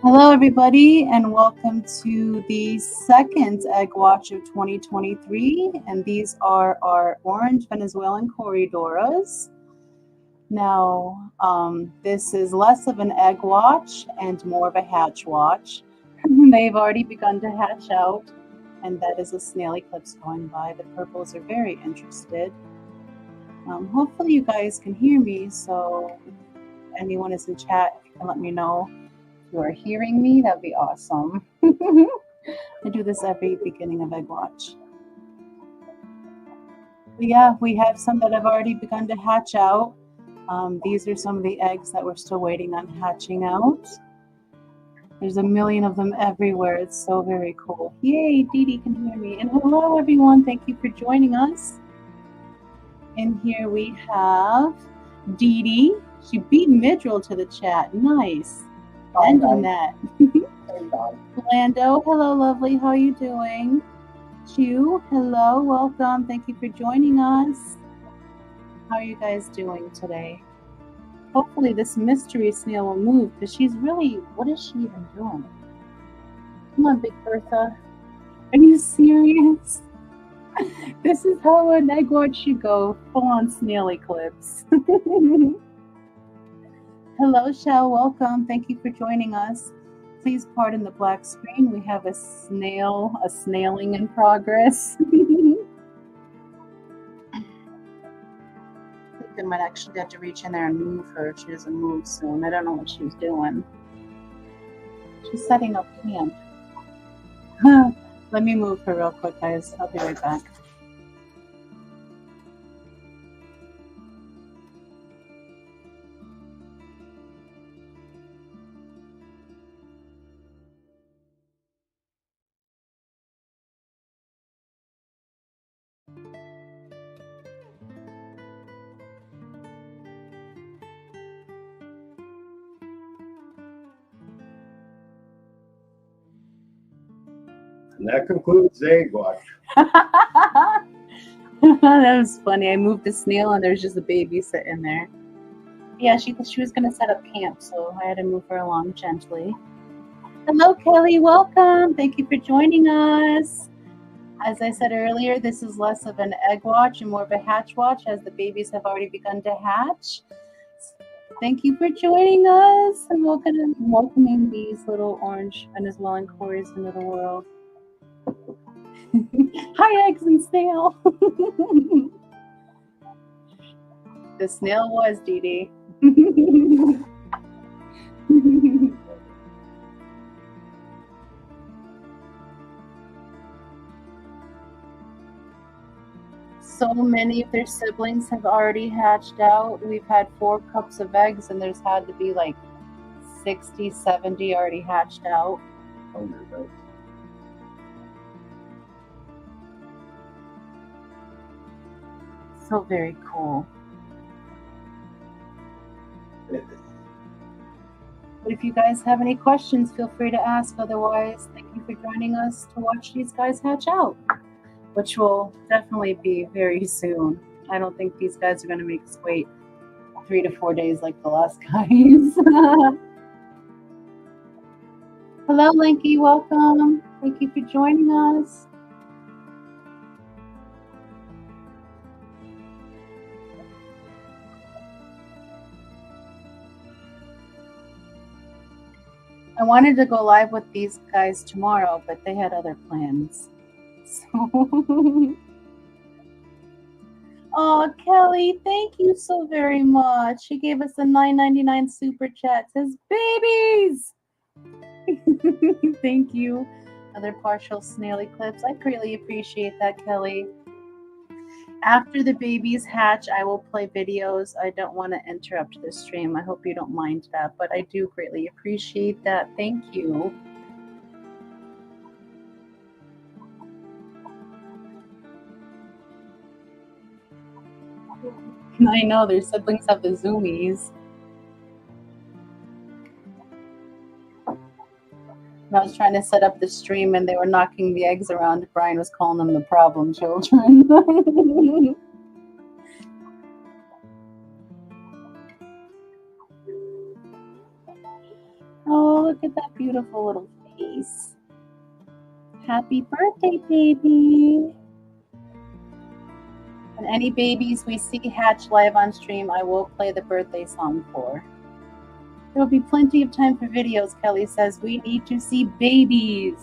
Hello, everybody, and welcome to the second Egg Watch of 2023. And these are our orange Venezuelan Corydoras. Now, this is less of an egg watch and more of a hatch watch. They've already begun to hatch out, and that is a snail eclipse going by. The purples are very interested. Hopefully, you guys can hear me. So, if anyone is in chat, if you can let me know you are hearing me, that'd be awesome. I do this every beginning of Egg Watch. But yeah, we have some that have already begun to hatch out. These are some of the eggs that we're still waiting on hatching out. There's a million of them everywhere. It's so very cool. Yay, Dee Dee can hear me. And hello, everyone. Thank you for joining us. And here we have Dee Dee. She beat Midrill to the chat. Nice. And Annette. Lando, hello, lovely. How are you doing? Chu, hello, welcome. Thank you for joining us. How are you guys doing today? Hopefully this mystery snail will move because she's really, what is she even doing? Come on, Big Bertha. Are you serious? This is how an egg watch should go. Full on snail eclipse. Hello, Shell. Welcome. Thank you for joining us. Please pardon the black screen. We have a snailing in progress. I think I might actually have to reach in there and move her if she doesn't move soon. I don't know what she's doing. She's setting up camp. Let me move her real quick, guys. I'll be right back. And that concludes the Egg Watch. That was funny. I moved the snail and there's just a baby sitting there. Yeah, she was going to set up camp, so I had to move her along gently. Hello, Kelly. Welcome. Thank you for joining us. As I said earlier, this is less of an egg watch and more of a hatch watch as the babies have already begun to hatch. Thank you for joining us and welcoming these little orange Venezuelan cories into the world. Hi, eggs and snail. The snail was Dee Dee. So many of their siblings have already hatched out. We've had 4 cups of eggs and there's had to be like 60, 70 already hatched out. So very cool. But if you guys have any questions, feel free to ask. Otherwise, thank you for joining us to watch these guys hatch out, which will definitely be very soon. I don't think these guys are going to make us wait 3 to 4 days like the last guys. Hello, Linky. Welcome. Thank you for joining us. I wanted to go live with these guys tomorrow, but they had other plans. So oh, Kelly, thank you so very much. She gave us a $9.99 super chat. Says babies. Thank you. Another partial snail eclipse. I greatly appreciate that, Kelly. After the babies hatch, I will play videos. I don't want to interrupt the stream. I hope you don't mind that, but I do greatly appreciate that. Thank you. I know their siblings have the zoomies. I was trying to set up the stream and they were knocking the eggs around. Brian was calling them the problem children. Oh, look at that beautiful little face. Happy birthday, baby. And any babies we see hatch live on stream, I will play the birthday song for. There will be plenty of time for videos, Kelly says. We need to see babies.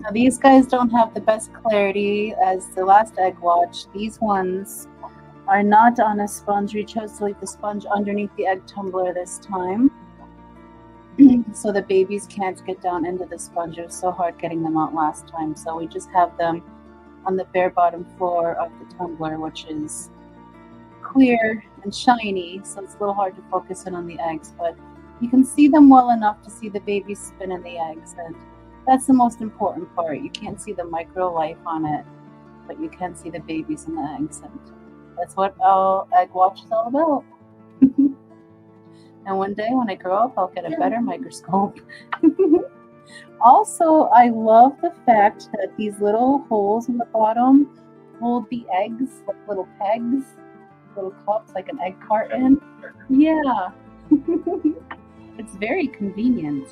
Now these guys don't have the best clarity as the last egg watch. These ones are not on a sponge. We chose to leave the sponge underneath the egg tumbler this time. So the babies can't get down into the sponge. It was so hard getting them out last time. So we just have them on the bare bottom floor of the tumbler, which is clear and shiny. So it's a little hard to focus in on the eggs, but you can see them well enough to see the babies spin in the eggs. And that's the most important part. You can't see the micro life on it, but you can see the babies in the eggs. And that's what egg watch is all about. And one day when I grow up, I'll get a better microscope. Also, I love the fact that these little holes in the bottom hold the eggs, like little pegs, little cups, like an egg carton. Yeah. It's very convenient.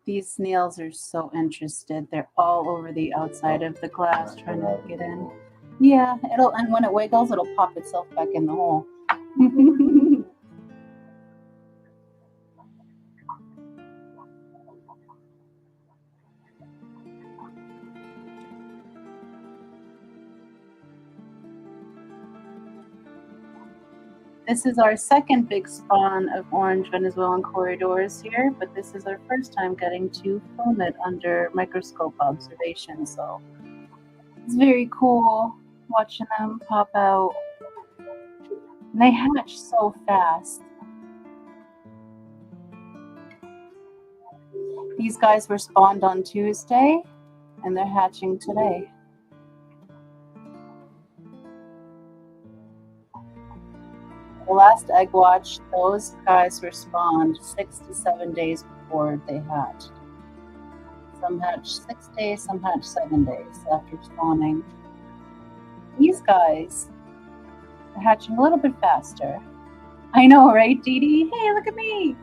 These snails are so interested. They're all over the outside of the glass trying to get in. Yeah, and when it wiggles, it'll pop itself back in the hole. This is our second big spawn of orange Venezuelan Corydoras here, but this is our first time getting to film it under microscope observation, so it's very cool watching them pop out. And they hatch so fast. These guys were spawned on Tuesday, and they're hatching today. The last egg watch, those guys were spawned 6 to 7 days before they hatched. Some hatched 6 days, some hatched 7 days after spawning. These guys are hatching a little bit faster. I know, right, Dee Dee? Hey, look at me!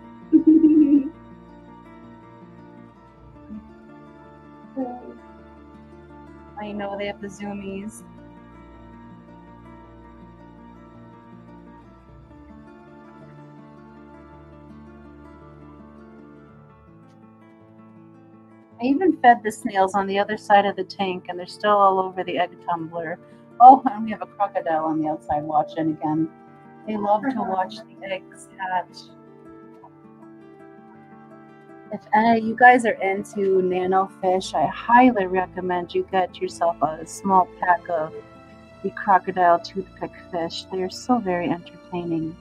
I know, they have the zoomies. I even fed the snails on the other side of the tank, and they're still all over the egg tumbler. Oh, and we have a crocodile on the outside watching again. They love to watch the eggs hatch. If any of you guys are into nano fish, I highly recommend you get yourself a small pack of the crocodile toothpick fish. They are so very entertaining.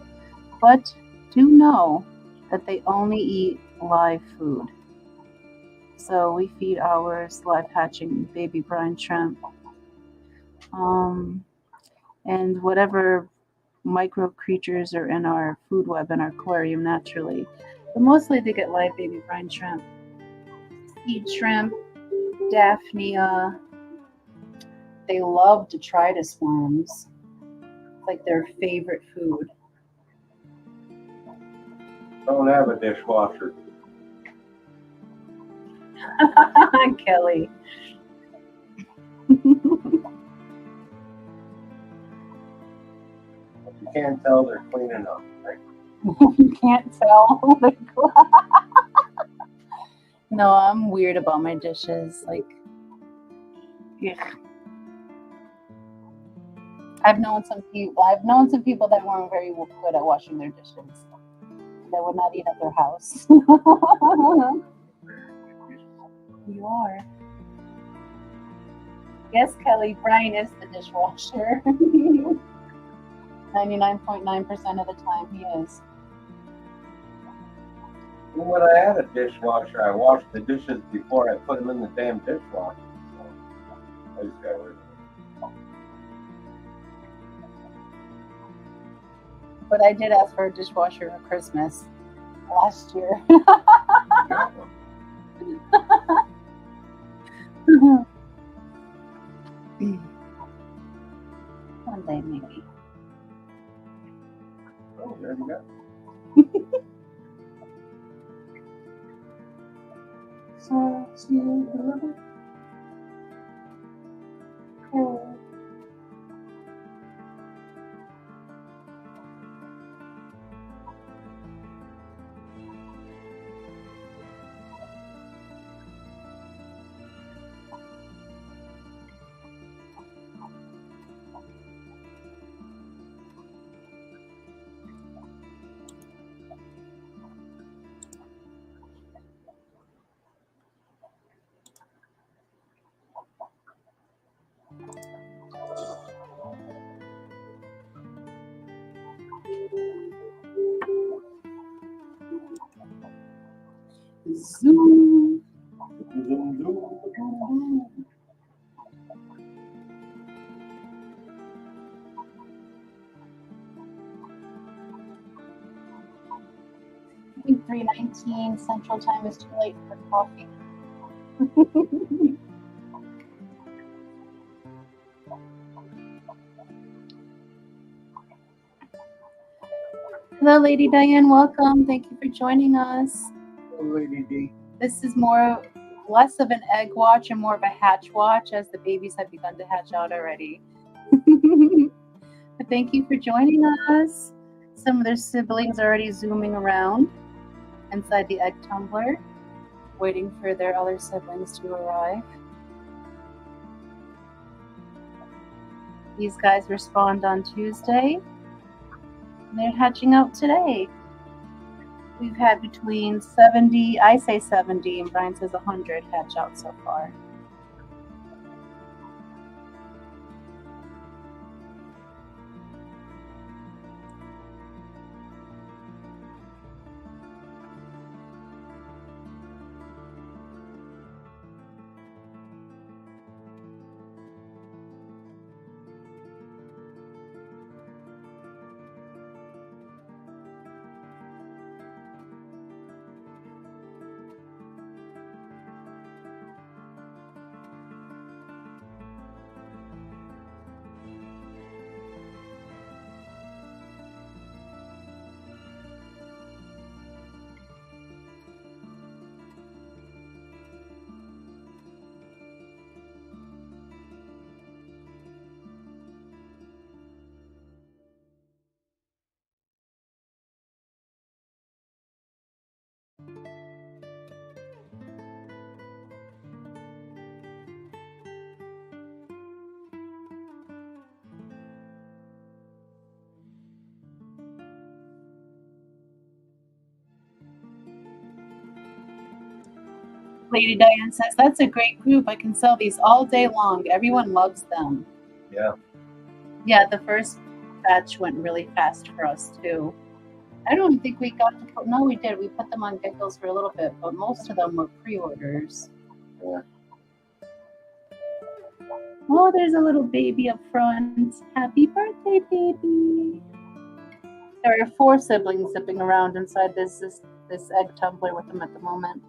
But do know that they only eat live food. So we feed ours live hatching baby brine shrimp. And whatever micro creatures are in our food web in our aquarium naturally. But mostly they get live baby brine shrimp. Seed shrimp, Daphnia. They love detritus worms. It's like their favorite food. Don't have a dishwasher. Kelly. You can't tell they're clean enough. Right? You can't tell. No, I'm weird about my dishes. Like, ugh. I've known some people that weren't very good at washing their dishes. That would not eat at their house. You are. Yes, Kelly, Brian is the dishwasher. 99.9% of the time he is. When I had a dishwasher, I washed the dishes before I put them in the damn dishwasher. So I just got rid of it. But I did ask for a dishwasher for Christmas last year. One day, maybe. Oh, there you go. So, cool. Zoom. Zoom, zoom. 3:19 Central Time is too late for coffee. Hello, Lady Diane. Welcome. Thank you for joining us. Hello, Lady D. This is less of an egg watch and more of a hatch watch, as the babies have begun to hatch out already. But thank you for joining us. Some of their siblings are already zooming around inside the egg tumbler, waiting for their other siblings to arrive. These guys respond on Tuesday, and they're hatching out today. We've had between 70, I say 70, and Brian says 100 hatch out so far. Lady Diane says, that's a great group. I can sell these all day long. Everyone loves them. Yeah. Yeah, the first batch went really fast for us too. I don't think we got to put, no, we did. We put them on Giggles for a little bit, but most of them were pre-orders. Yeah. Oh, there's a little baby up front. Happy birthday, baby. There are 4 siblings zipping around inside this egg tumbler with them at the moment.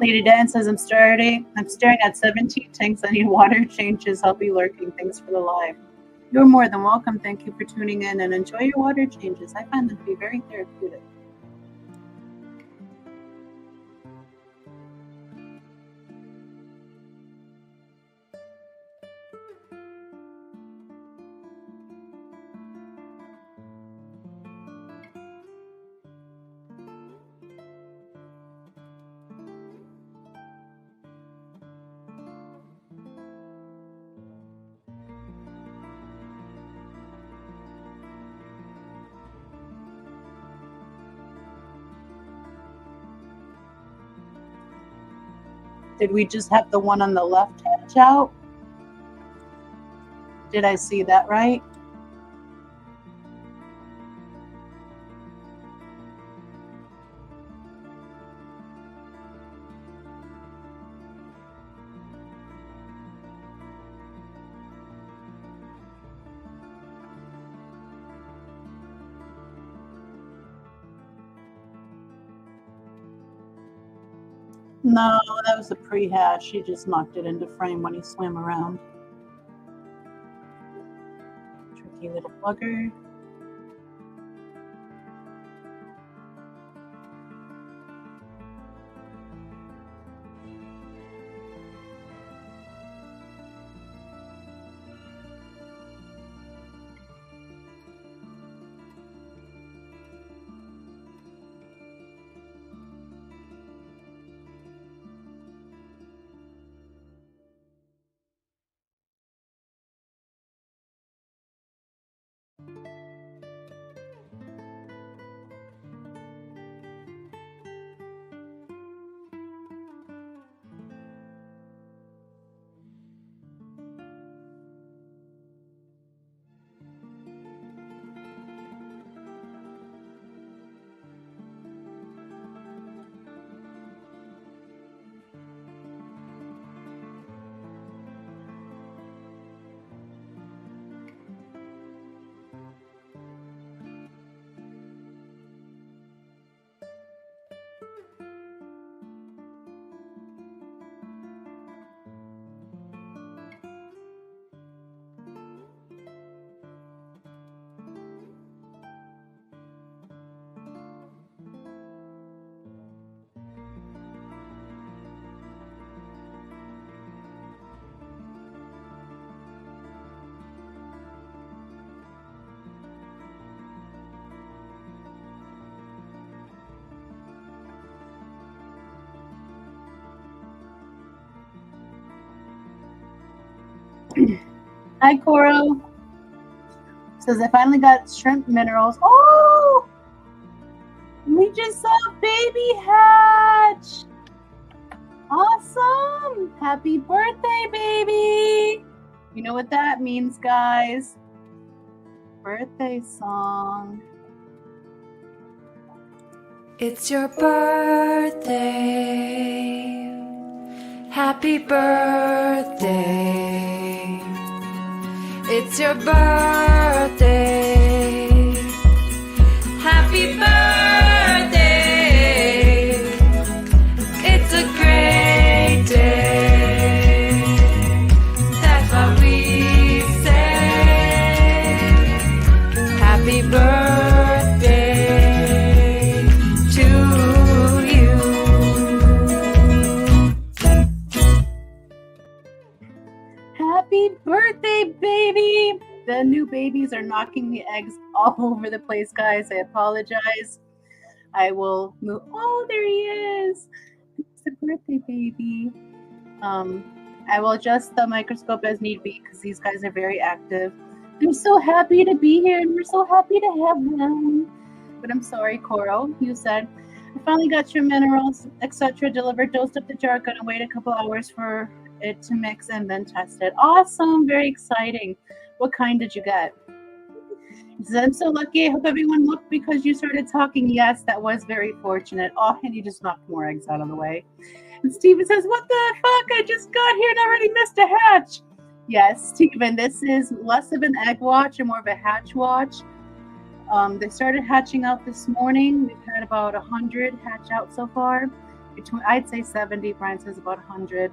Lady Dan says, I'm staring at 17 tanks. I need water changes. I'll be lurking. Thanks for the live. You're more than welcome. Thank you for tuning in and enjoy your water changes. I find them to be very therapeutic. Did we just have the one on the left hatch out? Did I see that right? No, that was a pre-hatch. He just knocked it into frame when he swam around. Tricky little bugger. Hi, Coro. Says I finally got shrimp minerals. Oh, we just saw a baby hatch. Awesome. Happy birthday, baby. You know what that means, guys? Birthday song. It's your birthday. Happy birthday. It's your birthday. Happy birthday. It's a great day. That's what we say. Happy birthday to you. Happy birthday, baby. The new babies are knocking the eggs all over the place, guys. I apologize. I will move. Oh, there he is. It's a birthday baby. I will adjust the microscope as need be because these guys are very active. They're so happy to be here and we're so happy to have them. But I'm sorry, Coro. You said, I finally got your minerals, etc. delivered, dosed up the jar. Gonna wait a couple hours for it to mix and then test it. Awesome. Very exciting. What kind did you get? He says, I'm so lucky. I hope everyone looked because you started talking. Yes, that was very fortunate. Oh, and you just knocked more eggs out of the way. And Steven says, what the fuck? I just got here and already missed a hatch. Yes, Steven, this is less of an egg watch and more of a hatch watch. They started hatching out this morning. We've had about 100 hatch out so far. I'd say 70. Brian says about 100.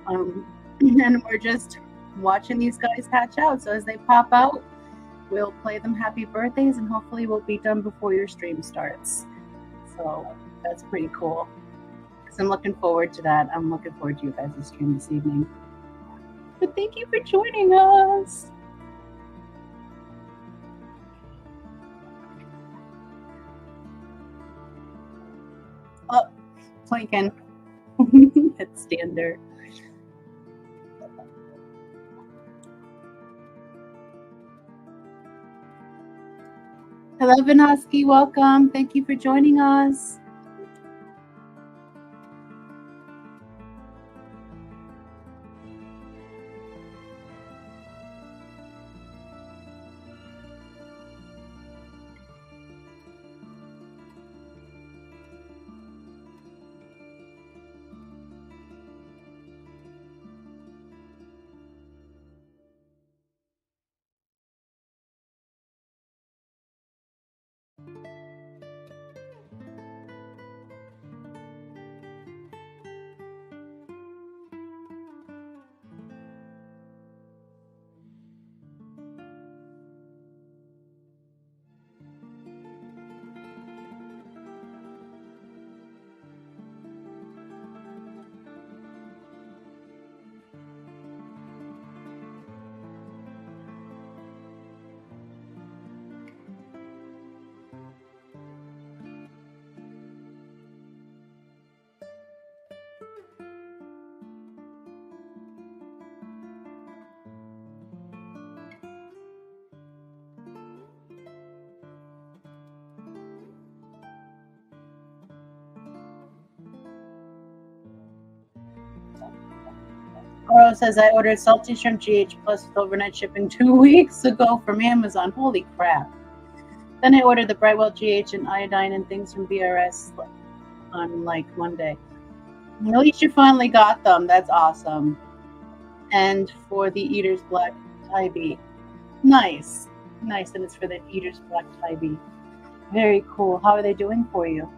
And we're just watching these guys hatch out. So as they pop out, we'll play them happy birthdays and hopefully we'll be done before your stream starts. So that's pretty cool. So I'm looking forward to that. I'm looking forward to you guys' stream this evening. But thank you for joining us. Oh, Plankin. It's standard. Hello, Vinoski. Welcome. Thank you for joining us. Oro says I ordered salty shrimp GH plus with overnight shipping 2 weeks ago from Amazon. Holy crap. Then I ordered the Brightwell GH and iodine and things from BRS on like Monday. At least you finally got them. That's awesome. And for the Eater's Black Thai bee. Nice. Nice. And it's for the Eater's Black Thai bee. Very cool. How are they doing for you?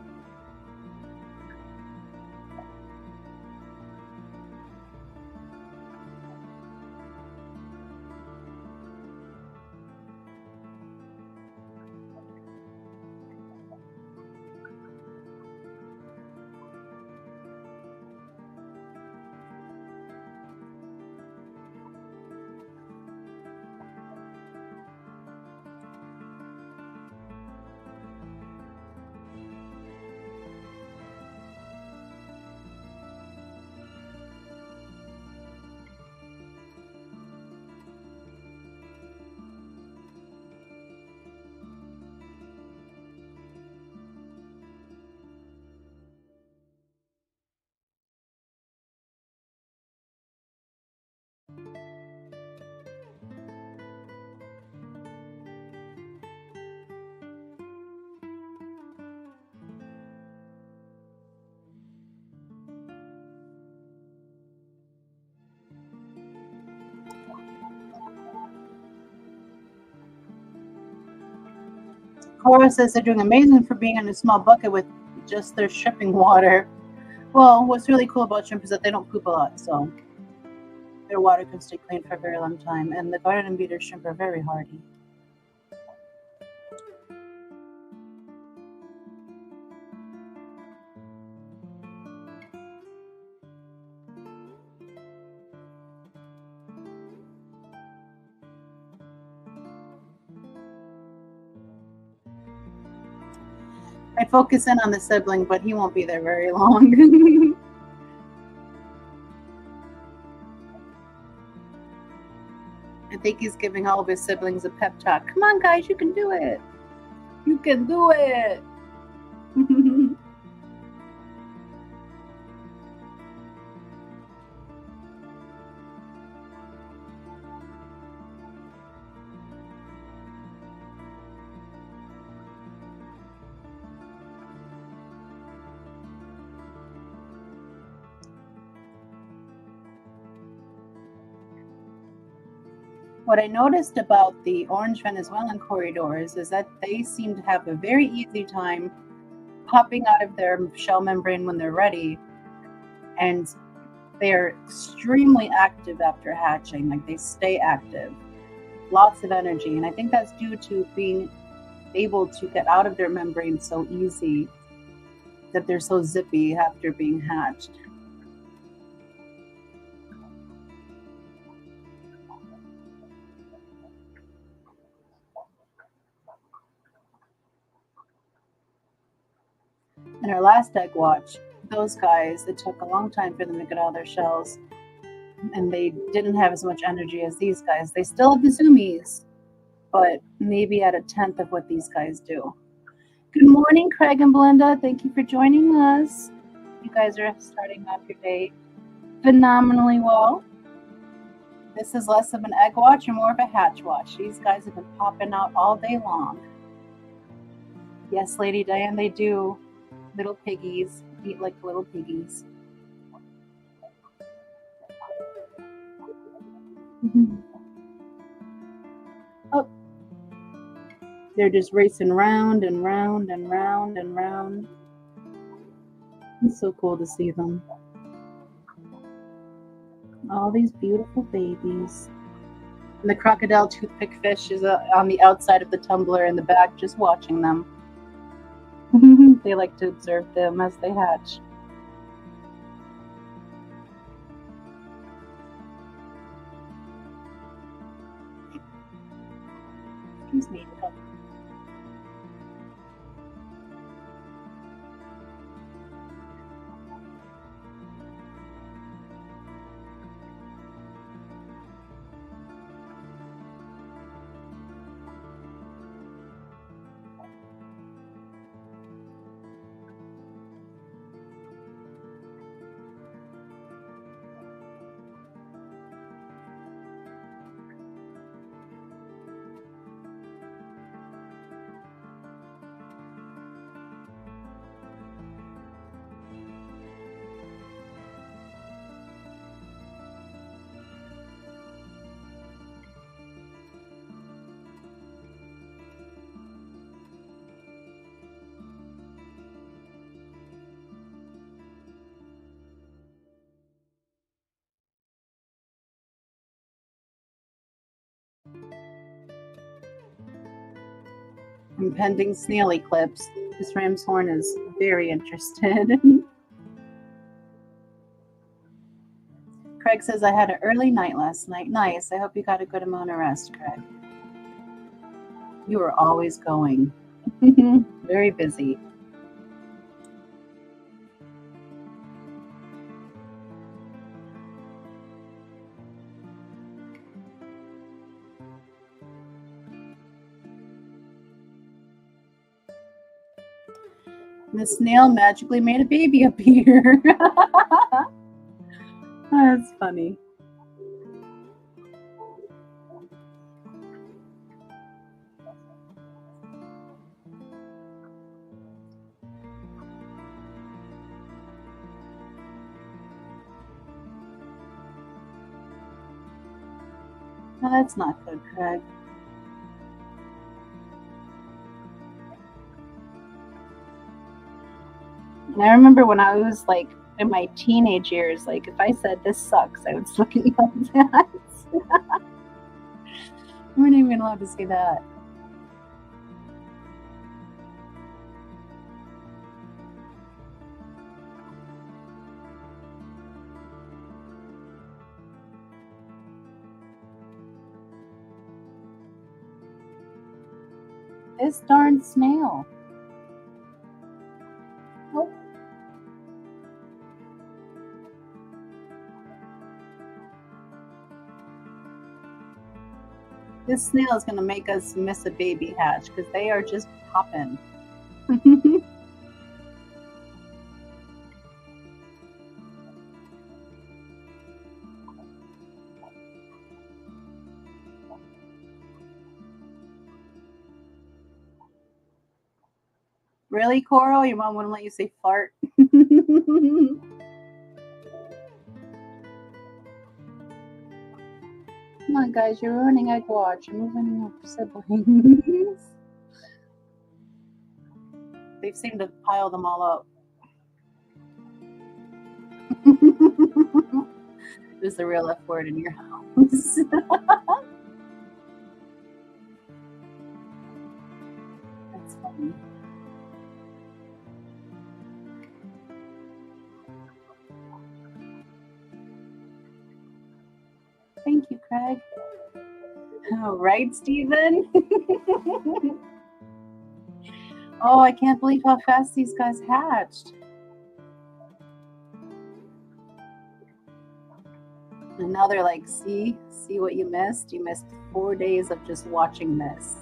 Cora says they're doing amazing for being in a small bucket with just their shipping water. Well, what's really cool about shrimp is that they don't poop a lot, so their water can stay clean for a very long time. And the garden beater shrimp are very hardy. I'd focus in on the sibling, but he won't be there very long. I think he's giving all of his siblings a pep talk. Come on, guys, you can do it. You can do it. What I noticed about the orange Venezuelan Corydoras is that they seem to have a very easy time popping out of their shell membrane when they're ready, and they're extremely active after hatching. Like, they stay active, lots of energy, and I think that's due to being able to get out of their membrane so easy, that they're so zippy after being hatched. In our last egg watch, those guys, it took a long time for them to get out of their shells, and they didn't have as much energy as these guys. They still have the zoomies, but maybe at a tenth of what these guys do. Good morning, Craig and Belinda. Thank you for joining us. You guys are starting off your day phenomenally well. This is less of an egg watch and more of a hatch watch. These guys have been popping out all day long. Yes, Lady Diane, they do. Little piggies, eat like little piggies. Oh, they're just racing round and round and round and round. It's so cool to see them. All these beautiful babies. And the crocodile toothpick fish is on the outside of the tumbler in the back, just watching them. They like to observe them as they hatch. Excuse me. Impending snail eclipse. This ram's horn is very interested. Craig says, I had an early night last night. Nice. I hope you got a good amount of rest, Craig. You are always going. Very busy. The snail magically made a baby appear. That's funny. No, that's not good, Craig. And I remember when I was like in my teenage years, like if I said this sucks, I would look at you like that. We're not even allowed to say that. This darn snail. Nope. This snail is going to make us miss a baby hatch because they are just popping. Really, Coral? Your mom wouldn't let you say fart? Come on, guys, you're ruining Egg Watch. You're moving your siblings. They seem to pile them all up. There's the real F word in your house. That's funny. Thank you, Craig. Oh, right, Stephen? Oh, I can't believe how fast these guys hatched. And now they're like, see what you missed? You missed 4 days of just watching this.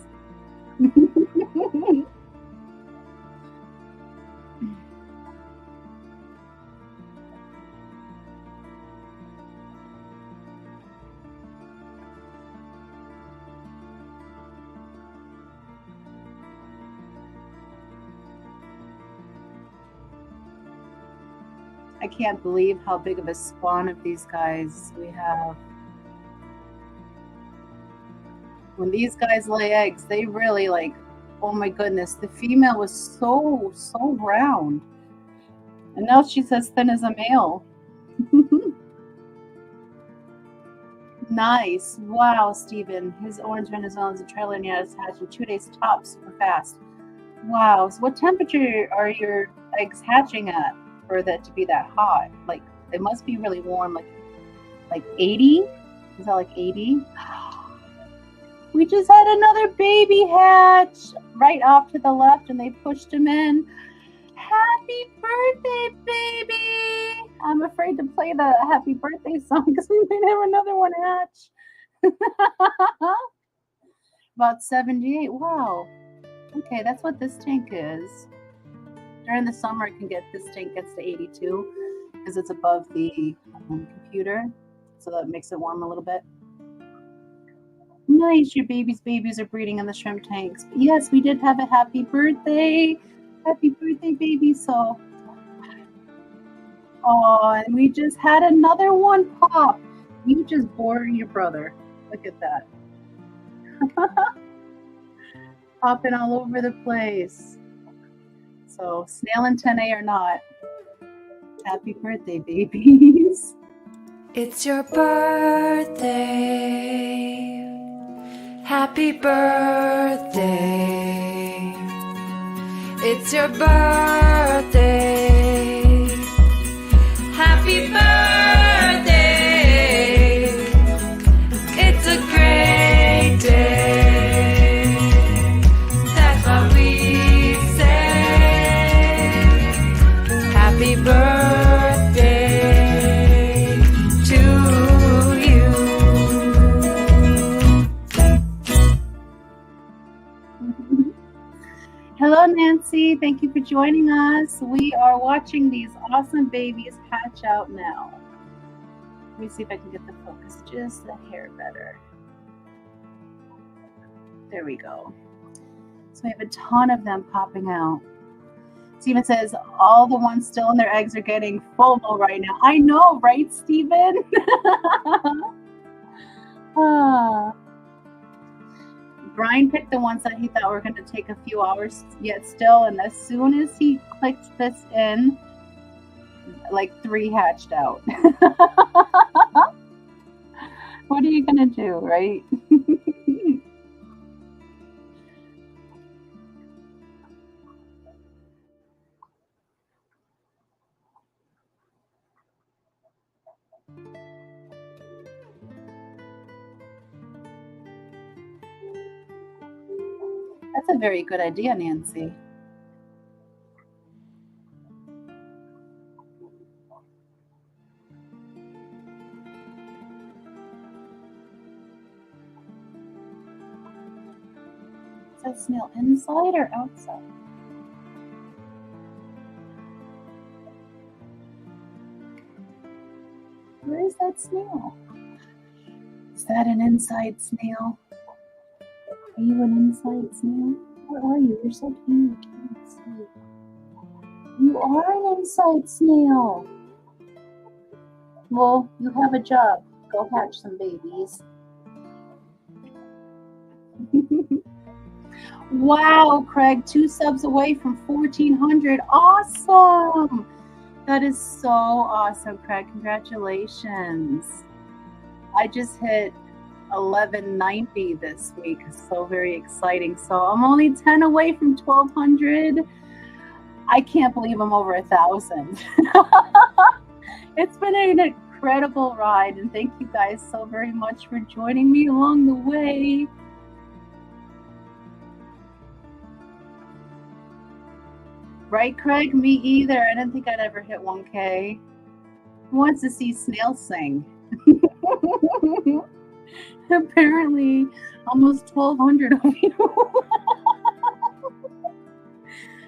I can't believe how big of a spawn of these guys we have. When these guys lay eggs, they really like, oh my goodness, the female was so round. And now she's as thin as a male. Nice. Wow, Stephen. His orange Venezuelan's a trailer and yet it's hatched in 2 days tops, super fast. Wow. So what temperature are your eggs hatching at for that to be that hot? Like, it must be really warm, like 80? Is that like 80? We just had another baby hatch right off to the left and they pushed him in. Happy birthday, baby! I'm afraid to play the happy birthday song because we might have another one hatch. About 78. Wow. Okay, that's what this tank is. During the summer, this tank gets to 82 because it's above the computer, so that makes it warm a little bit. Nice, your babies are breeding in the shrimp tanks. But yes, we did have a happy birthday. Happy birthday, baby. So, oh, and we just had another one pop. You just bore your brother. Look at that. Popping all over the place. So, snail and 10A or not, happy birthday, babies. It's your birthday. Happy birthday. It's your birthday. Happy birthday. It's a great day. That's what we say. Happy birthday to you. Hello, Nancy. Thank you for joining us. We are watching these awesome babies hatch out now. Let me see if I can get the focus just a hair better. There we go. So we have a ton of them popping out. Steven says all the ones still in their eggs are getting FOMO right now. I know, right, Steven? Brian picked the ones that he thought were going to take a few hours yet still, and as soon as he clicked this in, like 3 hatched out. What are you gonna do, right? That's a very good idea, Nancy. Is that snail inside or outside? Where is that snail? Is that an inside snail? Are you an inside snail? Where are you? You're so tiny, I can't see. You are an inside snail. Well, you have a job. Go hatch some babies. Wow, Craig, 2 subs away from 1,400. Awesome. That is so awesome, Craig. Congratulations. I just hit 1190 this week. So very exciting. So I'm only 10 away from 1,200. I can't believe I'm over 1,000. It's been an incredible ride, and thank you guys so very much for joining me along the way. Right, Craig? Me either. I didn't think I'd ever hit 1K. Who wants to see snails sing? Apparently, almost 1,200 of you.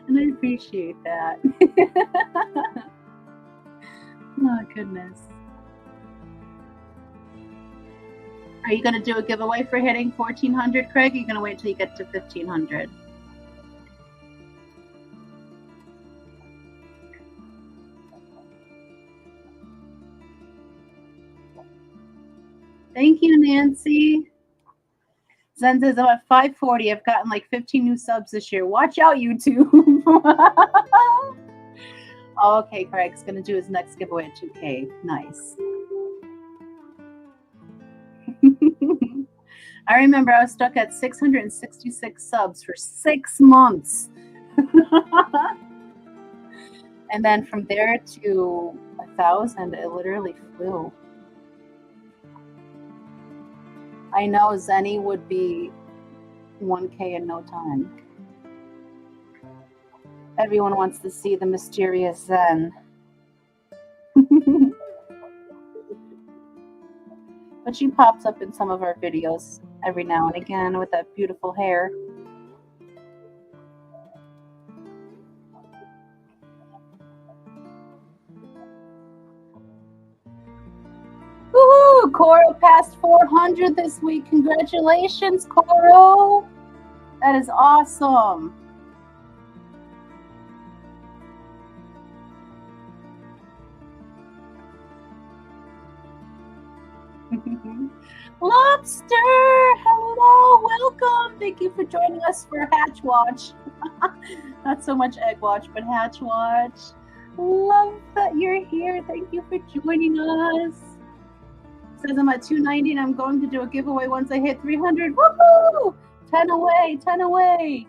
And I appreciate that. Oh, goodness. Are you going to do a giveaway for hitting 1,400, Craig? Or are you going to wait till you get to 1,500? Thank you, Nancy. Zen says, I'm at 540. I've gotten like 15 new subs this year. Watch out, YouTube. Oh, okay, Craig's going to do his next giveaway at 2K. Nice. I remember I was stuck at 666 subs for 6 months. And then from there to 1,000, it literally flew. I know Zenny would be 1K in no time. Everyone wants to see the mysterious Zen. But she pops up in some of our videos every now and again with that beautiful hair. Woohoo! Coro passed 400 this week. Congratulations, Coro! That is awesome. Lobster! Hello, welcome. Thank you for joining us for Hatch Watch. Not so much Egg Watch, but Hatch Watch. Love that you're here. Thank you for joining us. Says I'm at 290 and I'm going to do a giveaway once I hit 300. Woohoo! 10 away, 10 away.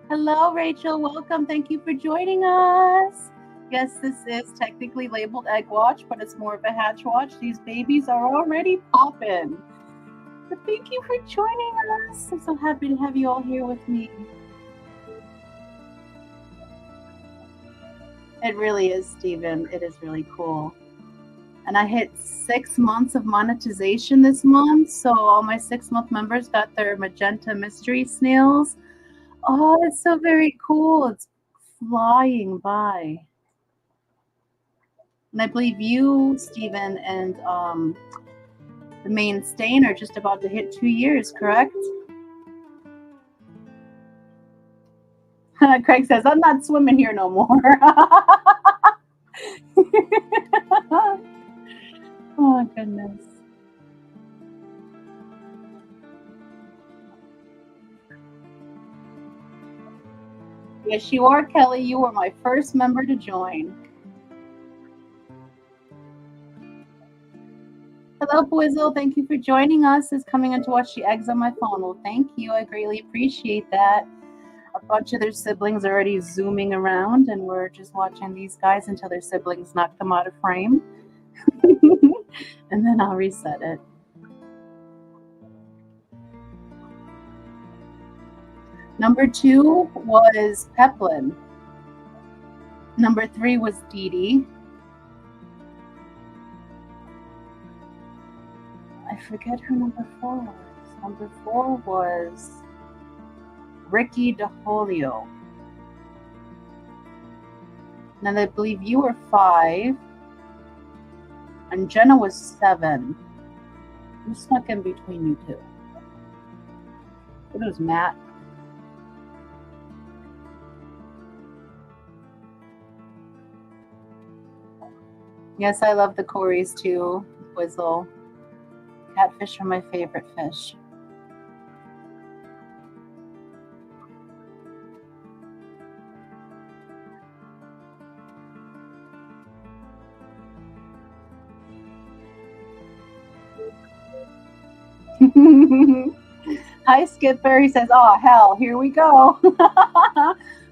Hello, Rachel. Welcome. Thank you for joining us. Yes, this is technically labeled Egg Watch, but it's more of a Hatch Watch. These babies are already popping. But thank you for joining us. I'm so happy to have you all here with me. It really is, Stephen. It is really cool. And I hit 6 months of monetization this month. So all my 6-month members got their magenta mystery snails. Oh, it's so very cool. It's flying by. And I believe you, Stephen, and the main stain are just about to hit 2 years, correct? Craig says, I'm not swimming here no more. Oh, goodness. Yes, you are, Kelly. You were my first member to join. Hello, Bwizzle. Thank you for joining us. Is coming in to watch the eggs on my phone. Well, thank you. I greatly appreciate that. A bunch of their siblings are already zooming around, and we're just watching these guys until their siblings knock them out of frame. And then I'll reset it. Number 2 was Peplin. Number 3 was Dee Dee. I forget who number 4 was. Number 4 was Ricky DeHolio. And then I believe you were 5. And Jenna was 7. Who snuck in between you two? It was Matt. Yes, I love the Corys too, Whizzle. Catfish are my favorite fish. Hi, Skipper. He says, oh, hell, here we go.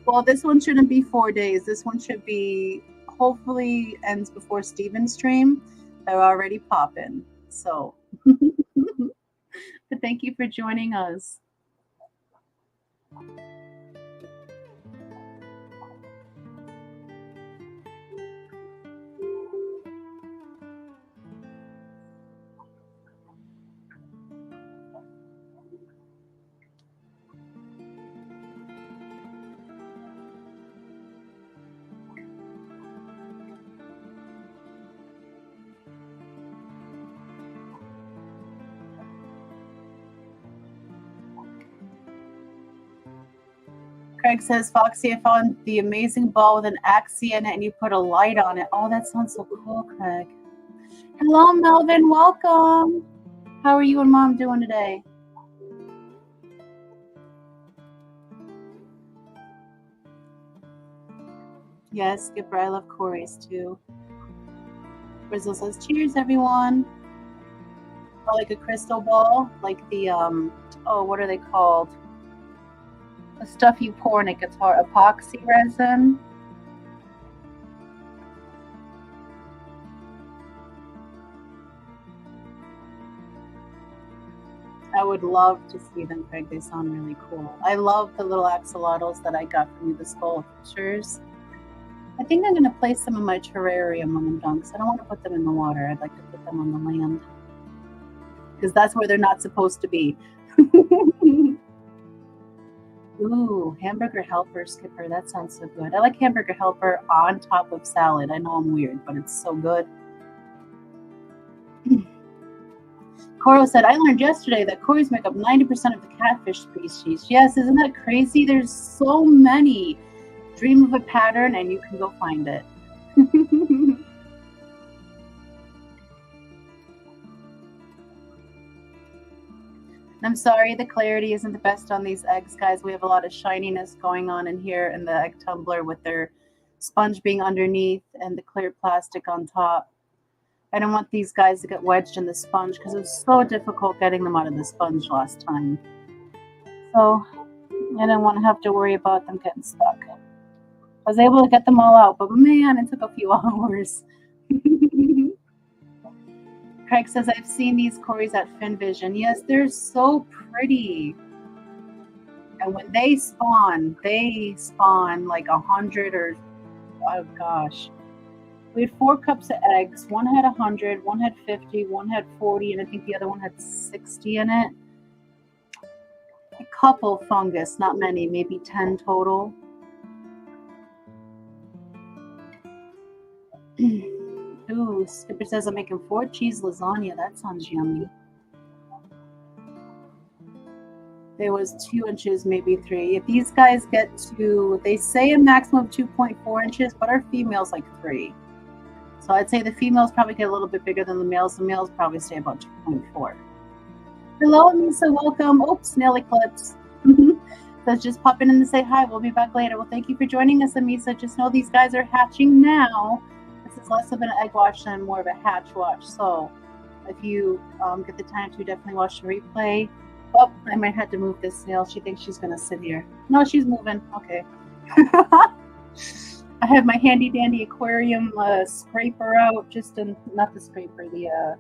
Well, this one shouldn't be 4 days. This one should be, hopefully, ends before Steven's stream. They're already popping. So, but thank you for joining us. Craig says, Foxy, I found the amazing ball with an axie in it and you put a light on it. Oh, that sounds so cool, Craig. Hello, Melvin. Welcome. How are you and Mom doing today? Yes, Skipper, I love Corey's too. Brazil says, cheers, everyone. Oh, like a crystal ball? Like the, oh, what are they called? The stuff you pour in a guitar, epoxy resin. I would love to see them, Craig. They sound really cool. I love the little axolotls that I got from you, the skullfishers. I think I'm going to place them in my terrarium when I'm done, because I don't want to put them in the water. I'd like to put them on the land, because that's where they're not supposed to be. Ooh, hamburger helper, Skipper. That sounds so good. I like hamburger helper on top of salad. I know I'm weird, but it's so good. Coral said, I learned yesterday that Corys make up 90% of the catfish species. Yes, isn't that crazy? There's so many. Dream of a pattern and you can go find it. I'm sorry the clarity isn't the best on these eggs, guys. We have a lot of shininess going on in here in the egg tumbler with their sponge being underneath and the clear plastic on top. I don't want these guys to get wedged in the sponge because it was so difficult getting them out of the sponge last time. So I don't want to have to worry about them getting stuck. I was able to get them all out, but man, it took a few hours. Craig says, I've seen these Corys at FinVision. Yes, they're so pretty. And when they spawn like 100 or, oh gosh. We had 4 cups of eggs. One had 100, one had 50, one had 40, and I think the other one had 60 in it. A couple fungus, not many, maybe 10 total. Ooh, Skipper says I'm making 4 cheese lasagna. That sounds yummy. There was 2 inches, maybe 3. If these guys get to, they say a maximum of 2.4 inches, but our female's like 3. So I'd say the females probably get a little bit bigger than the males. The males probably stay about 2.4. Hello, Misa. Welcome. Oops, nail eclipse. Says just pop in and say hi. We'll be back later. Well, thank you for joining us, Amisa. Just know these guys are hatching now. This is less of an egg watch than more of a hatch watch. So if you get the time to, definitely watch the replay. Oh, I might have to move this snail. She thinks she's going to sit here. No, she's moving. Okay. I have my handy dandy aquarium scraper out, not the scraper, the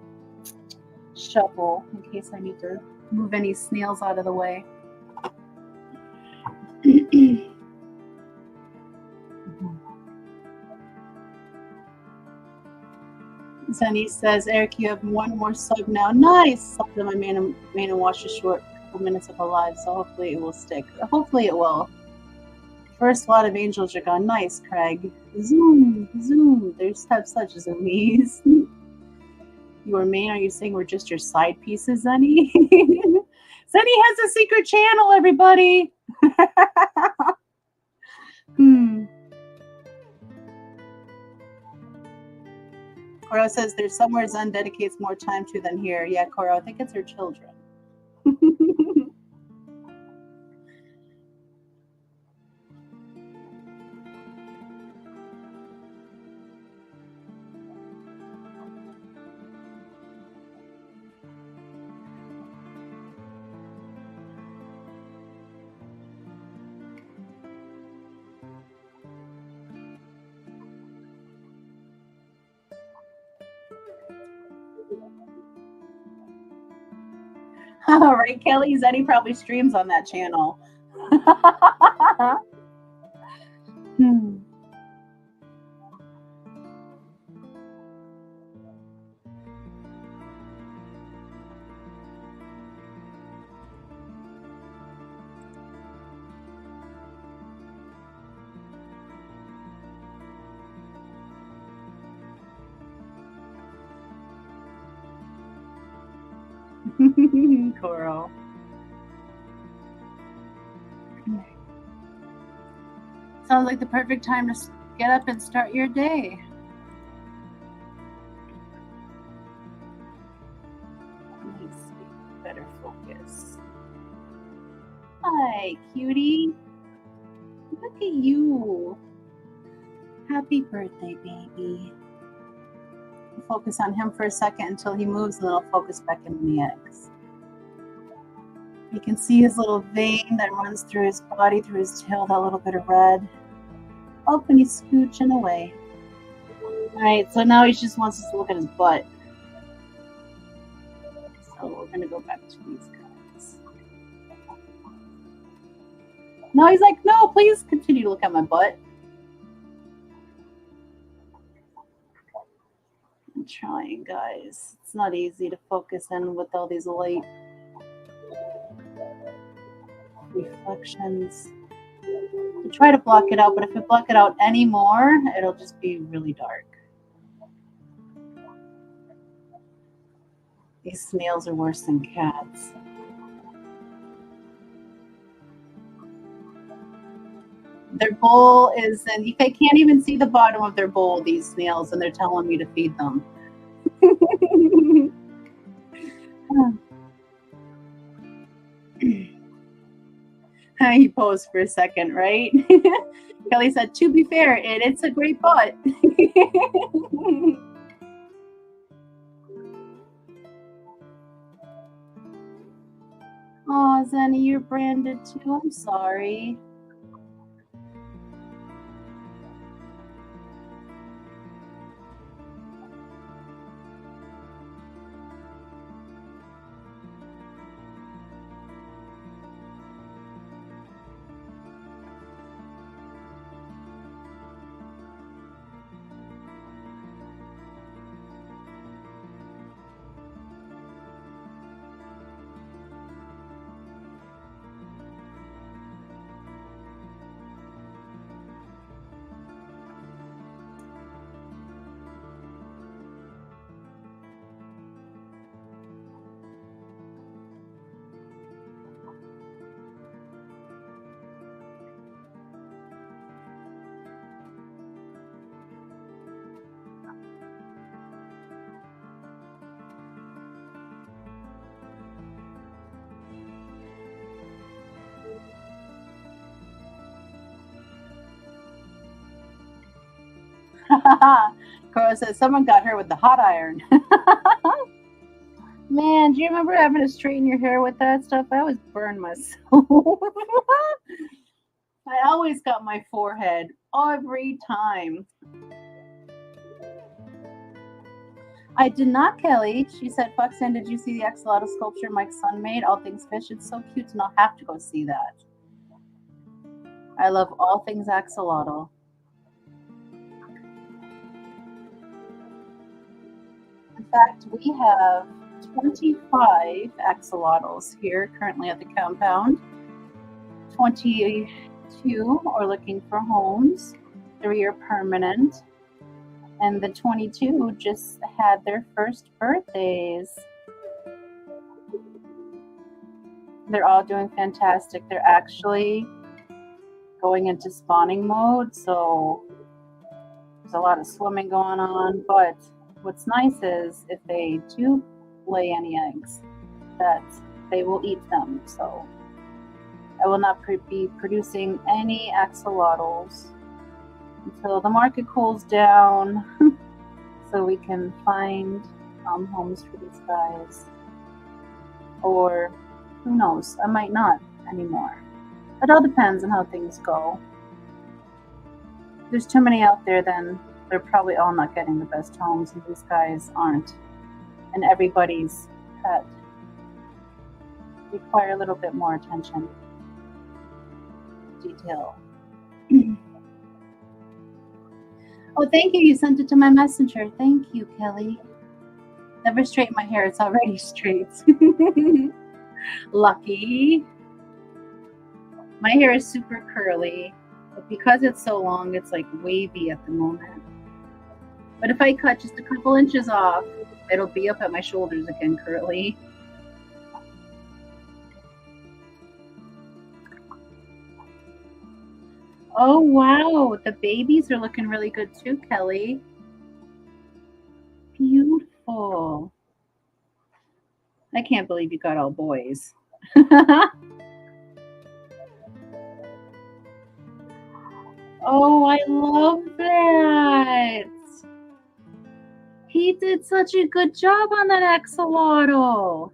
shovel, in case I need to move any snails out of the way. Zenny says, Eric, you have one more sub now. Nice! Subbed in my main and watched a short couple minutes of a live, so hopefully it will stick. Hopefully it will. First lot of angels are gone. Nice, Craig. Zoom, zoom. There's such zoomies. You are main? Are you saying we're just your side pieces, Zenny? Zenny has a secret channel, everybody. Coro says there's somewhere Zen dedicates more time to than here. Yeah, Coro, I think it's her children. All right, Kelly. Zenny probably streams on that channel. Coro. Sounds like the perfect time to get up and start your day. Let me see. Better focus. Hi, cutie. Look at you. Happy birthday, baby. I'll focus on him for a second until he moves, and then I'll focus back in the eggs. You can see his little vein that runs through his body, through his tail, that little bit of red. Oh, and he's scooching away. Alright, so now he just wants us to look at his butt. So we're going to go back to these guys. No, he's like, no, please continue to look at my butt. I'm trying, guys. It's not easy to focus in with all these light reflections. I try to block it out, but if I block it out anymore, it'll just be really dark. These snails are worse than cats. Their bowl is, and I can't even see the bottom of their bowl, these snails, and they're telling me to feed them. He posed for a second, right? Kelly said, to be fair, it's a great butt. Oh, Zenny, you're branded too. I'm sorry. Cora says someone got her with the hot iron. Man, do you remember having to straighten your hair with that stuff? I always burned myself. I always got my forehead every time. I did not, Kelly. She said, Foxanne, did you see the axolotl sculpture Mike's son made? All things fish. It's so cute to not have to go see that. I love all things axolotl. In fact, we have 25 axolotls here currently at the compound. 22 are looking for homes. 3 are permanent. And the 22 just had their first birthdays. They're all doing fantastic. They're actually going into spawning mode, so there's a lot of swimming going on. But what's nice is if they do lay any eggs, that they will eat them. So I will not be producing any axolotls until the market cools down so we can find homes for these guys. Or who knows, I might not anymore. It all depends on how things go. If there's too many out there, then they're probably all not getting the best homes, and these guys aren't. And everybody's pet require a little bit more attention, detail. Oh, thank you. You sent it to my messenger. Thank you, Kelly. Never straighten my hair. It's already straight. Lucky. My hair is super curly, but because it's so long, it's like wavy at the moment. But if I cut just a couple inches off, it'll be up at my shoulders again curly. Oh, wow. The babies are looking really good too, Kelly. Beautiful. I can't believe you got all boys. Oh, I love that. He did such a good job on that axolotl.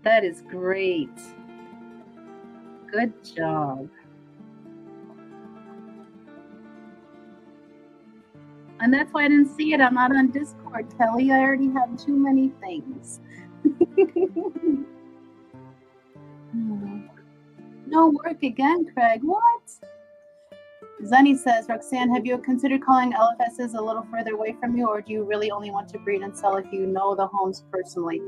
That is great. Good job. And that's why I didn't see it. I'm not on Discord, Kelly. I already have too many things. No work again, Craig. What? Zenny says, Roxanne, have you considered calling LFSs a little further away from you, or do you really only want to breed and sell if you know the homes personally?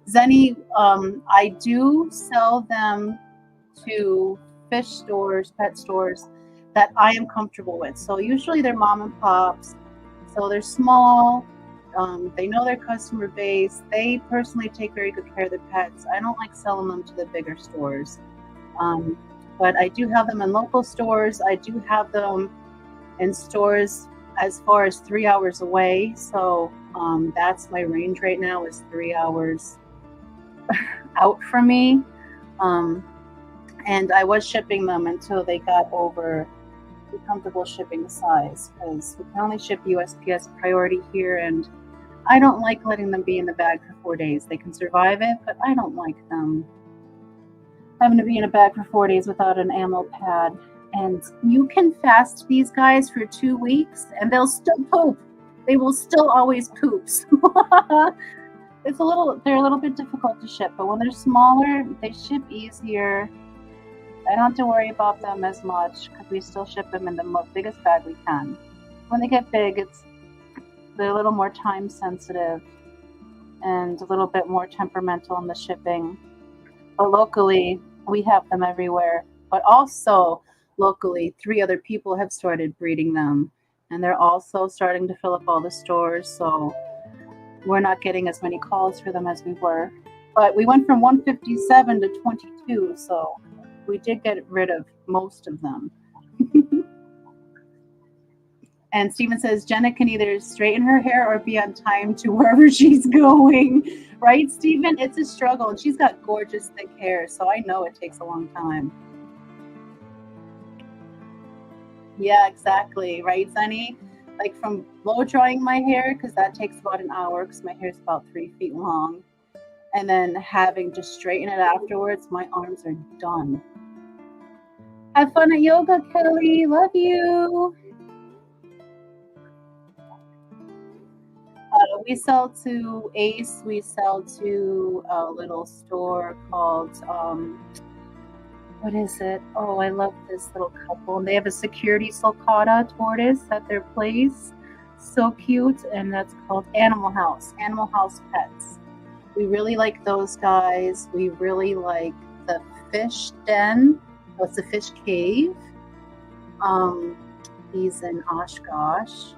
Zenny, I do sell them to fish stores, pet stores that I am comfortable with. So usually they're mom and pops. So they're small. They know their customer base. They personally take very good care of their pets. I don't like selling them to the bigger stores. But I do have them in local stores. I do have them in stores as far as 3 hours away. So that's my range right now, is 3 hours out from me. And I was shipping them until they got over the comfortable shipping size, because we can only ship USPS priority here, and I don't like letting them be in the bag for 4 days. They can survive it, but I don't like them having to be in a bag for 4 days without an ammo pad. And you can fast these guys for 2 weeks and they'll still poop. They will still always poop. They're a little bit difficult to ship, but when they're smaller, they ship easier. I don't have to worry about them as much because we still ship them in the biggest bag we can. When they get big, they're a little more time sensitive and a little bit more temperamental in the shipping. But locally, we have them everywhere. But also, locally, 3 other people have started breeding them. And they're also starting to fill up all the stores. So we're not getting as many calls for them as we were. But we went from 157 to 22. So we did get rid of most of them. And Steven says, Jenna can either straighten her hair or be on time to wherever she's going. Right, Steven? It's a struggle. And she's got gorgeous thick hair, so I know it takes a long time. Yeah, exactly. Right, Zenny? Like from blow drying my hair, because that takes about an hour, because my hair is about 3 feet long, and then having to straighten it afterwards, my arms are done. Have fun at yoga, Kelly. Love you. We sell to Ace. We sell to a little store called what is it? Oh, I love this little couple. And they have a security sulcata tortoise at their place. So cute. And that's called Animal House. Animal House Pets. We really like those guys. We really like the fish den. Oh, it's a fish cave. He's in Oshkosh.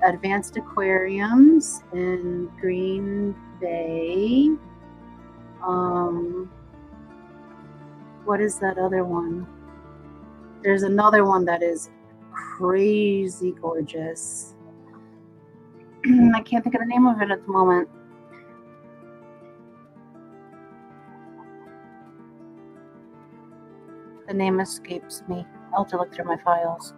Advanced Aquariums in Green Bay. What is that other one? There's another one that is crazy gorgeous. I can't think of the name of it at the moment. The name escapes me. I'll have to look through my files.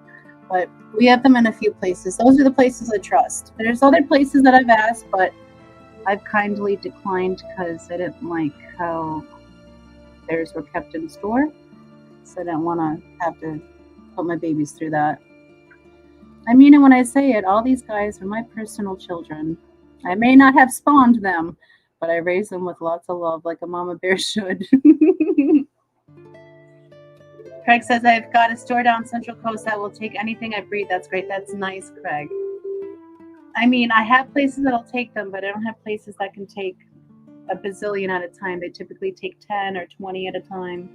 But we have them in a few places. Those are the places I trust. There's other places that I've asked, but I've kindly declined because I didn't like how theirs were kept in store. So I didn't want to have to put my babies through that. I mean it when I say it. All these guys are my personal children. I may not have spawned them, but I raised them with lots of love like a mama bear should. Craig says, I've got a store down Central Coast that will take anything I breed. That's great. That's nice, Craig. I mean, I have places that'll take them, but I don't have places that can take a bazillion at a time. They typically take 10 or 20 at a time.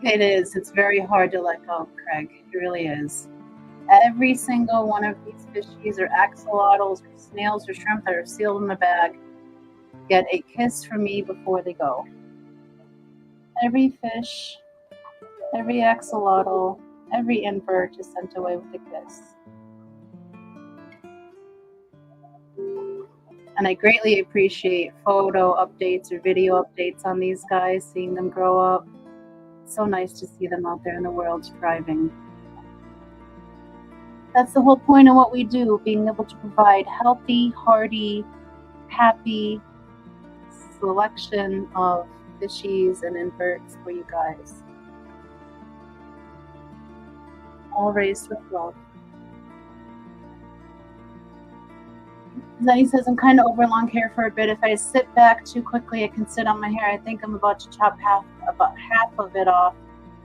It is. It's very hard to let go, Craig. It really is. Every single one of these fishies or axolotls or snails or shrimp that are sealed in a bag get a kiss from me before they go. Every fish, every axolotl, every invert is sent away with a kiss. And I greatly appreciate photo updates or video updates on these guys, seeing them grow up. It's so nice to see them out there in the world thriving. That's the whole point of what we do, being able to provide healthy, hearty, happy selection of fishies and inverts for you guys. All raised with love. Zenny says, I'm kind of over long hair for a bit. If I sit back too quickly, I can sit on my hair. I think I'm about to chop about half of it off.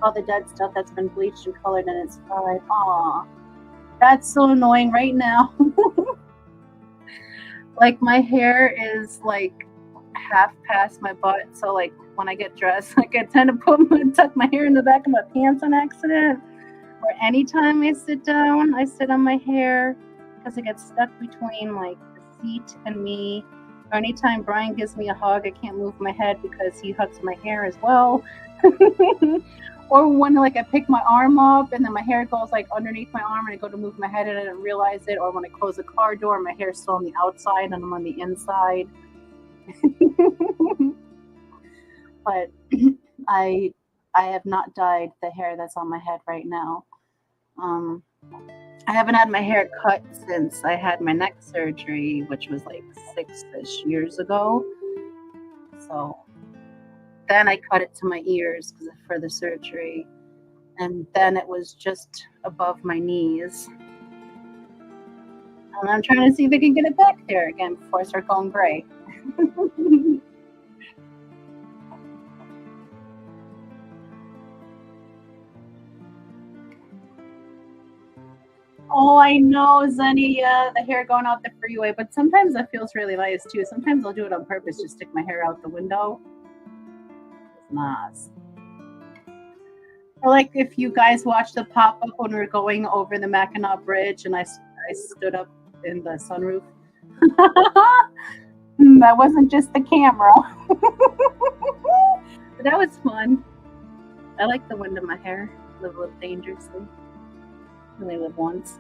All the dead stuff that's been bleached and colored and it's fried. Aw, that's so annoying right now. Like my hair is like half past my butt, so like when I get dressed, like I tend to tuck my hair in the back of my pants on accident. Or anytime I sit down, I sit on my hair because it gets stuck between like the seat and me. Or anytime Brian gives me a hug, I can't move my head because he hugs my hair as well. Or when like I pick my arm up and then my hair goes like underneath my arm and I go to move my head and I didn't realize it. Or when I close a car door, my hair's still on the outside and I'm on the inside. But I have not dyed the hair that's on my head right now. I haven't had my hair cut since I had my neck surgery, which was like 6-ish years ago. So then I cut it to my ears for the surgery. And then it was just above my knees. And I'm trying to see if I can get it back there again before I start going gray. Oh, I know, Zenny. Yeah, the hair going out the freeway. But sometimes that feels really nice too. Sometimes I'll do it on purpose, just stick my hair out the window. It's nice. Or like if you guys watched the pop-up when we were going over the Mackinac Bridge and I stood up in the sunroof. That wasn't just the camera. But that was fun. I like the wind in my hair. Live a little dangerously. Only live once.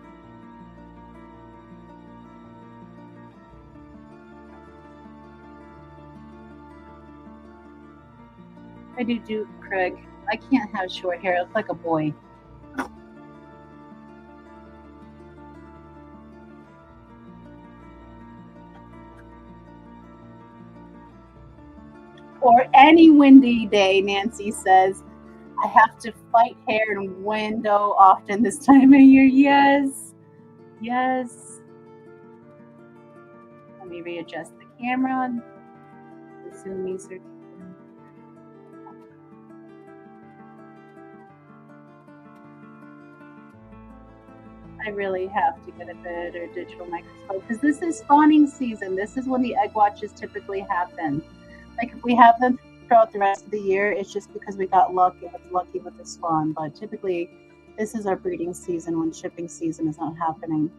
I do, Craig. I can't have short hair. I look like a boy. Or any windy day, Nancy says. I have to fight hair and window often this time of year. Yes. Yes. Let me readjust the camera. The zoomies are. I really have to get a better digital microscope because this is spawning season. This is when the egg watches typically happen. Like if we have them throughout the rest of the year, it's just because we got lucky with the spawn. But typically, this is our breeding season when shipping season is not happening.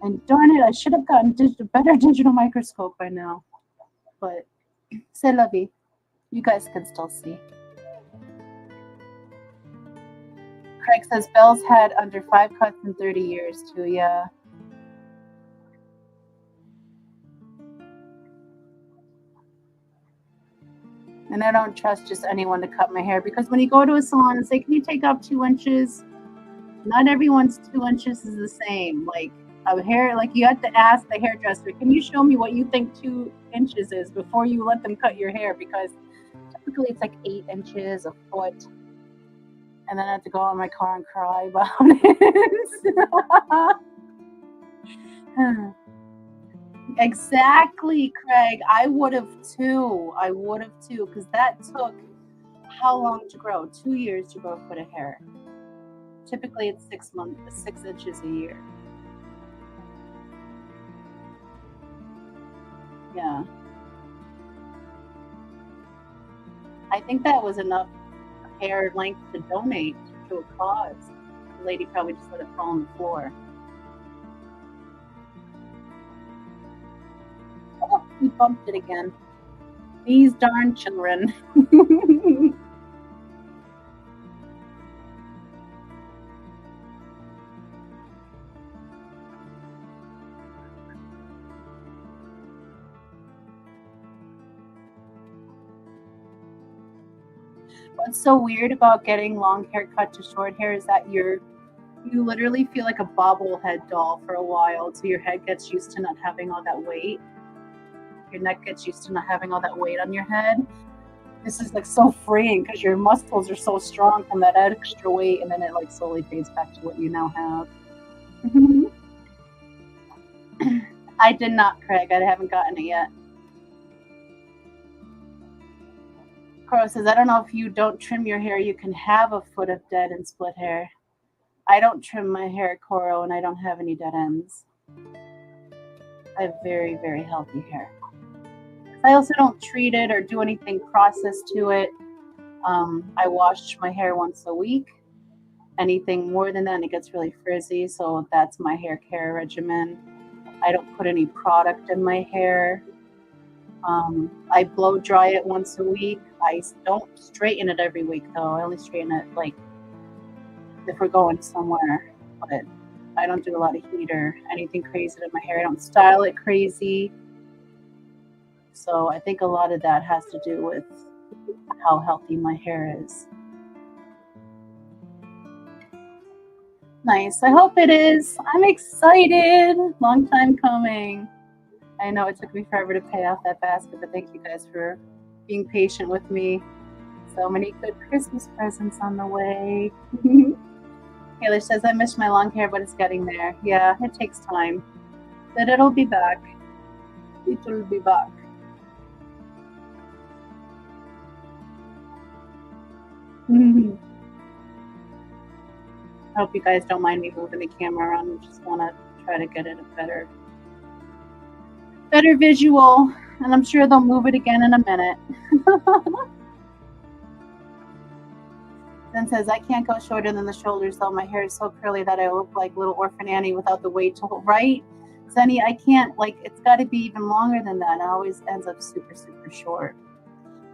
And darn it, I should have gotten a better digital microscope by now. But c'est la vie. You guys can still see. Craig says Belle's had under 5 cuts in 30 years too. Yeah. And I don't trust just anyone to cut my hair because when you go to a salon and say, can you take off 2 inches? Not everyone's 2 inches is the same. Like a hair, like you have to ask the hairdresser, can you show me what you think 2 inches is before you let them cut your hair? Because typically it's like 8 inches, a foot. And then I have to go out in my car and cry about it. Exactly, Craig. I would have too. Because that took how long to grow? 2 years to grow a foot of hair. Typically, it's 6 months, 6 inches a year. Yeah. I think that was enough hair length to donate to a cause. The lady probably just let it fall on the floor. Oh, he bumped it again. These darn children. What's so weird about getting long hair cut to short hair is that you literally feel like a bobblehead doll for a while, so your head gets used to not having all that weight. Your neck gets used to not having all that weight on your head. This is like so freeing because your muscles are so strong from that extra weight, and then it like slowly fades back to what you now have. I did not, Craig. I haven't gotten it yet. Coro says, I don't know if you don't trim your hair, you can have a foot of dead and split hair. I don't trim my hair, Coro, and I don't have any dead ends. I have very, very healthy hair. I also don't treat it or do anything processed to it. I wash my hair once a week. Anything more than that, it gets really frizzy, so that's my hair care regimen. I don't put any product in my hair. I blow dry it once a week. I don't straighten it every week though. I only straighten it like if we're going somewhere. But I don't do a lot of heat or anything crazy to my hair. I don't style it crazy. So I think a lot of that has to do with how healthy my hair is. Nice. I hope it is. I'm excited. Long time coming. I know it took me forever to pay off that basket, but thank you guys for being patient with me. So many good Christmas presents on the way. Taylor says, I miss my long hair, but it's getting there. Yeah, it takes time. But it'll be back. It will be back. I hope you guys don't mind me moving the camera around. I just want to try to get it a better visual, and I'm sure they'll move it again in a minute. Then says, I can't go shorter than the shoulders though. My hair is so curly that I look like little orphan Annie without the weight to hold. Right, Sunny? I can't, like, it's got to be even longer than that. It always ends up super, super short.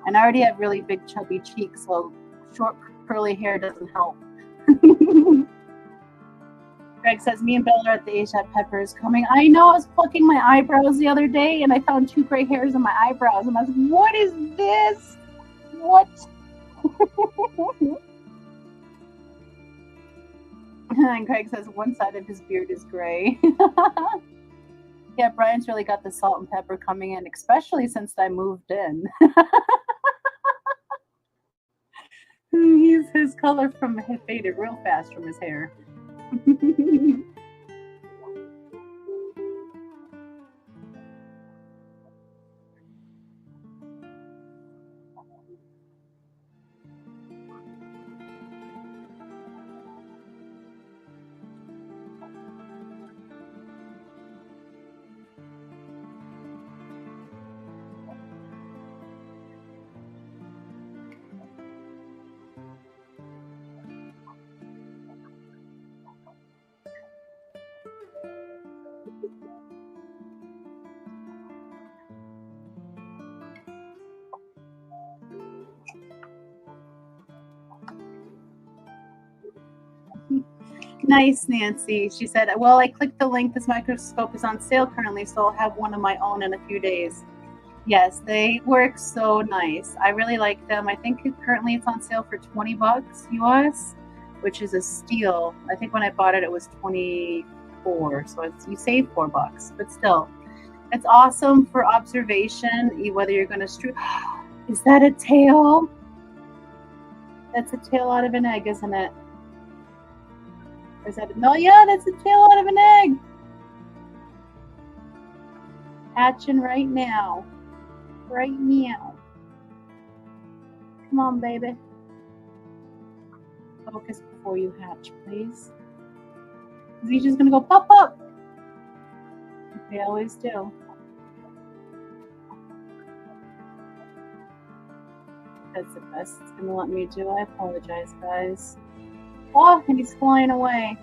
And I already have really big chubby cheeks, so short curly hair doesn't help. Greg says, me and Bella are at the age that Pepper is coming. I know, I was plucking my eyebrows the other day and I found 2 gray hairs in my eyebrows and I was like, what is this? What? And Craig says one side of his beard is gray. Yeah, Brian's really got the salt and pepper coming in, especially since I moved in. His color from faded real fast from his hair. Nice, Nancy. She said, well, I clicked the link. This microscope is on sale currently, so I'll have one of my own in a few days. Yes, they work so nice. I really like them. I think currently it's on sale for $20 US, which is a steal. I think when I bought it, it was 24, so you save $4, but still, it's awesome for observation, whether you're going to stream. Is that a tail? That's a tail out of an egg, isn't it? Or is that no? Yeah, that's a tail out of an egg. Hatching right now. Right now. Come on, baby. Focus before you hatch, please. He's just gonna go pop up. They always do. That's the best it's gonna let me do. I apologize, guys. Oh, and he's flying away.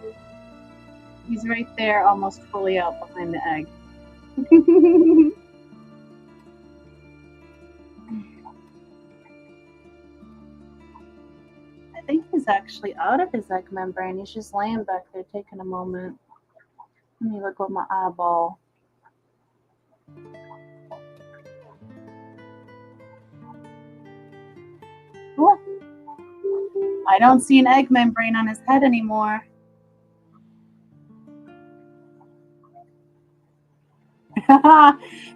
He's right there, almost fully out behind the egg. I think he's actually out of his egg membrane. He's just laying back there taking a moment. Let me look with my eyeball. Oh. I don't see an egg membrane on his head anymore.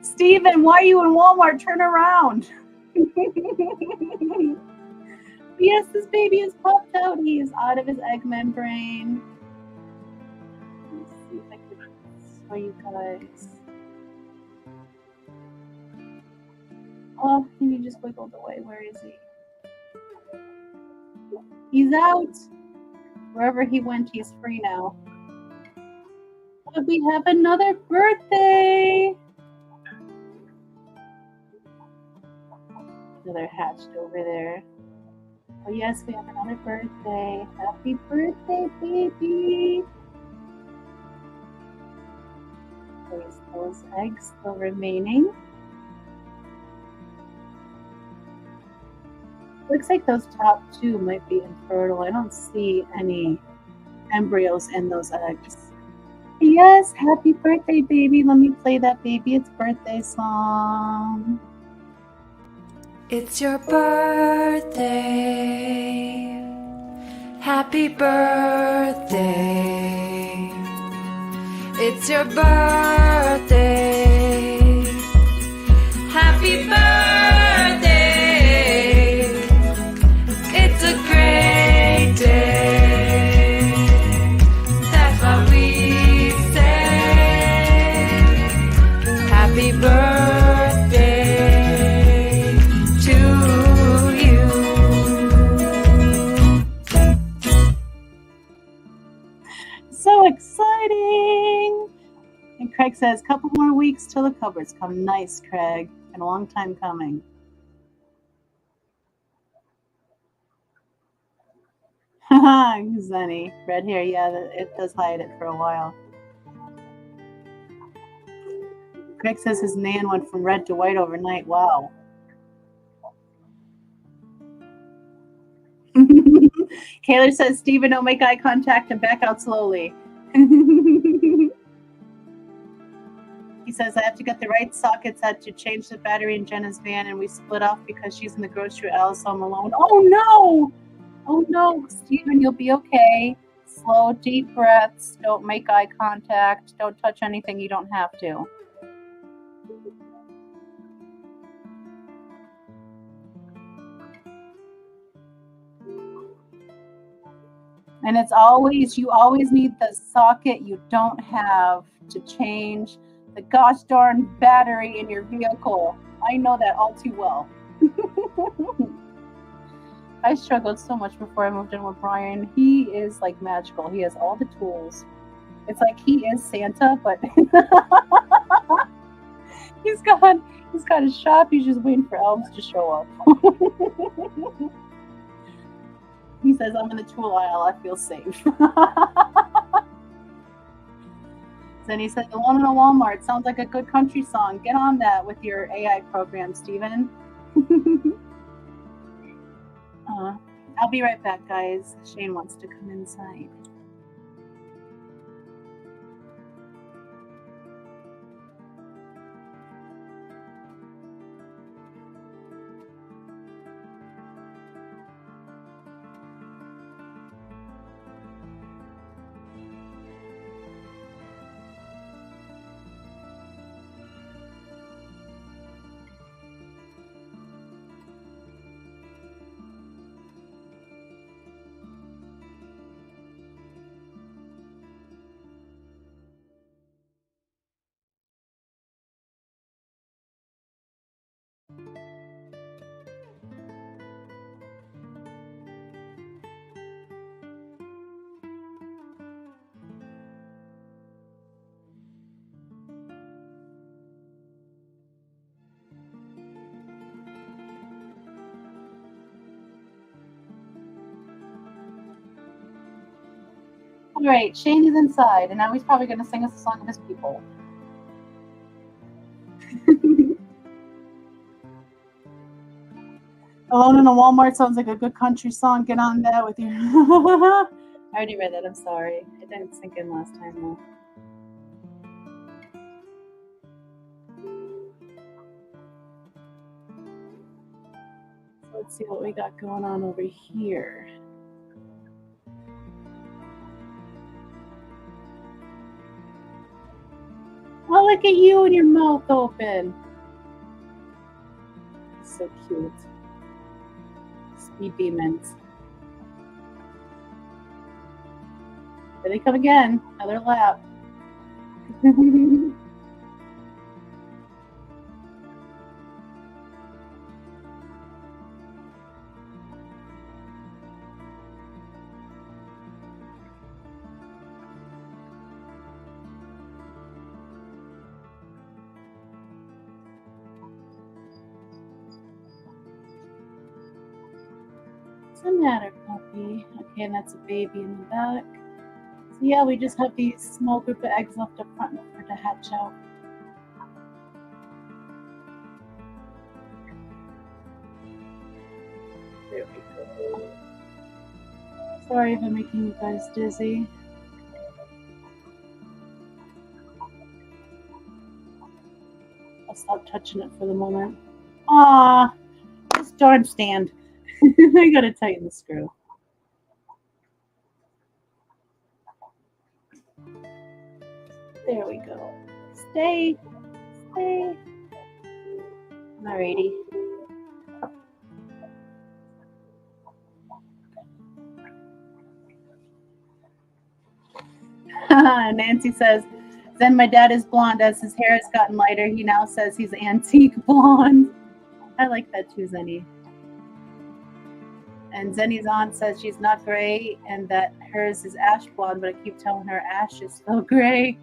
Steven, why are you in Walmart? Turn around. Yes, this baby is popped out. He is out of his egg membrane. Let's see if I can show you guys. Oh, he just wiggled away. Where is he? He's out. Wherever he went, he's free now. But we have another birthday. Another hatched over there. Oh yes, we have another birthday. Happy birthday, baby. There's those eggs still remaining. Looks like those top two might be infertile. I don't see any embryos in those eggs. Yes, happy birthday, baby. Let me play that baby its birthday song. It's your birthday. Happy birthday. It's your birthday. Happy birthday. It's a great day. That's what we say. Happy birthday to you. So exciting! And Craig says, couple more weeks till the covers come. Nice, Craig. Been a long time coming. Haha, Zenny. Red hair, yeah, it does hide it for a while. Craig says his nan went from red to white overnight. Wow. Kayla says, Steven, don't make eye contact and back out slowly. He says, I have to get the right sockets, had to change the battery in Jenna's van, and we split off because she's in the grocery aisle, so I'm alone. Oh no! Oh no, Stephen, you'll be okay. Slow, deep breaths. Don't make eye contact. Don't touch anything you don't have to. And it's always, you always need the socket you don't have to change the gosh darn battery in your vehicle. I know that all too well. I struggled so much before I moved in with Brian. He is like magical. He has all the tools. It's like he is Santa, but he's got his shop. He's just waiting for elves to show up. He says, I'm in the tool aisle. I feel safe. Then he said, Alone in a Walmart sounds like a good country song. Get on that with your AI program, Steven. I'll be right back, guys. Shane wants to come inside. All right, Shane is inside, and now he's probably going to sing us a song of his people. Alone in a Walmart sounds like a good country song. Get on that with your... I already read that. I'm sorry. It didn't sink in last time, though. So let's see what we got going on over here. Oh, look at you and your mouth open. So cute. Speed demons. Here they come again. Another lap. What's the matter, puppy? Okay, and that's a baby in the back. So yeah, we just have these small group of eggs left up front for to hatch out. There we go. Sorry if I'm making you guys dizzy. I'll stop touching it for the moment. Ah, this darn stand. I gotta tighten the screw. There we go. Stay. Stay. Alrighty. Nancy says, then my dad is blonde. As his hair has gotten lighter, he now says he's antique blonde. I like that too, Zenny. And Zenny's aunt says she's not gray and that hers is ash blonde, but I keep telling her ash is still gray.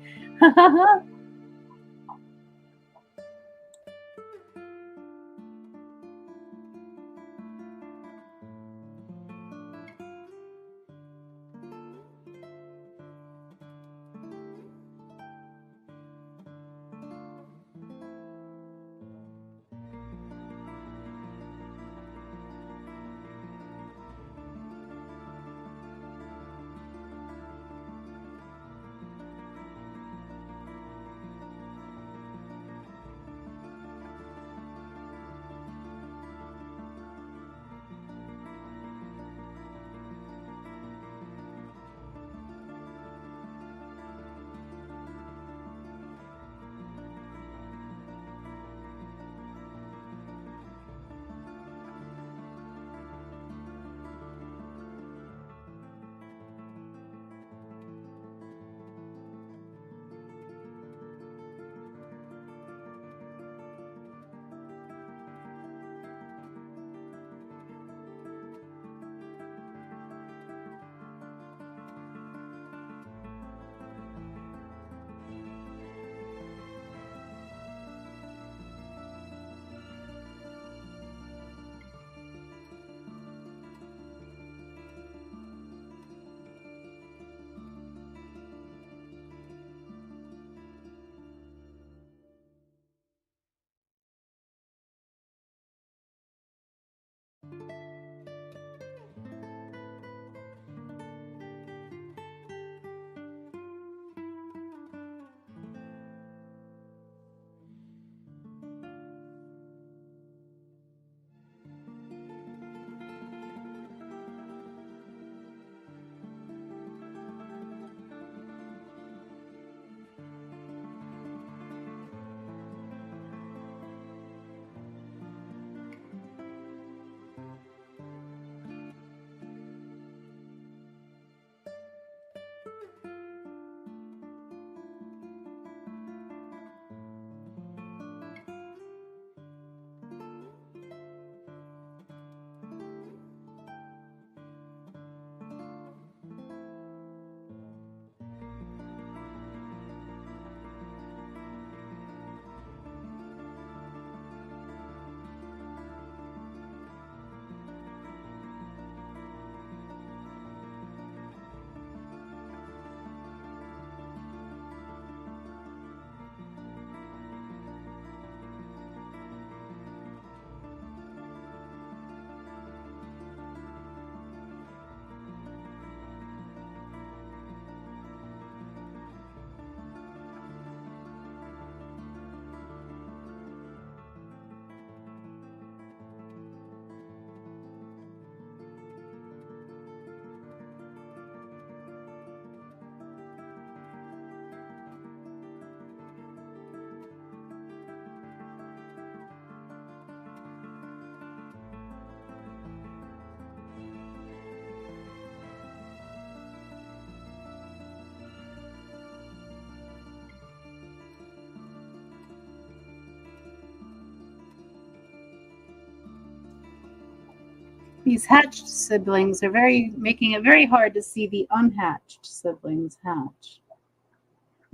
These hatched siblings are making it very hard to see the unhatched siblings hatch.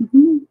Mhm.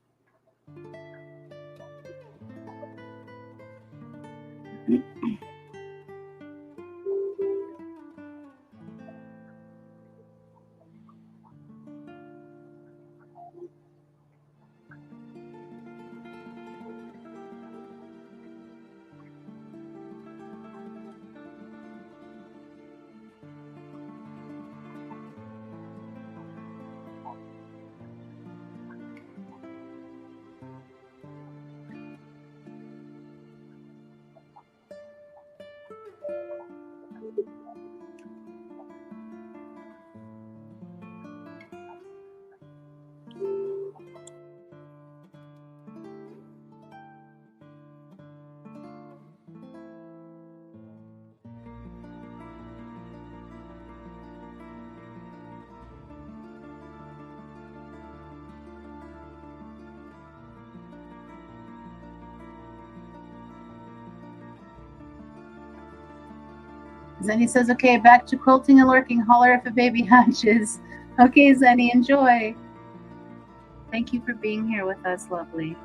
Zenny says, okay, back to quilting and lurking. Holler if a baby hatches. Okay, Zenny, enjoy. Thank you for being here with us, lovely.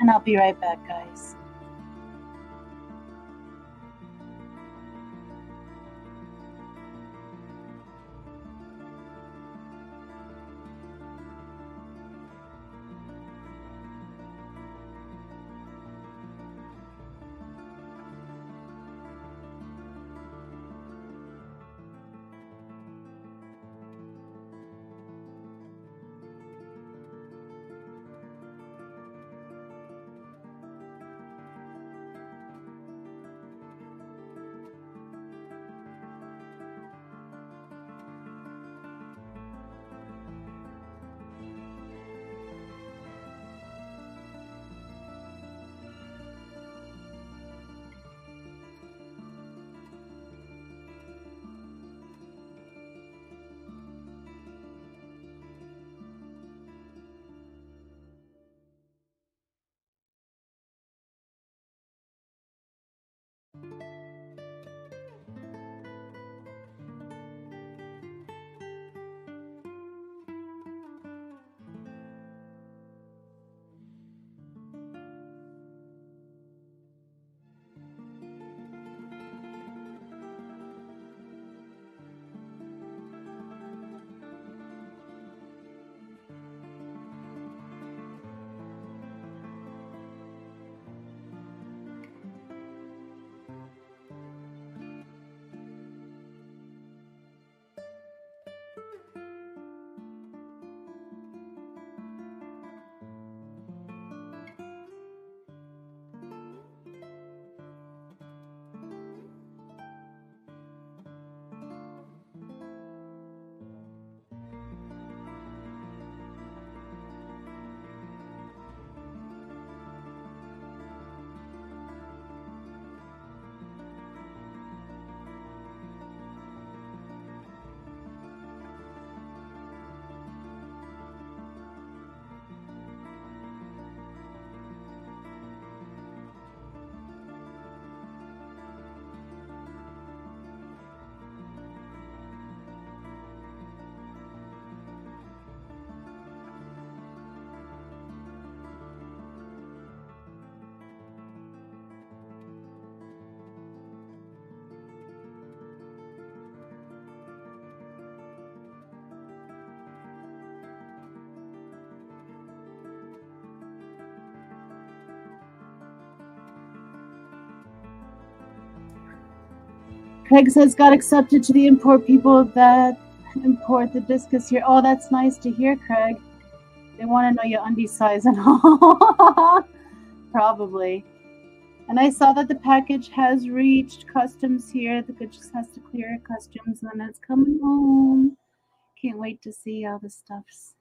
And I'll be right back, guys. Craig says got accepted to the import people that import the discus here. Oh, that's nice to hear, Craig. They want to know your undie size and all. Probably. And I saw that the package has reached customs here. The good just has to clear customs and then it's coming home. Can't wait to see all the stuffs.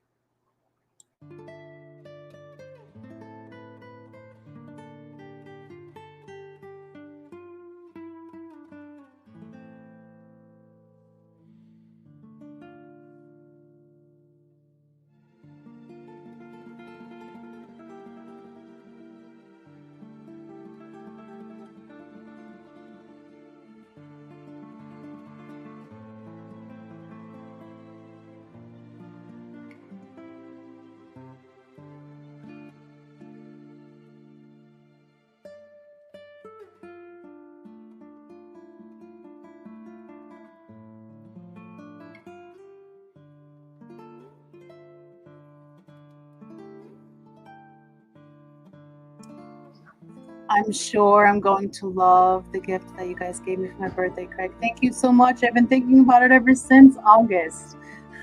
I'm sure I'm going to love the gift that you guys gave me for my birthday, Craig. Thank you so much. I've been thinking about it ever since August.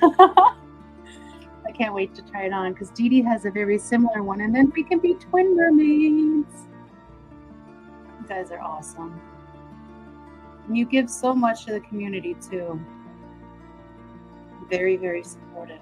I can't wait to try it on because Dee Dee has a very similar one, and then we can be twin mermaids. You guys are awesome. And you give so much to the community, too. Very, very supportive.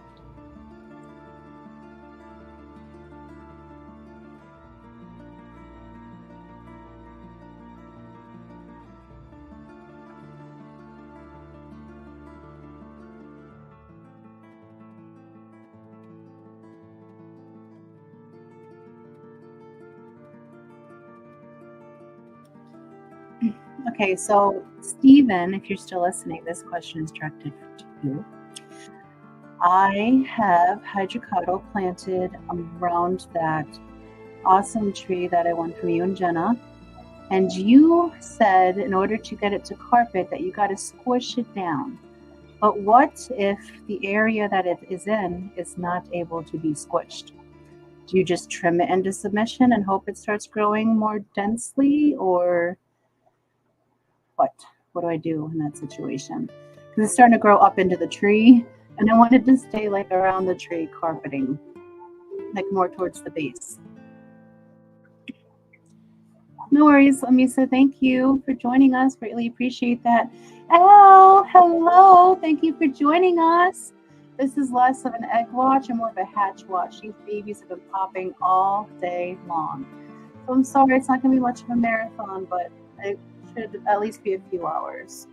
Okay, so Stephen, if you're still listening, this question is directed to you. I have hydrocotyle planted around that awesome tree that I won from you and Jenna. And you said in order to get it to carpet that you got to squish it down. But what if the area that it is in is not able to be squished? Do you just trim it into submission and hope it starts growing more densely, or what? What do I do in that situation? Because it's starting to grow up into the tree, and I wanted to stay like around the tree carpeting, like more towards the base. No worries, Amisa. Thank you for joining us. Greatly appreciate that. Oh, hello. Thank you for joining us. This is less of an egg watch and more of a hatch watch. These babies have been popping all day long. So I'm sorry it's not going to be much of a marathon, but it should at least be a few hours.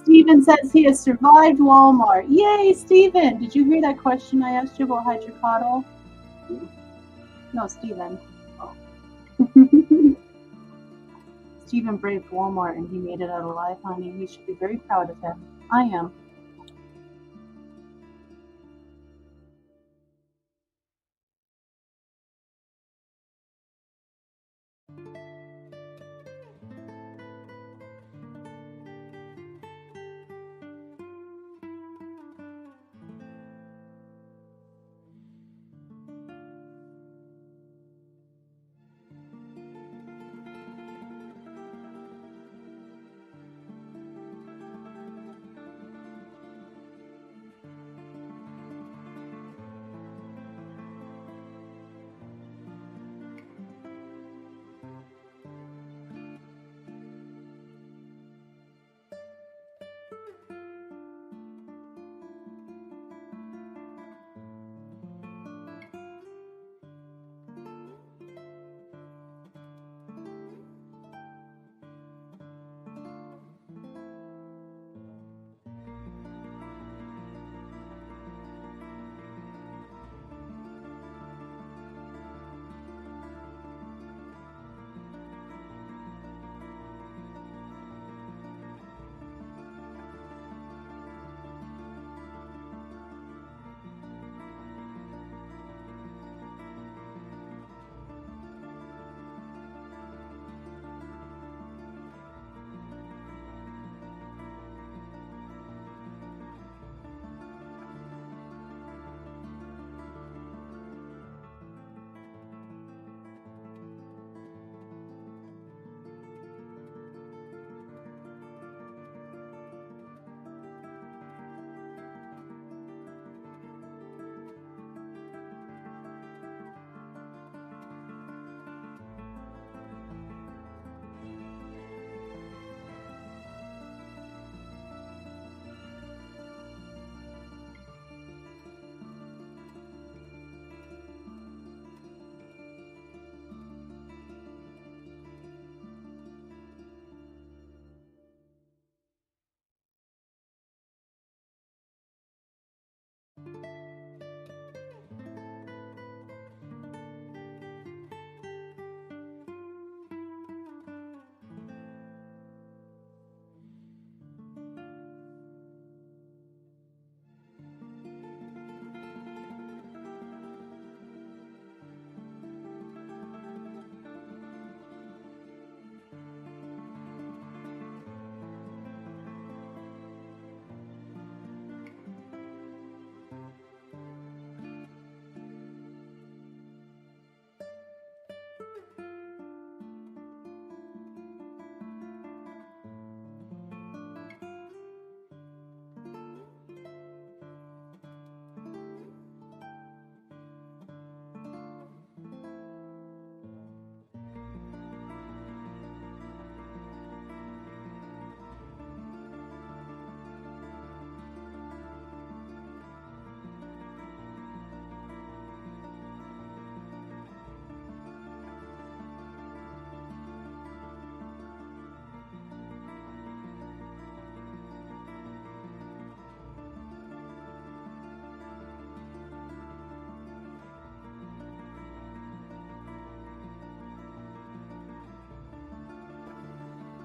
Steven says he has survived Walmart. Yay, Steven! Did you hear that question I asked you about hydrocodone? No, Steven. Oh. Steven braved Walmart and he made it out alive, honey. We should be very proud of him. I am.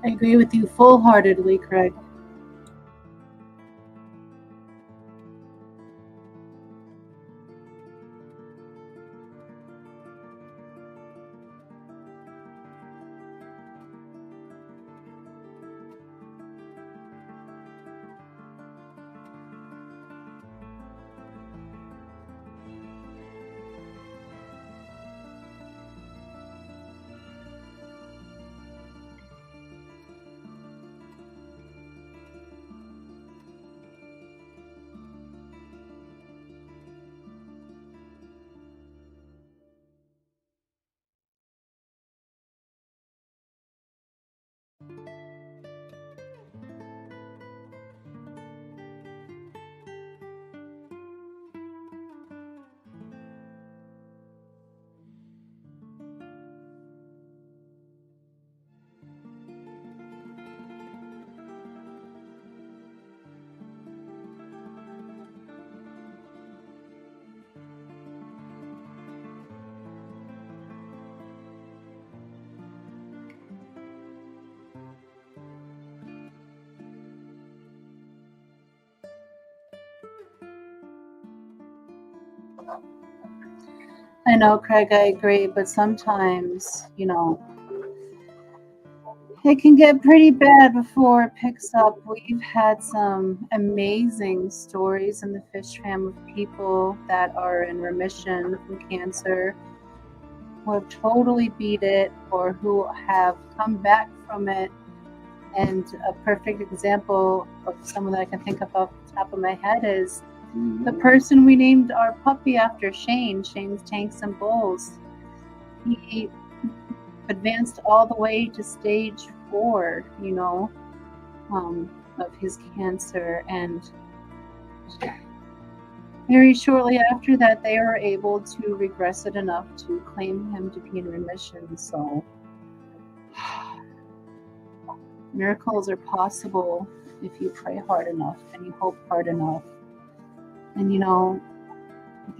I agree with you full-heartedly, Craig. I know, Craig, I agree, but sometimes, you know, it can get pretty bad before it picks up. We've had some amazing stories in the fish fam of people that are in remission from cancer, who have totally beat it or who have come back from it. And a perfect example of someone that I can think of off the top of my head is the person we named our puppy after, Shane's Tanks and Bowls. He advanced all the way to stage 4, you know, of his cancer, and very shortly after that they were able to regress it enough to claim him to be in remission. So miracles are possible if you pray hard enough and you hope hard enough, and, you know,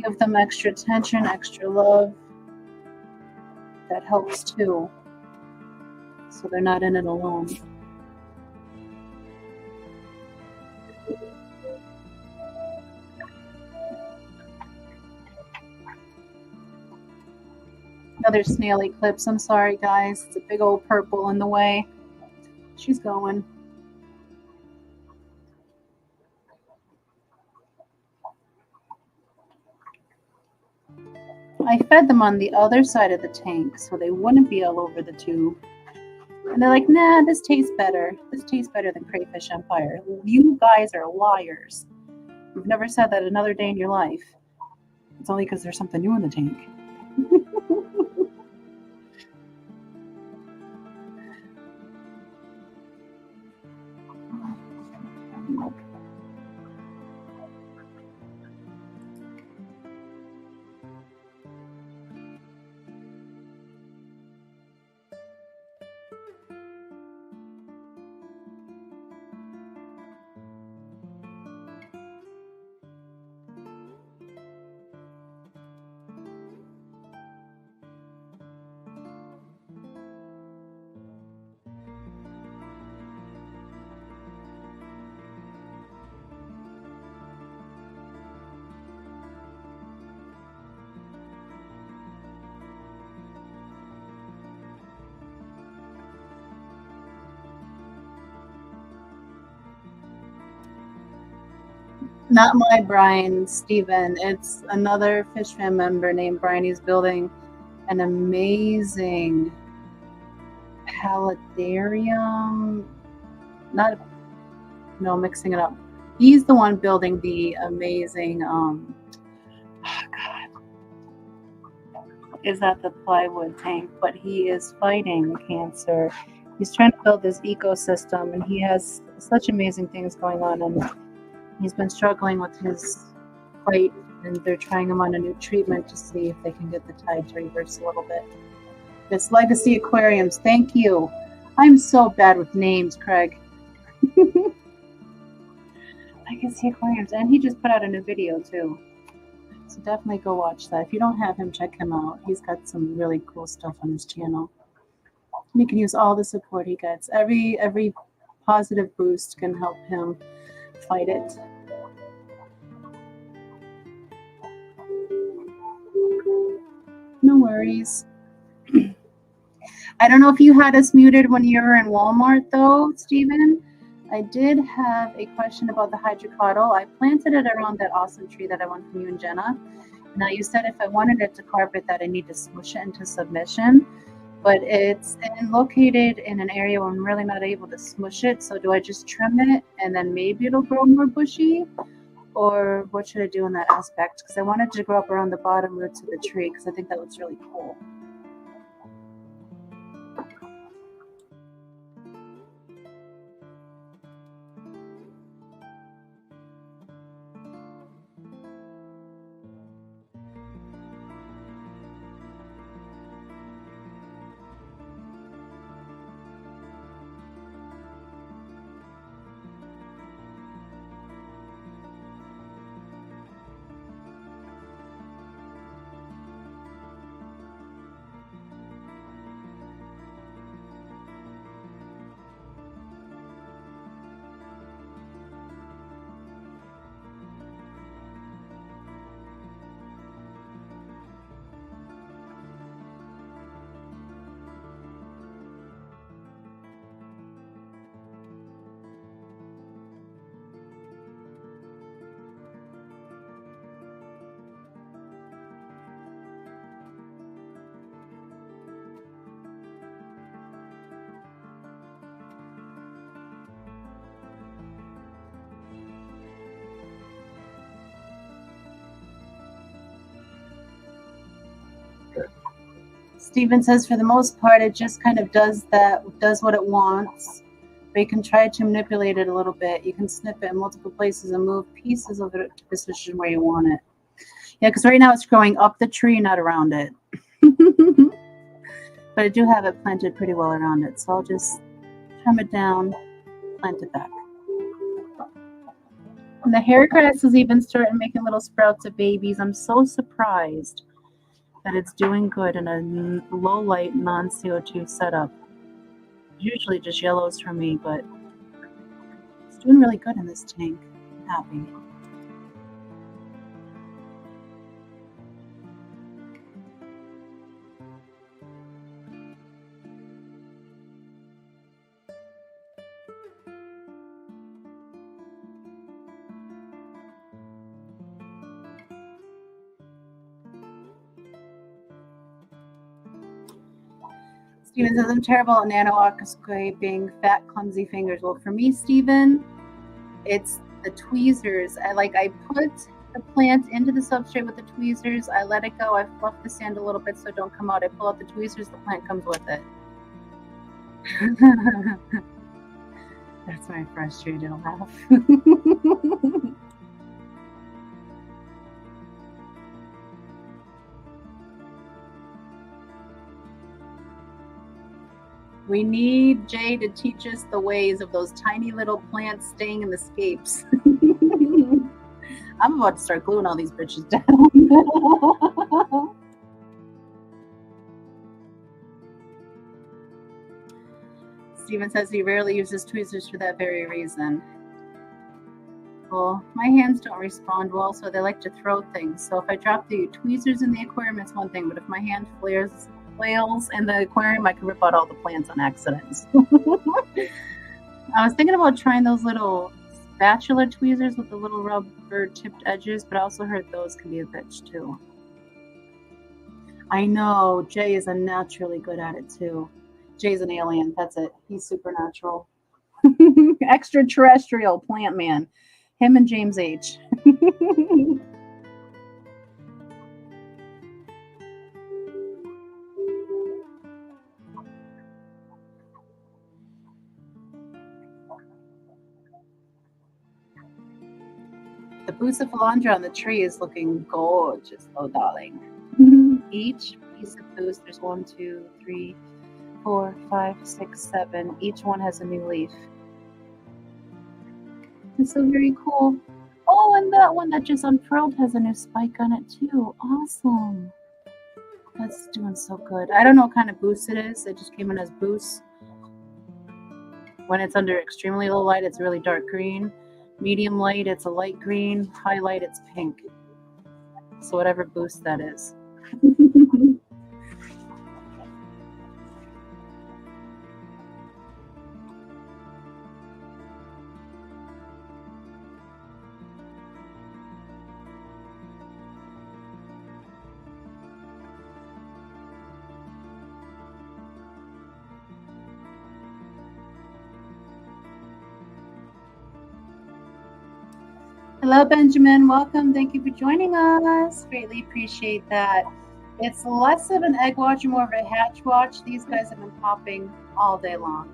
give them extra attention, extra love. That helps too, so they're not in it alone. Another snail eclipse. I'm sorry, guys. It's a big old purple in the way. She's going. I fed them on the other side of the tank so they wouldn't be all over the tube. And they're like, nah, this tastes better. This tastes better than Crayfish Empire. You guys are liars. You've never said that another day in your life. It's only because there's something new in the tank. Not my Brian, Steven. It's another fish fan member named Brian. He's building an amazing paludarium. Mixing it up. He's the one building the amazing, is that the plywood tank? But he is fighting cancer. He's trying to build this ecosystem, and he has such amazing things going on, and he's been struggling with his fight, and they're trying him on a new treatment to see if they can get the tide to reverse a little bit. It's Legacy Aquariums. Thank you. I'm so bad with names, Craig. Legacy Aquariums. And he just put out a new video too. So definitely go watch that. If you don't have him, check him out. He's got some really cool stuff on his channel. And you can use all the support he gets. Every positive boost can help him fight it. No worries. I don't know if you had us muted when you were in Walmart though, Steven. I did have a question about the hydrocotyle. I planted it around that awesome tree that I won from you and Jenna. Now you said if I wanted it to carpet that I need to smush it into submission, but it's located in an area where I'm really not able to smush it. So do I just trim it and then maybe it'll grow more bushy? Or what should I do in that aspect? Because I wanted to grow up around the bottom roots of the tree because I think that looks really cool. Steven says for the most part it just kind of does what it wants. But you can try to manipulate it a little bit. You can snip it in multiple places and move pieces of it to position where you want it. Yeah, because right now it's growing up the tree, not around it. But I do have it planted pretty well around it. So I'll just trim it down, plant it back. And the hair grass is even starting making little sprouts of babies. I'm so surprised that it's doing good in a low light, non-CO2 setup. Usually just yellows for me, but it's doing really good in this tank. I'm happy. Steven says, I'm terrible at nano-aquascaping, fat, clumsy fingers. Well, for me, Steven, it's the tweezers. I put the plant into the substrate with the tweezers. I let it go. I fluff the sand a little bit so it don't come out. I pull out the tweezers. The plant comes with it. That's my frustrated laugh. We need Jay to teach us the ways of those tiny little plants staying in the scapes. I'm about to start gluing all these bitches down. Steven says he rarely uses tweezers for that very reason. Well, my hands don't respond well, so they like to throw things. So if I drop the tweezers in the aquarium, it's one thing, but if my hand flails in the aquarium, I can rip out all the plants on accident. I was thinking about trying those little spatula tweezers with the little rubber tipped edges, but I also heard those can be a bitch too. I know, Jay is naturally good at it too. Jay's an alien, that's it. He's supernatural. Extraterrestrial plant man. Him and James H. The Bucephalandra on the tree is looking gorgeous, though, darling. Each piece of boost, there's 1, 2, 3, 4, 5, 6, 7. Each one has a new leaf. It's so very cool. Oh, and that one that just unfurled has a new spike on it too. Awesome. That's doing so good. I don't know what kind of boost it is. It just came in as boost. When it's under extremely low light, it's really dark green. Medium light, it's a light green. High light, it's pink. So whatever boost that is. Hello, Benjamin. Welcome. Thank you for joining us. Greatly appreciate that. It's less of an egg watch and more of a hatch watch. These guys have been popping all day long.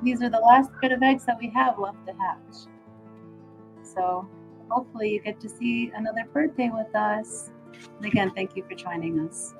These are the last bit of eggs that we have left to hatch. So hopefully you get to see another birthday with us. And again, thank you for joining us.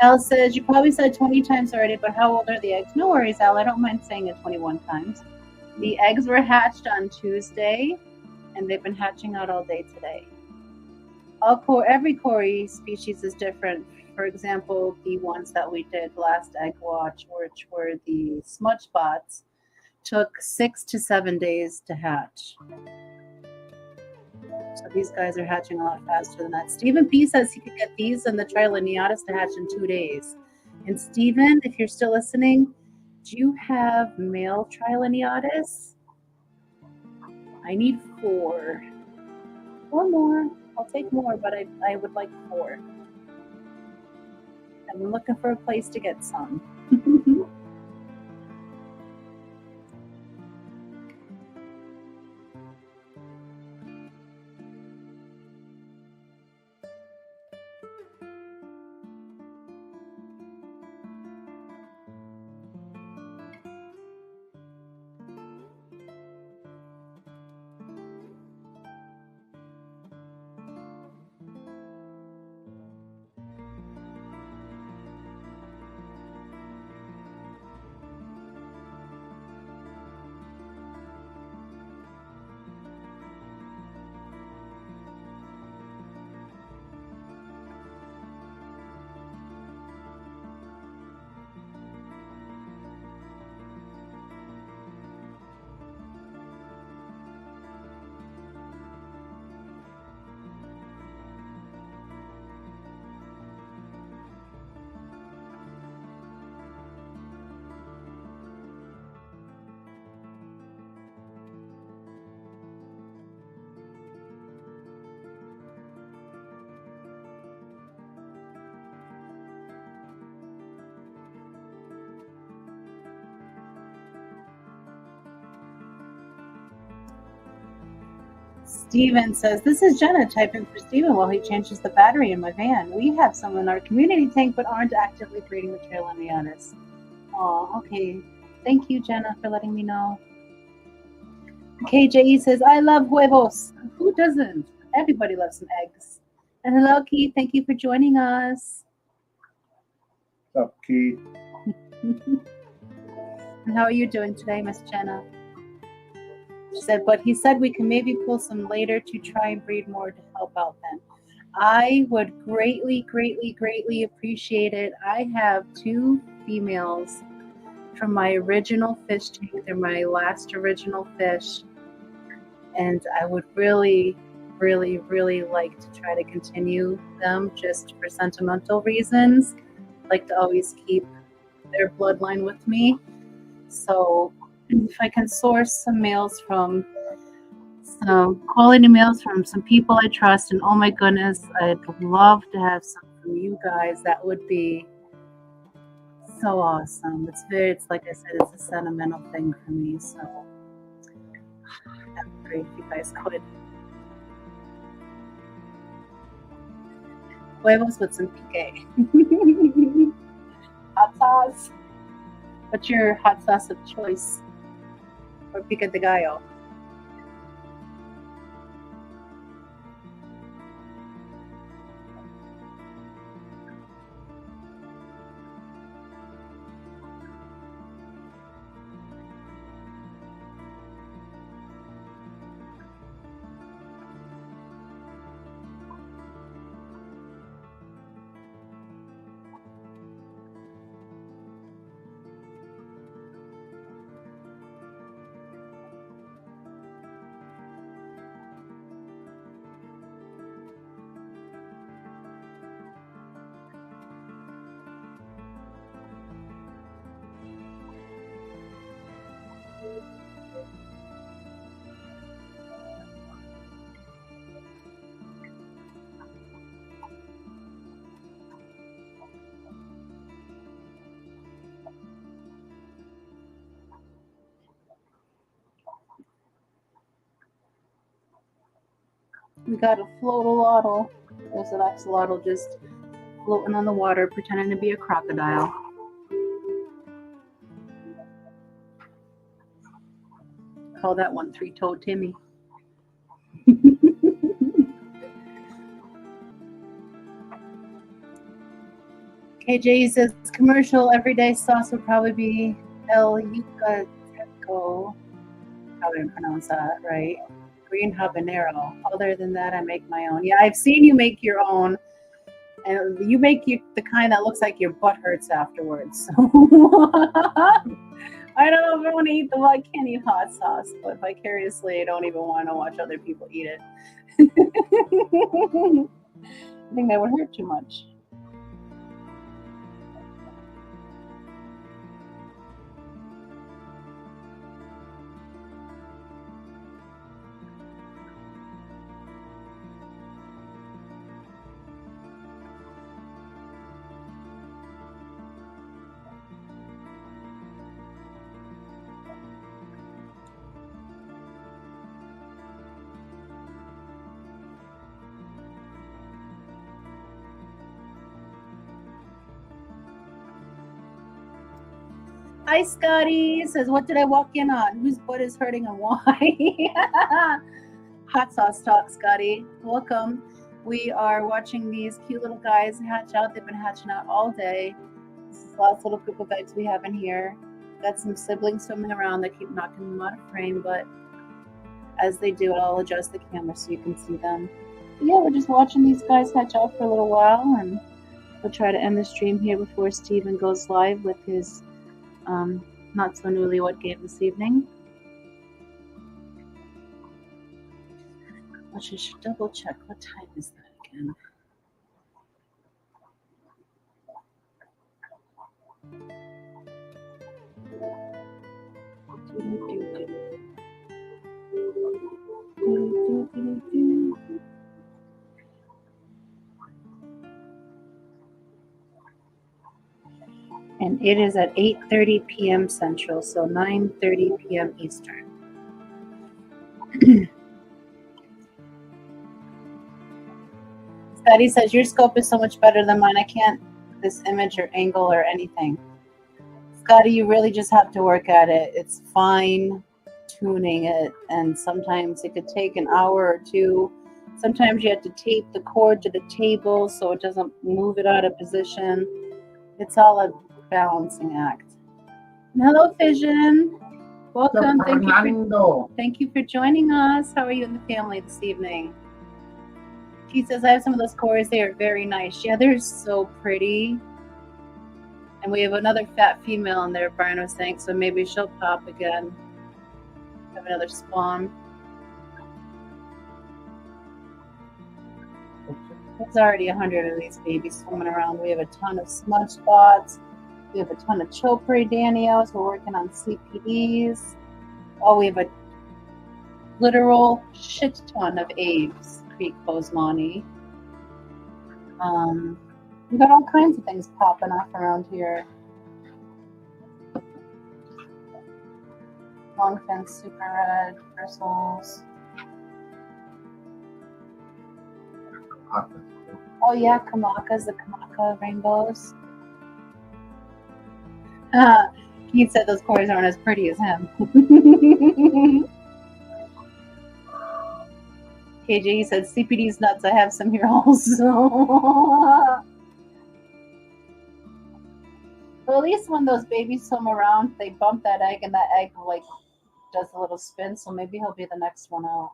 Al says, you probably said 20 times already, but how old are the eggs? No worries, Al. I don't mind saying it 21 times. The eggs were hatched on Tuesday, and they've been hatching out all day today. Every Cory species is different. For example, the ones that we did last egg watch, which were the smudge spots, took 6 to 7 days to hatch. So these guys are hatching a lot faster than that. Stephen P says he could get these and the Triloniatus to hatch in 2 days. And Stephen, if you're still listening, do you have male Triloniatus? I need 4. Or more. I'll take more, but I would like 4. I'm looking for a place to get some. Steven says, this is Jenna typing for Steven while he changes the battery in my van. We have some in our community tank but aren't actively breeding the Triloniatus. Oh, okay. Thank you, Jenna, for letting me know. KJE says, I love huevos. Who doesn't? Everybody loves some eggs. And hello, Keith. Thank you for joining us. What's up, Keith? And how are you doing today, Miss Jenna? She said, but he said we can maybe pull some later to try and breed more to help out then. I would greatly, greatly, greatly appreciate it. I have 2 females from my original fish tank. They're my last original fish. And I would really, really, really like to try to continue them just for sentimental reasons. I like to always keep their bloodline with me. So if I can source some males from some quality males from some people I trust, and oh my goodness, I'd love to have some from you guys. That would be so awesome. It's like I said, it's a sentimental thing for me. So that'd be great if you guys could. Huevos with some pique. Hot sauce. What's your hot sauce of choice? Or pico de gallo? We got a float-a-lotl. There's an axolotl just floating on the water, pretending to be a crocodile. Call that one three-toed Timmy. KJ says commercial everyday sauce would probably be El Yucateco. How do I pronounce that right? Green habanero. Other than that, I make my own. Yeah, I've seen you make your own, and you make the kind that looks like your butt hurts afterwards. So I don't know if I want to eat I can't eat hot sauce, but vicariously, I don't even want to watch other people eat it. I think that would hurt too much. Hi, Scotty. Says, what did I walk in on? Whose butt is hurting and why? Hot sauce talk, Scotty. Welcome. We are watching these cute little guys hatch out. They've been hatching out all day. This is the last little group of eggs we have in here. Got some siblings swimming around that keep knocking them out of frame, but as they do, I'll adjust the camera so you can see them. But yeah, we're just watching these guys hatch out for a little while, and we'll try to end the stream here before Steven goes live with his not so newlywed game this evening. I should double check. What time is that again? And it is at 8:30 p.m. Central, so 9:30 p.m. Eastern. Scotty says, your scope is so much better than mine. I can't this image or angle or anything. Scotty, you really just have to work at it. It's fine tuning it, and sometimes it could take an hour or two. Sometimes you have to tape the cord to the table so it doesn't move it out of position. It's all a balancing act. And hello, Fission. Welcome. Thank you for joining us. How are you and the family this evening? She says, I have some of those cores. They are very nice. Yeah, they're so pretty. And we have another fat female in there, Brian was saying, so maybe she'll pop again. Have another spawn. There's already 100 of these babies swimming around. We have a ton of smudge spots. We have a ton of Chopre Danios. We're working on CPDs. Oh, we have a literal shit ton of Aves, Creek Bosemani. We've got all kinds of things popping off around here. Longfin Super Red, bristles. Oh yeah, Kamakas, the Kamaka rainbows. Keith said those cores aren't as pretty as him. KJ said CPD's nuts. I have some here also. Well, at least when those babies swim around, they bump that egg, and that egg like does a little spin. So maybe he'll be the next one out.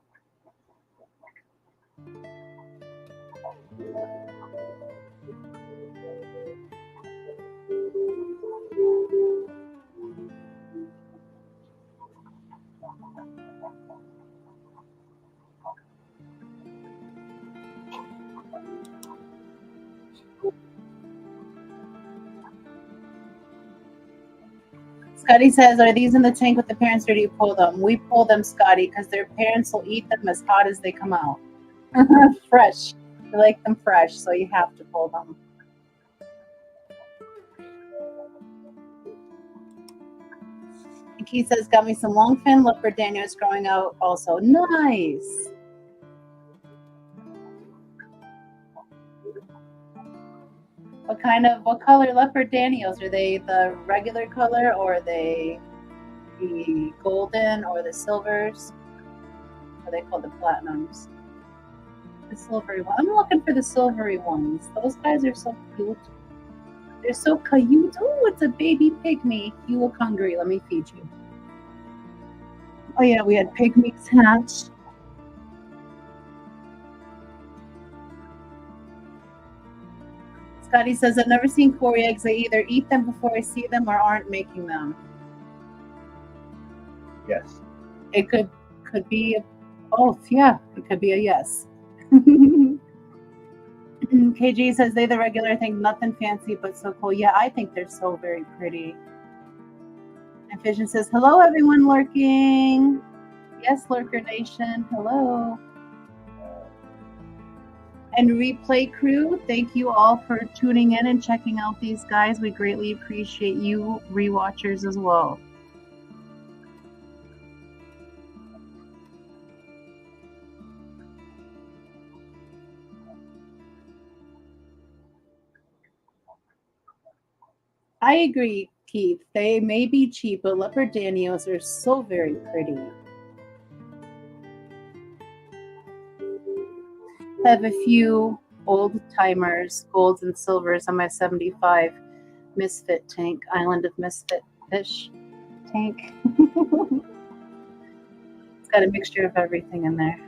Scotty says, are these in the tank with the parents, or do you pull them? We pull them, Scotty, because their parents will eat them as hot as they come out. Fresh. They like them fresh, so you have to pull them. And Keith says, got me some longfin leopard Daniels growing out also. Nice. What color leopard Daniels? Are they the regular color, or are they the golden or the silvers? Or are they called the platinums? The silvery one. I'm looking for the silvery ones. Those guys are so cute. They're so cute. Oh, it's a baby pygmy. You look hungry. Let me feed you. Oh yeah, we had pygmies hatch. Scotty says, I've never seen Cory eggs. I either eat them before I see them or aren't making them. Yes. It could be both. Yeah, it could be a yes. KG says they the regular thing, nothing fancy but so cool. Yeah, I think they're so very pretty. And Vision says, hello everyone lurking. Yes, Lurker Nation. Hello. And Replay Crew, thank you all for tuning in and checking out these guys. We greatly appreciate you rewatchers as well. I agree, Keith. They may be cheap, but leopard danios are so very pretty. I have a few old timers, golds and silvers on my 75 Misfit tank, Island of Misfit Fish tank. It's got a mixture of everything in there.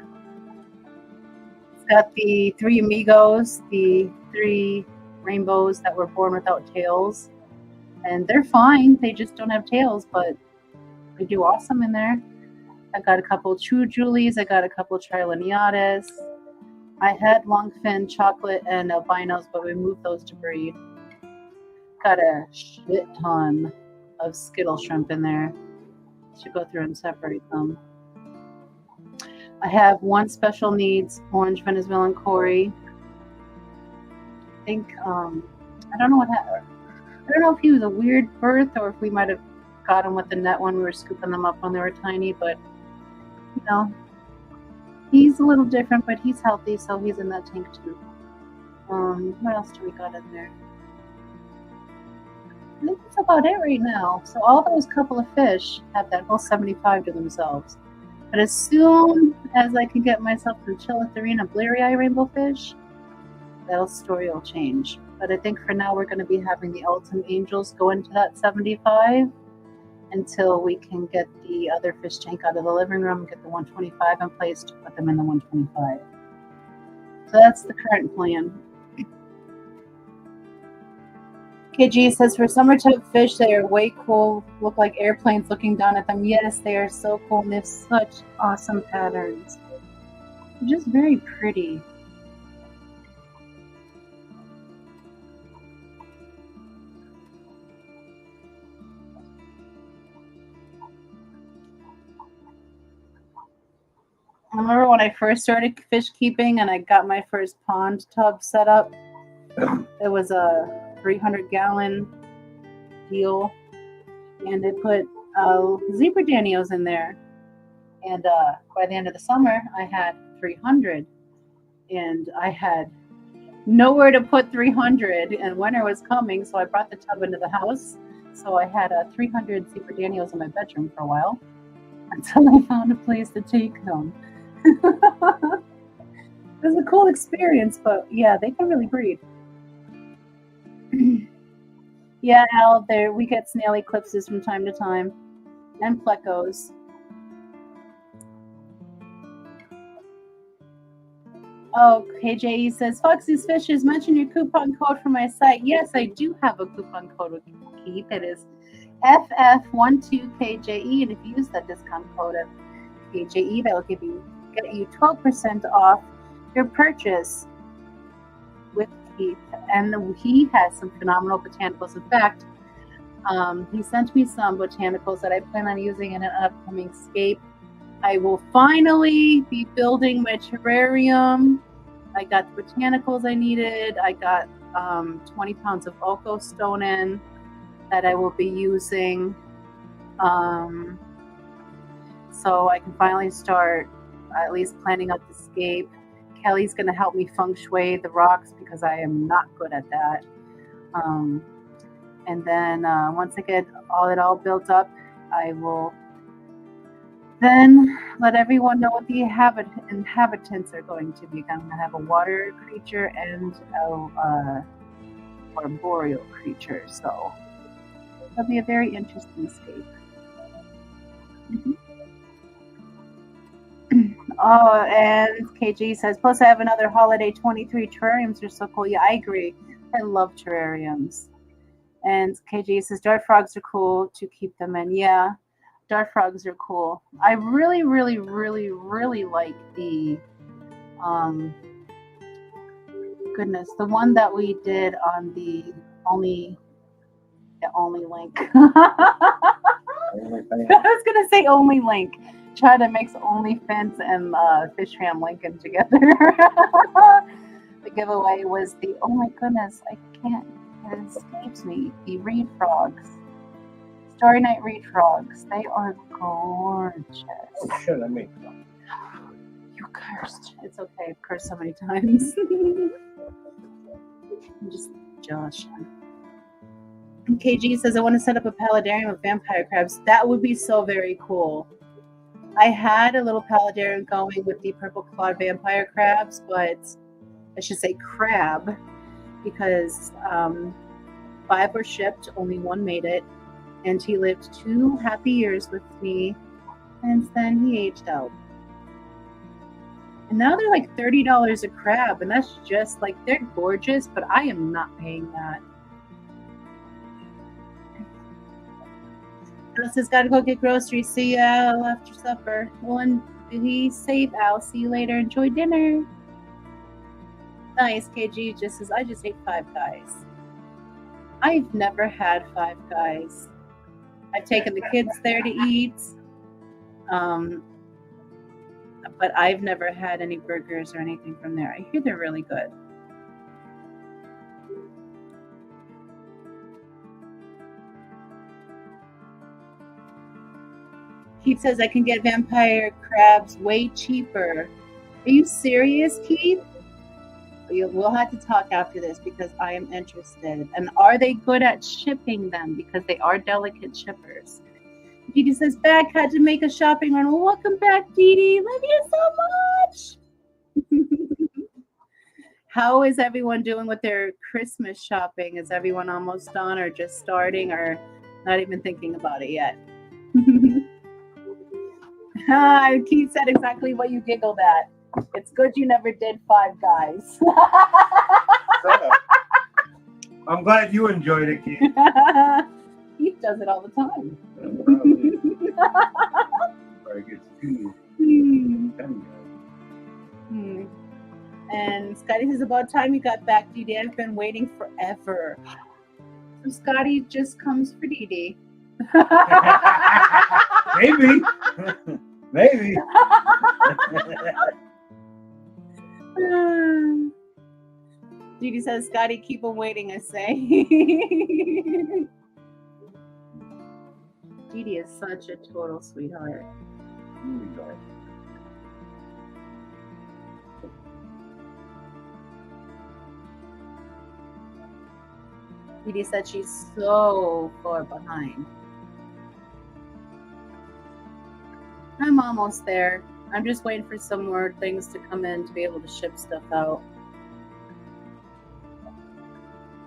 It's got the 3 amigos, the 3 rainbows that were born without tails. And they're fine. They just don't have tails, but they do awesome in there. I've got a couple True Julies. I got a couple Trileniatas. I had longfin, chocolate, and albinos, but we moved those to breed. Got a shit ton of Skittle shrimp in there. Should go through and separate them. I have 1 special needs orange Venezuelan Cory. I think I don't know what happened. I don't know if he was a weird birth or if we might have got him with the net when we were scooping them up when they were tiny, but you know, he's a little different, but he's healthy, so he's in that tank too. What else do we got in there? I think that's about it right now. So all those couple of fish have that whole 75 to themselves. But as soon as I can get myself some Chilitharina Bleary-eye rainbow fish, that story will change. But I think for now we're going to be having the Ultim Angels go into that 75 until we can get the other fish tank out of the living room and get the 125 in place to put them in the 125. So that's the current plan. KG says, for summer type fish, they are way cool. Look like airplanes looking down at them. Yes, they are so cool and they have such awesome patterns. They're just very pretty. I remember when I first started fish keeping and I got my first pond tub set up. It was a 300-gallon deal, and they put zebra danios in there. And by the end of the summer, I had 300, and I had nowhere to put 300. And winter was coming, so I brought the tub into the house. So I had 300 zebra danios in my bedroom for a while until I found a place to take them. It was a cool experience, but yeah, they can really breed. Yeah, Al, there we get snail eclipses from time to time, and plecos. Oh, KJE says, Foxy's Fishes, mention your coupon code for my site. Yes, I do have a coupon code with Keith. It is FF12KJE, and if you use that discount code of KJE, that will get you 12% off your purchase with Keith. And he has some phenomenal botanicals. In fact, he sent me some botanicals that I plan on using in an upcoming scape. I will finally be building my terrarium. I got the botanicals I needed. I got 20 pounds of Oko stone in that I will be using. So I can finally start at least planning out the scape. Kelly's going to help me feng shui the rocks because I am not good at that. And then once I get it all built up, I will then let everyone know what the inhabitants are going to be. I'm going to have a water creature and arboreal creature. So that'll be a very interesting escape. Mhm. Oh, and KG says, plus I have another holiday 23 terrariums are so cool. Yeah, I agree. I love terrariums. And KG says, dart frogs are cool to keep them in. Yeah, dart frogs are cool. I really, really, really, really like the, goodness, the one that we did on the only link. Only thing. I was gonna say only link. Try to mix OnlyFans and Fish Fam Lincoln together. The giveaway was the, oh my goodness, I can't, it escapes me. The reed frogs. Story Night reed frogs. They are gorgeous. Oh shit, I made some. You cursed. It's okay. I've cursed so many times. I'm just Josh. KG says, I want to set up a paludarium of vampire crabs. That would be so very cool. I had a little paludarium going with the purple clawed vampire crabs, but I should say crab, because 5 were shipped, only 1 made it, and he lived 2 happy years with me, and then he aged out. And now they're like $30 a crab, and that's just like, they're gorgeous, but I am not paying that. Alice says, gotta go get groceries. See you Al after supper. Well, be safe, Al. See you later. Enjoy dinner. Nice. KG just says, I just ate 5 Guys. I've never had 5 Guys. I've taken the kids there to eat. But I've never had any burgers or anything from there. I hear they're really good. Keith says, I can get vampire crabs way cheaper. Are you serious, Keith? We'll have to talk after this because I am interested. And are they good at shipping them? Because they are delicate shippers. Dee Dee says, back, had to make a shopping run. Well, welcome back, Dee Dee. Love you so much. How is everyone doing with their Christmas shopping? Is everyone almost done or just starting or not even thinking about it yet? Keith said exactly what you giggled at. It's good you never did 5 Guys. I'm glad you enjoyed it, Keith. Keith does it all the time. Probably gets 2 10 guys. And Scotty says, about time you got back, Dee Dee. I've been waiting forever. So Scotty just comes for Dee Dee. Maybe. Maybe. Dee Dee says, Scotty, keep him waiting, I say. Dee Dee is such a total sweetheart. Dee Dee said she's so far behind. I'm almost there. I'm just waiting for some more things to come in to be able to ship stuff out.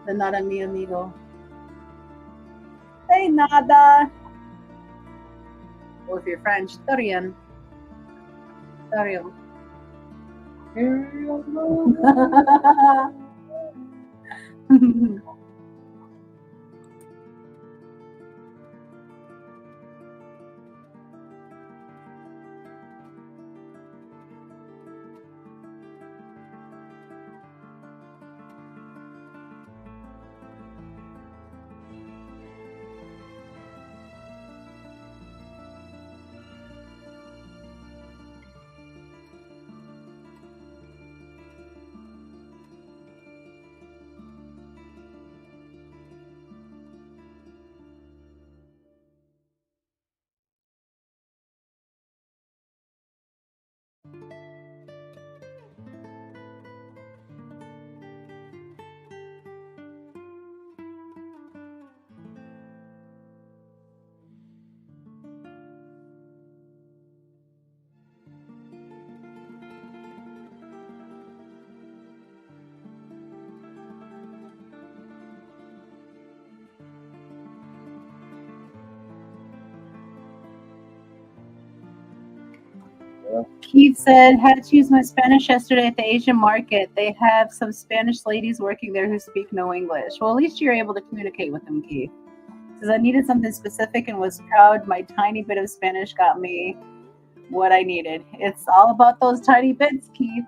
De nada, mi amigo. De nada. Or if you're French, de rien. De rien. Keith said, had to use my Spanish yesterday at the Asian market. They have some Spanish ladies working there who speak no English. Well, at least you're able to communicate with them, Keith. Says, I needed something specific and was proud my tiny bit of Spanish got me what I needed. It's all about those tiny bits, Keith.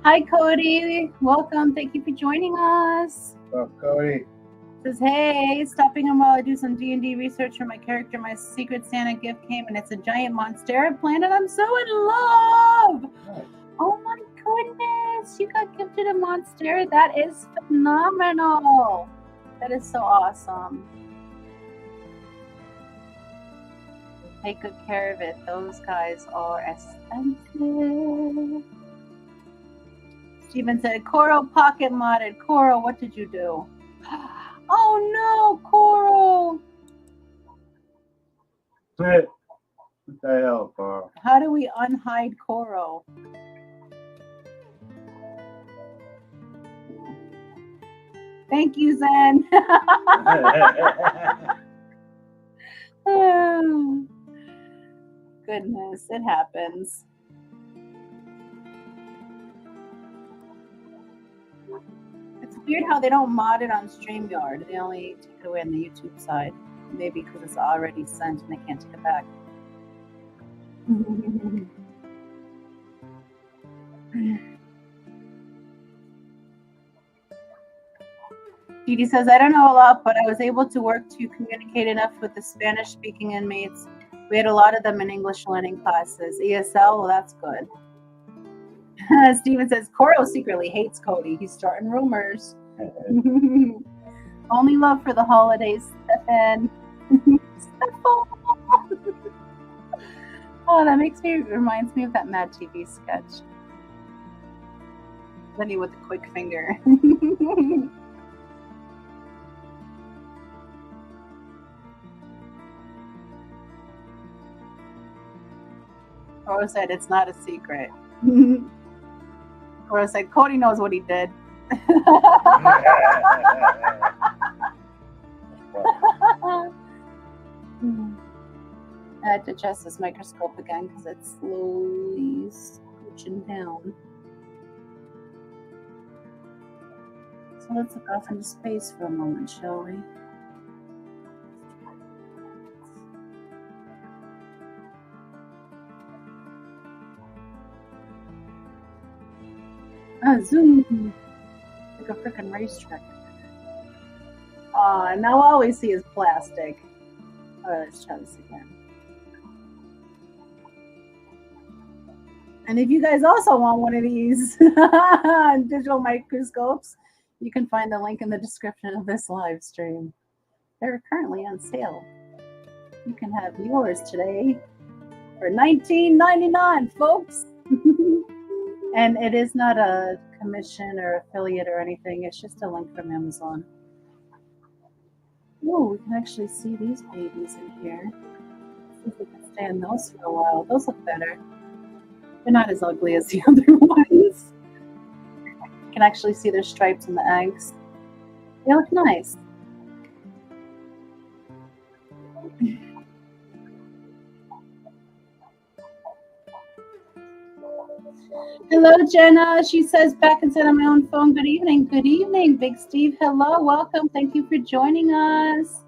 Hi, Cody. Welcome. Thank you for joining us. Oh, Cody. Says, hey, stopping in while I do some D&D research for my character. My Secret Santa gift came, and it's a giant monstera plant, and I'm so in love. Nice. Oh, my goodness. You got gifted a monstera. That is phenomenal. That is so awesome. Take good care of it. Those guys are expensive. Steven said, Coro pocket modded. Coro, what did you do? Oh no, Coro! What the hell, Carl? How do we unhide Coro? Thank you, Zen. Oh, goodness, it happens. It's weird how they don't mod it on StreamYard. They only take it away on the YouTube side. Maybe because it's already sent and they can't take it back. Didi says, I don't know a lot, but I was able to work to communicate enough with the Spanish-speaking inmates. We had a lot of them in English learning classes. ESL, well, that's good. Steven says, Coro secretly hates Cody. He's starting rumors. Only love for the holidays, Stefan. Oh, that reminds me of that Mad TV sketch. Lenny with the quick finger. Coro said it's not a secret. Coro said Cody knows what he did. I had to adjust this microscope again because it's slowly scooching down. So let's look off into space for a moment, shall we? Ah, zoom! Like a freaking racetrack. And now all we see is plastic. Let's try this again. And if you guys also want one of these digital microscopes, you can find the link in the description of this live stream. They're currently on sale. You can have yours today for $19.99, folks. And it is not a commission or affiliate or anything. It's just a link from Amazon. Oh, we can actually see these babies in here. See if we can stay on those for a while. Those look better. They're not as ugly as the other ones. You can actually see their stripes on the eggs. They look nice. Hello, Jenna. She says, back inside on my own phone. Good evening. Good evening, Big Steve. Hello. Welcome. Thank you for joining us.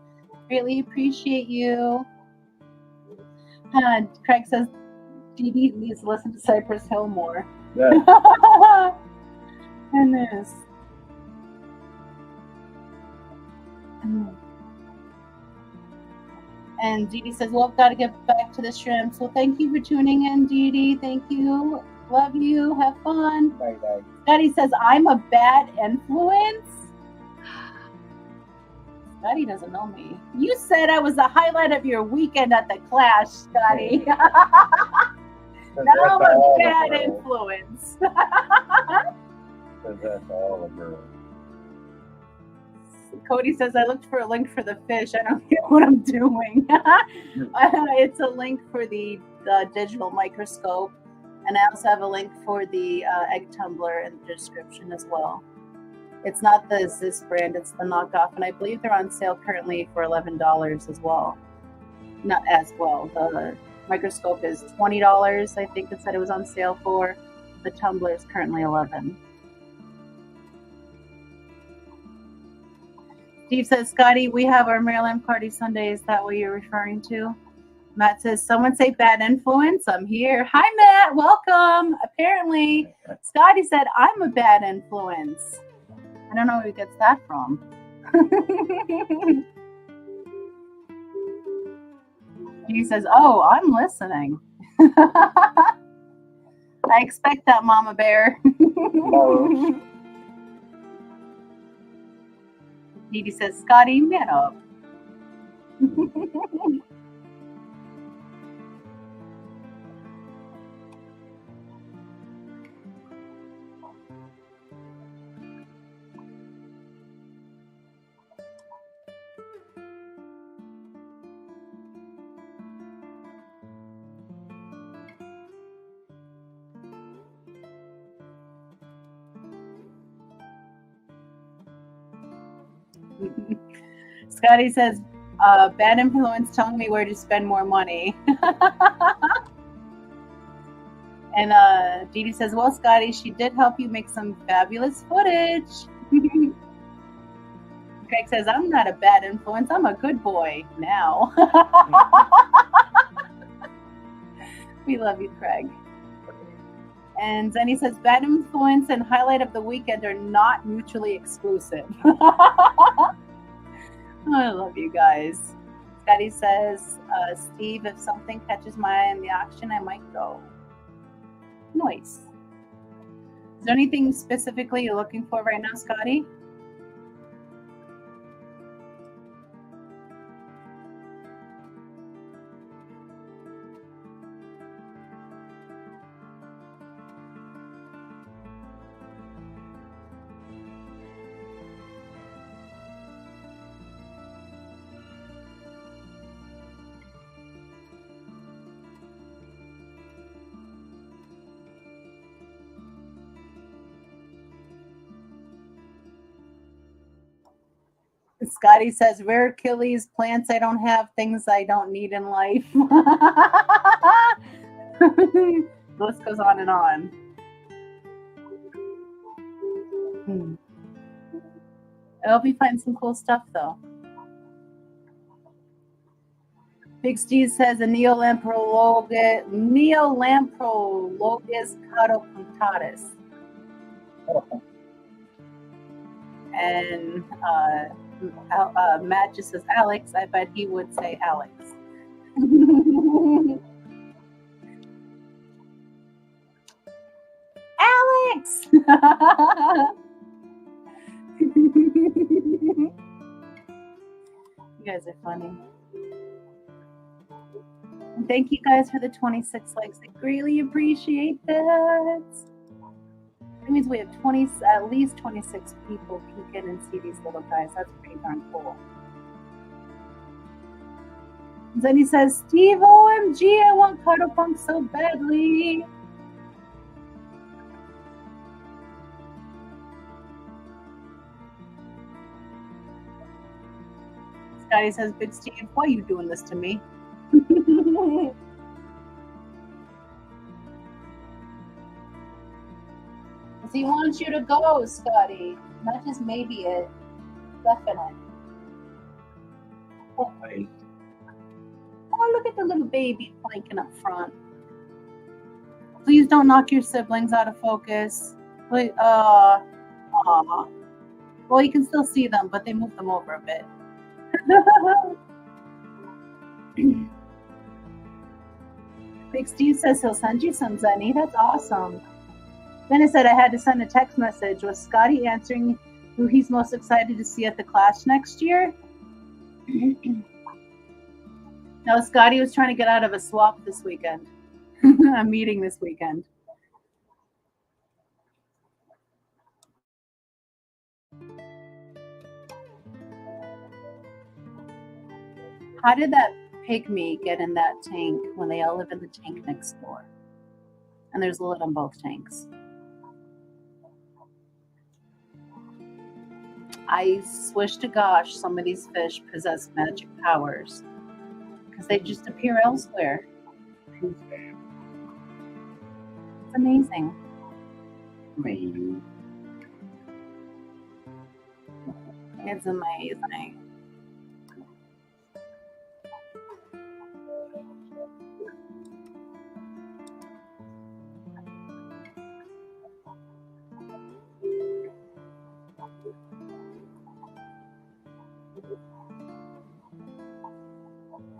Really appreciate you. Craig says, Dee Dee needs to listen to Cypress Hill more. Yeah. Goodness. And Dee Dee says, well, I've got to get back to the shrimps. Well, thank you for tuning in, Dee Dee. Thank you. Love you. Have fun. Bye, bye. Daddy says, I'm a bad influence. Scotty doesn't know me. You said I was the highlight of your weekend at the Clash, Scotty. Now I'm a bad influence. That's all the girls. Cody says, I looked for a link for the fish. I don't get what I'm doing. It's a link for the digital microscope. And I also have a link for the egg tumbler in the description as well. It's not this brand, it's the knockoff. And I believe they're on sale currently for $11 as well. Not as well. The microscope is $20, I think it said it was on sale for. The tumbler is currently $11. Steve says, Scotty, we have our Maryland party Sunday. Is that what you're referring to? Matt says, someone say bad influence. I'm here. Hi, Matt. Welcome. Apparently, Scotty said, I'm a bad influence. I don't know where he gets that from. He says, oh, I'm listening. I expect that, Mama Bear. Dee says, Scotty, man up. Scotty says, bad influence telling me where to spend more money. And Dee Dee says, well, Scotty, she did help you make some fabulous footage. Craig says, I'm not a bad influence. I'm a good boy now. We love you, Craig. And Zenny says, bad influence and highlight of the weekend are not mutually exclusive. I love you guys. Scotty says, Steve, if something catches my eye in the auction, I might go. Nice. Is there anything specifically you're looking for right now, Scotty? Scotty says, rare Achilles, plants I don't have, things I don't need in life. The list goes on and on. I hope you find some cool stuff, though. Big Steve says, a Neolamprologus caudopunctatus. And Matt just says, Alex. I bet he would say Alex. Alex! You guys are funny. And thank you guys for the 26 likes. I greatly appreciate that. That means we have at least 26 people peek in and see these little guys. That's pretty darn cool. And then he says, Steve, OMG, I want Cardopunk so badly. Scotty says, Big Steve, why are you doing this to me? He wants you to go, Scotty. Not just maybe it. Definite. Oh, look at the little baby planking up front. Please don't knock your siblings out of focus. Please, aw. Well, you can still see them, but they moved them over a bit. Big Steve says he'll send you some, Zenny. That's awesome. Then it said I had to send a text message. Was Scotty answering who he's most excited to see at the Clash next year? Now, Scotty was trying to get out of a swap this weekend, a meeting this weekend. How did that pygmy get in that tank when they all live in the tank next door? And there's a lid on both tanks. I swish to gosh some of these fish possess magic powers because they just appear elsewhere. It's amazing. It's amazing.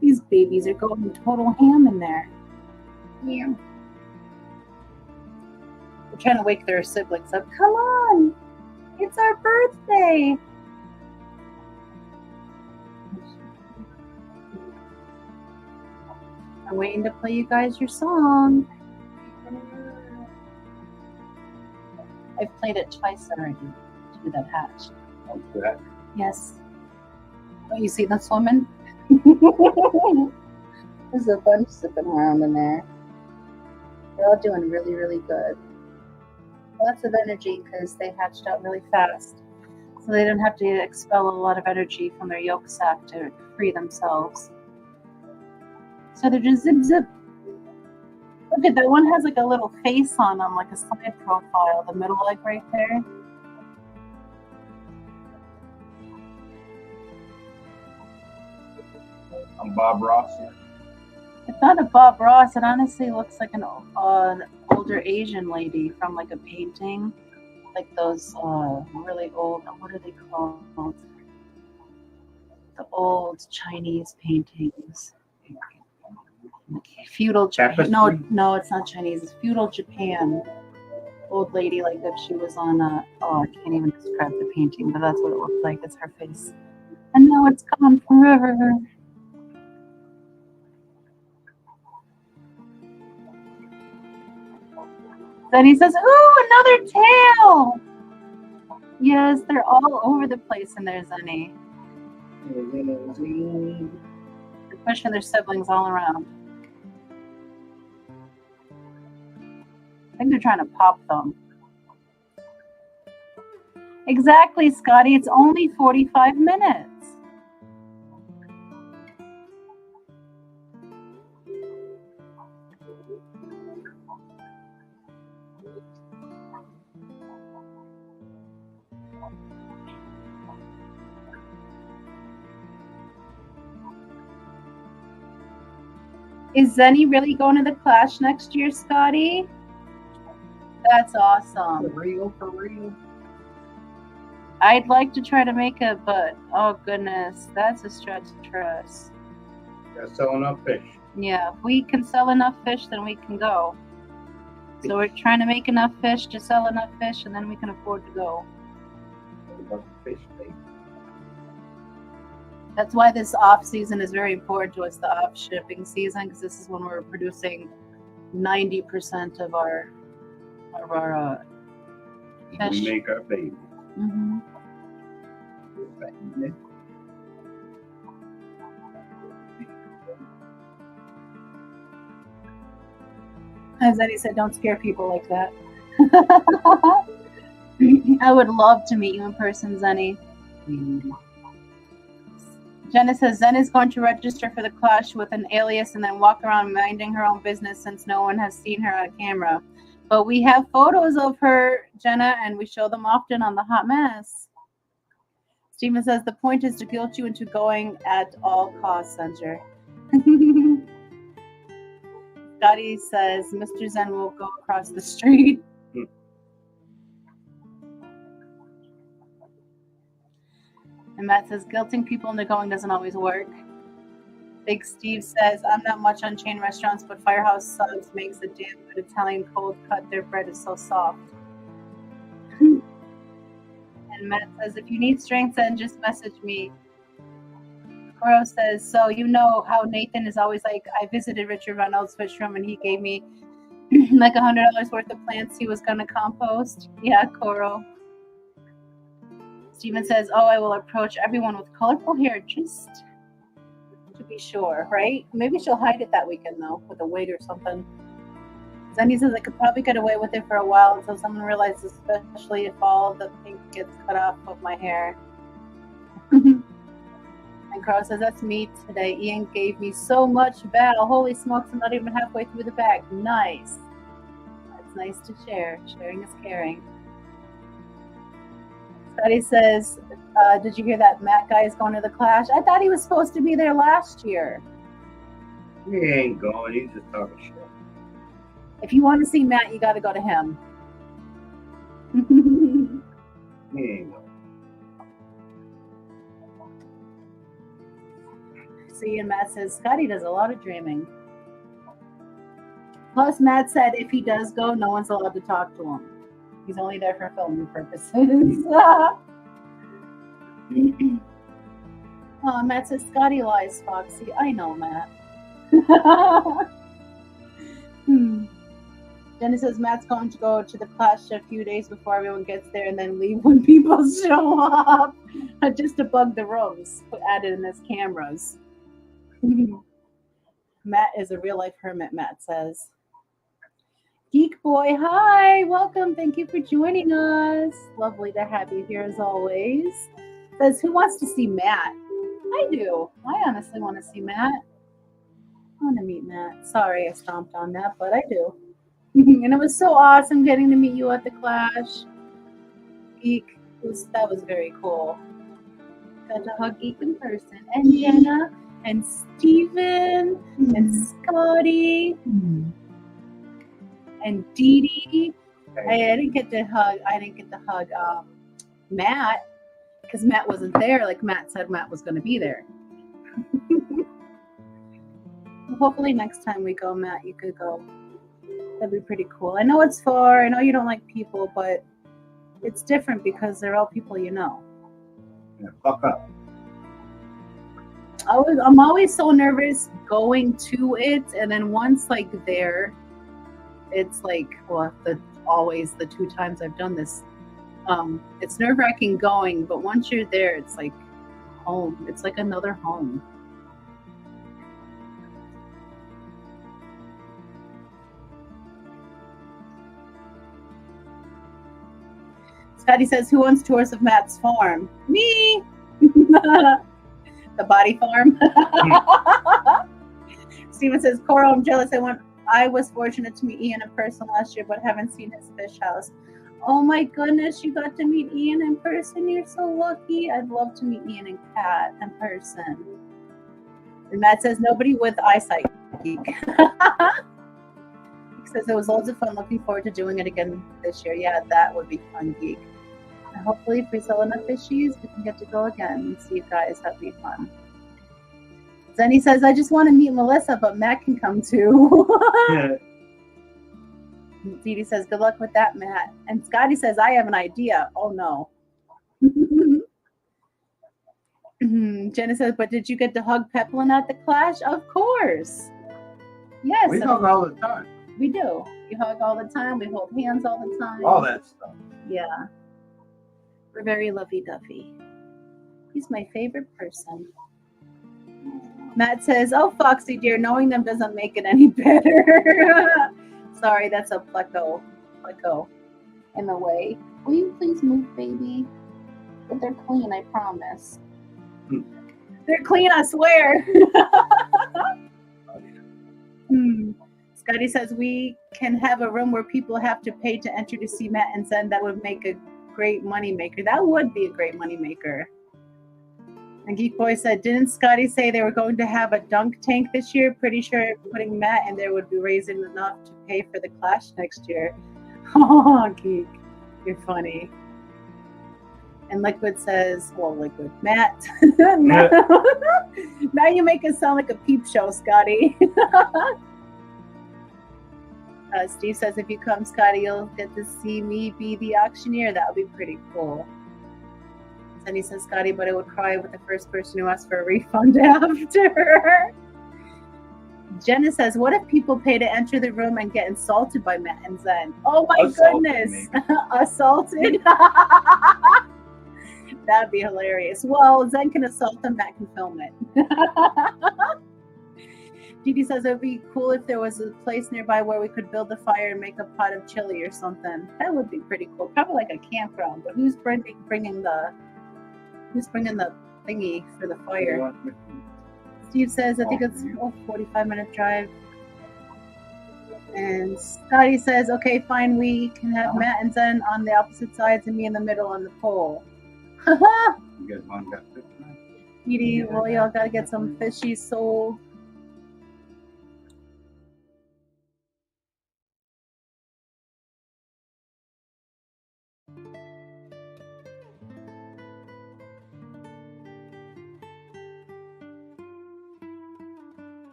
These babies are going total ham in there. Yeah. They're trying to wake their siblings up. Come on! It's our birthday! I'm waiting to play you guys your song. I've played it twice already to do that hatch. That. Yes. Oh, you see them swimming? There's a bunch zipping around in there. They're all doing really, really good. Lots of energy because they hatched out really fast. So they don't have to expel a lot of energy from their yolk sac to free themselves. So they're just zip, zip. Look at that one has like a little face on them, like a side profile, the middle leg right there. I'm Bob Ross. It's not a Bob Ross. It honestly looks like an older Asian lady from like a painting, like those really old. What are they called? The old Chinese paintings. Feudal Japan. No, it's not Chinese. It's feudal Japan. Old lady, like if she was on a. Oh, I can't even describe the painting, but that's what it looked like. It's her face. And now it's gone forever. Then he says, "Ooh, another tail!" Yes, they're all over the place in there, Zenny. They're pushing their siblings all around. I think they're trying to pop them. Exactly, Scotty. It's only 45 minutes. Is Zenny really going to the Clash next year, Scotty? That's awesome. For real. I'd like to try to make it, but oh goodness, that's a stretch for us. Gotta sell enough fish. Yeah, if we can sell enough fish, then we can go. So we're trying to make enough fish to sell enough fish, and then we can afford to go. Fish, baby. That's why this off season is very important to us, the off shipping season, because this is when we're producing 90% of our fish. We make our baby. Mm-hmm. As Eddie said, don't scare people like that. I would love to meet you in person, Zenny. Jenna says Zen is going to register for the Clash with an alias and then walk around minding her own business since no one has seen her on camera. But we have photos of her, Jenna, and we show them often on the Hot Mess. Steven says the point is to guilt you into going at all costs, Censor. Scotty says Mr. Zen will go across the street. And Matt says guilting people into going doesn't always work. Big Steve says I'm not much on chain restaurants, but Firehouse Subs makes a damn good Italian cold cut. Their bread is so soft. And Matt says if you need strength, then just message me. Coro says, so you know how Nathan is always like, I visited Richard Reynolds' fish room and he gave me like $100 worth of plants he was going to compost. Yeah, Coro. Steven says, oh, I will approach everyone with colorful hair just to be sure, right? Maybe she'll hide it that weekend, though, with a wig or something. Zenny says, I could probably get away with it for a while until someone realizes, especially if all the pink gets cut off of my hair. And Carl says, that's me today. Ian gave me so much Val. Holy smokes, I'm not even halfway through the bag. Nice. That's nice to share. Sharing is caring. Scotty says, did you hear that Matt guy is going to the Clash? I thought he was supposed to be there last year. He ain't going. He's just talking shit. If you want to see Matt, you got to go to him. He ain't going. See, and Matt says, Scotty does a lot of dreaming. Plus, Matt said if he does go, no one's allowed to talk to him. He's only there for filming purposes. Oh, Matt says, Scotty lies, Foxy. I know, Matt. Jenny says, Matt's going to go to the Clash a few days before everyone gets there and then leave when people show up. Just to bug the rooms. Added in as cameras. Matt is a real-life hermit, Matt says. Geek Boy, hi, welcome. Thank you for joining us. Lovely to have you here as always. Says, who wants to see Matt? I do. I honestly want to see Matt. I want to meet Matt. Sorry I stomped on that, but I do. And it was so awesome getting to meet you at the Clash. Geek, that was very cool. Got to hug Geek in person. And Jenna, and Steven, and Scotty. And Dee Dee. I didn't get to hug Matt because Matt wasn't there. Like Matt said, Matt was going to be there. Hopefully next time we go, Matt, you could go. That'd be pretty cool. I know it's far. I know you don't like people, but it's different because they're all people you know. Yeah, fuck up. I'm always so nervous going to it, and then once like there. It's like, well, always the 2 times I've done this. It's nerve-wracking going, but once you're there, it's like home. It's like another home. Scotty says, who wants tours of Matt's farm? Me! The body farm. Steven says, Coro, I'm jealous. I was fortunate to meet Ian in person last year, but haven't seen his fish house. Oh my goodness, you got to meet Ian in person. You're so lucky. I'd love to meet Ian and Kat in person. And Matt says, nobody with eyesight, Geek. He says, it was loads of fun. Looking forward to doing it again this year. Yeah, that would be fun, Geek. And hopefully, if we sell enough fishies, we can get to go again and see you guys. That'd be fun. Zenny says, I just want to meet Melissa, but Matt can come too. Dee Dee says, good luck with that, Matt. And Scotty says, I have an idea. Oh, no. Jenna says, but did you get to hug Peplin at the Clash? Of course. Yes. We hug all the time. We do. We hug all the time. We hold hands all the time. All that stuff. Yeah. We're very lovey-dovey. He's my favorite person. Matt says, oh, Foxy dear, knowing them doesn't make it any better. Sorry, that's a pleco in the way. Will you please move, baby? But they're clean, I promise. They're clean, I swear. Scotty says, we can have a room where people have to pay to enter to see Matt and Zen. That would make a great money maker. That would be a great money maker. And Geek Boy said, didn't Scotty say they were going to have a dunk tank this year? Pretty sure putting Matt in there would be raising enough to pay for the Clash next year. Oh, Geek, you're funny. And Liquid says, well, Liquid, Matt. Now you make it sound like a peep show, Scotty. Steve says, if you come, Scotty, you'll get to see me be the auctioneer. That would be pretty cool. Then he says, Scotty, but I would cry with the first person who asked for a refund after. Jenna says, what if people pay to enter the room and get insulted by Matt and Zen? Oh my Assaulted, goodness. Assaulted? That'd be hilarious. Well, Zen can assault them, Matt can film it. Didi says, it would be cool if there was a place nearby where we could build a fire and make a pot of chili or something. That would be pretty cool. Probably like a campground. But who's bringing the thingy for the fire? Steve says, I think it's a 45-minute drive. And Scotty says, okay, fine, we can have Matt and Zen on the opposite sides and me in the middle on the pole. You guys want that fish? Edie, well, y'all gotta get some fishies sold.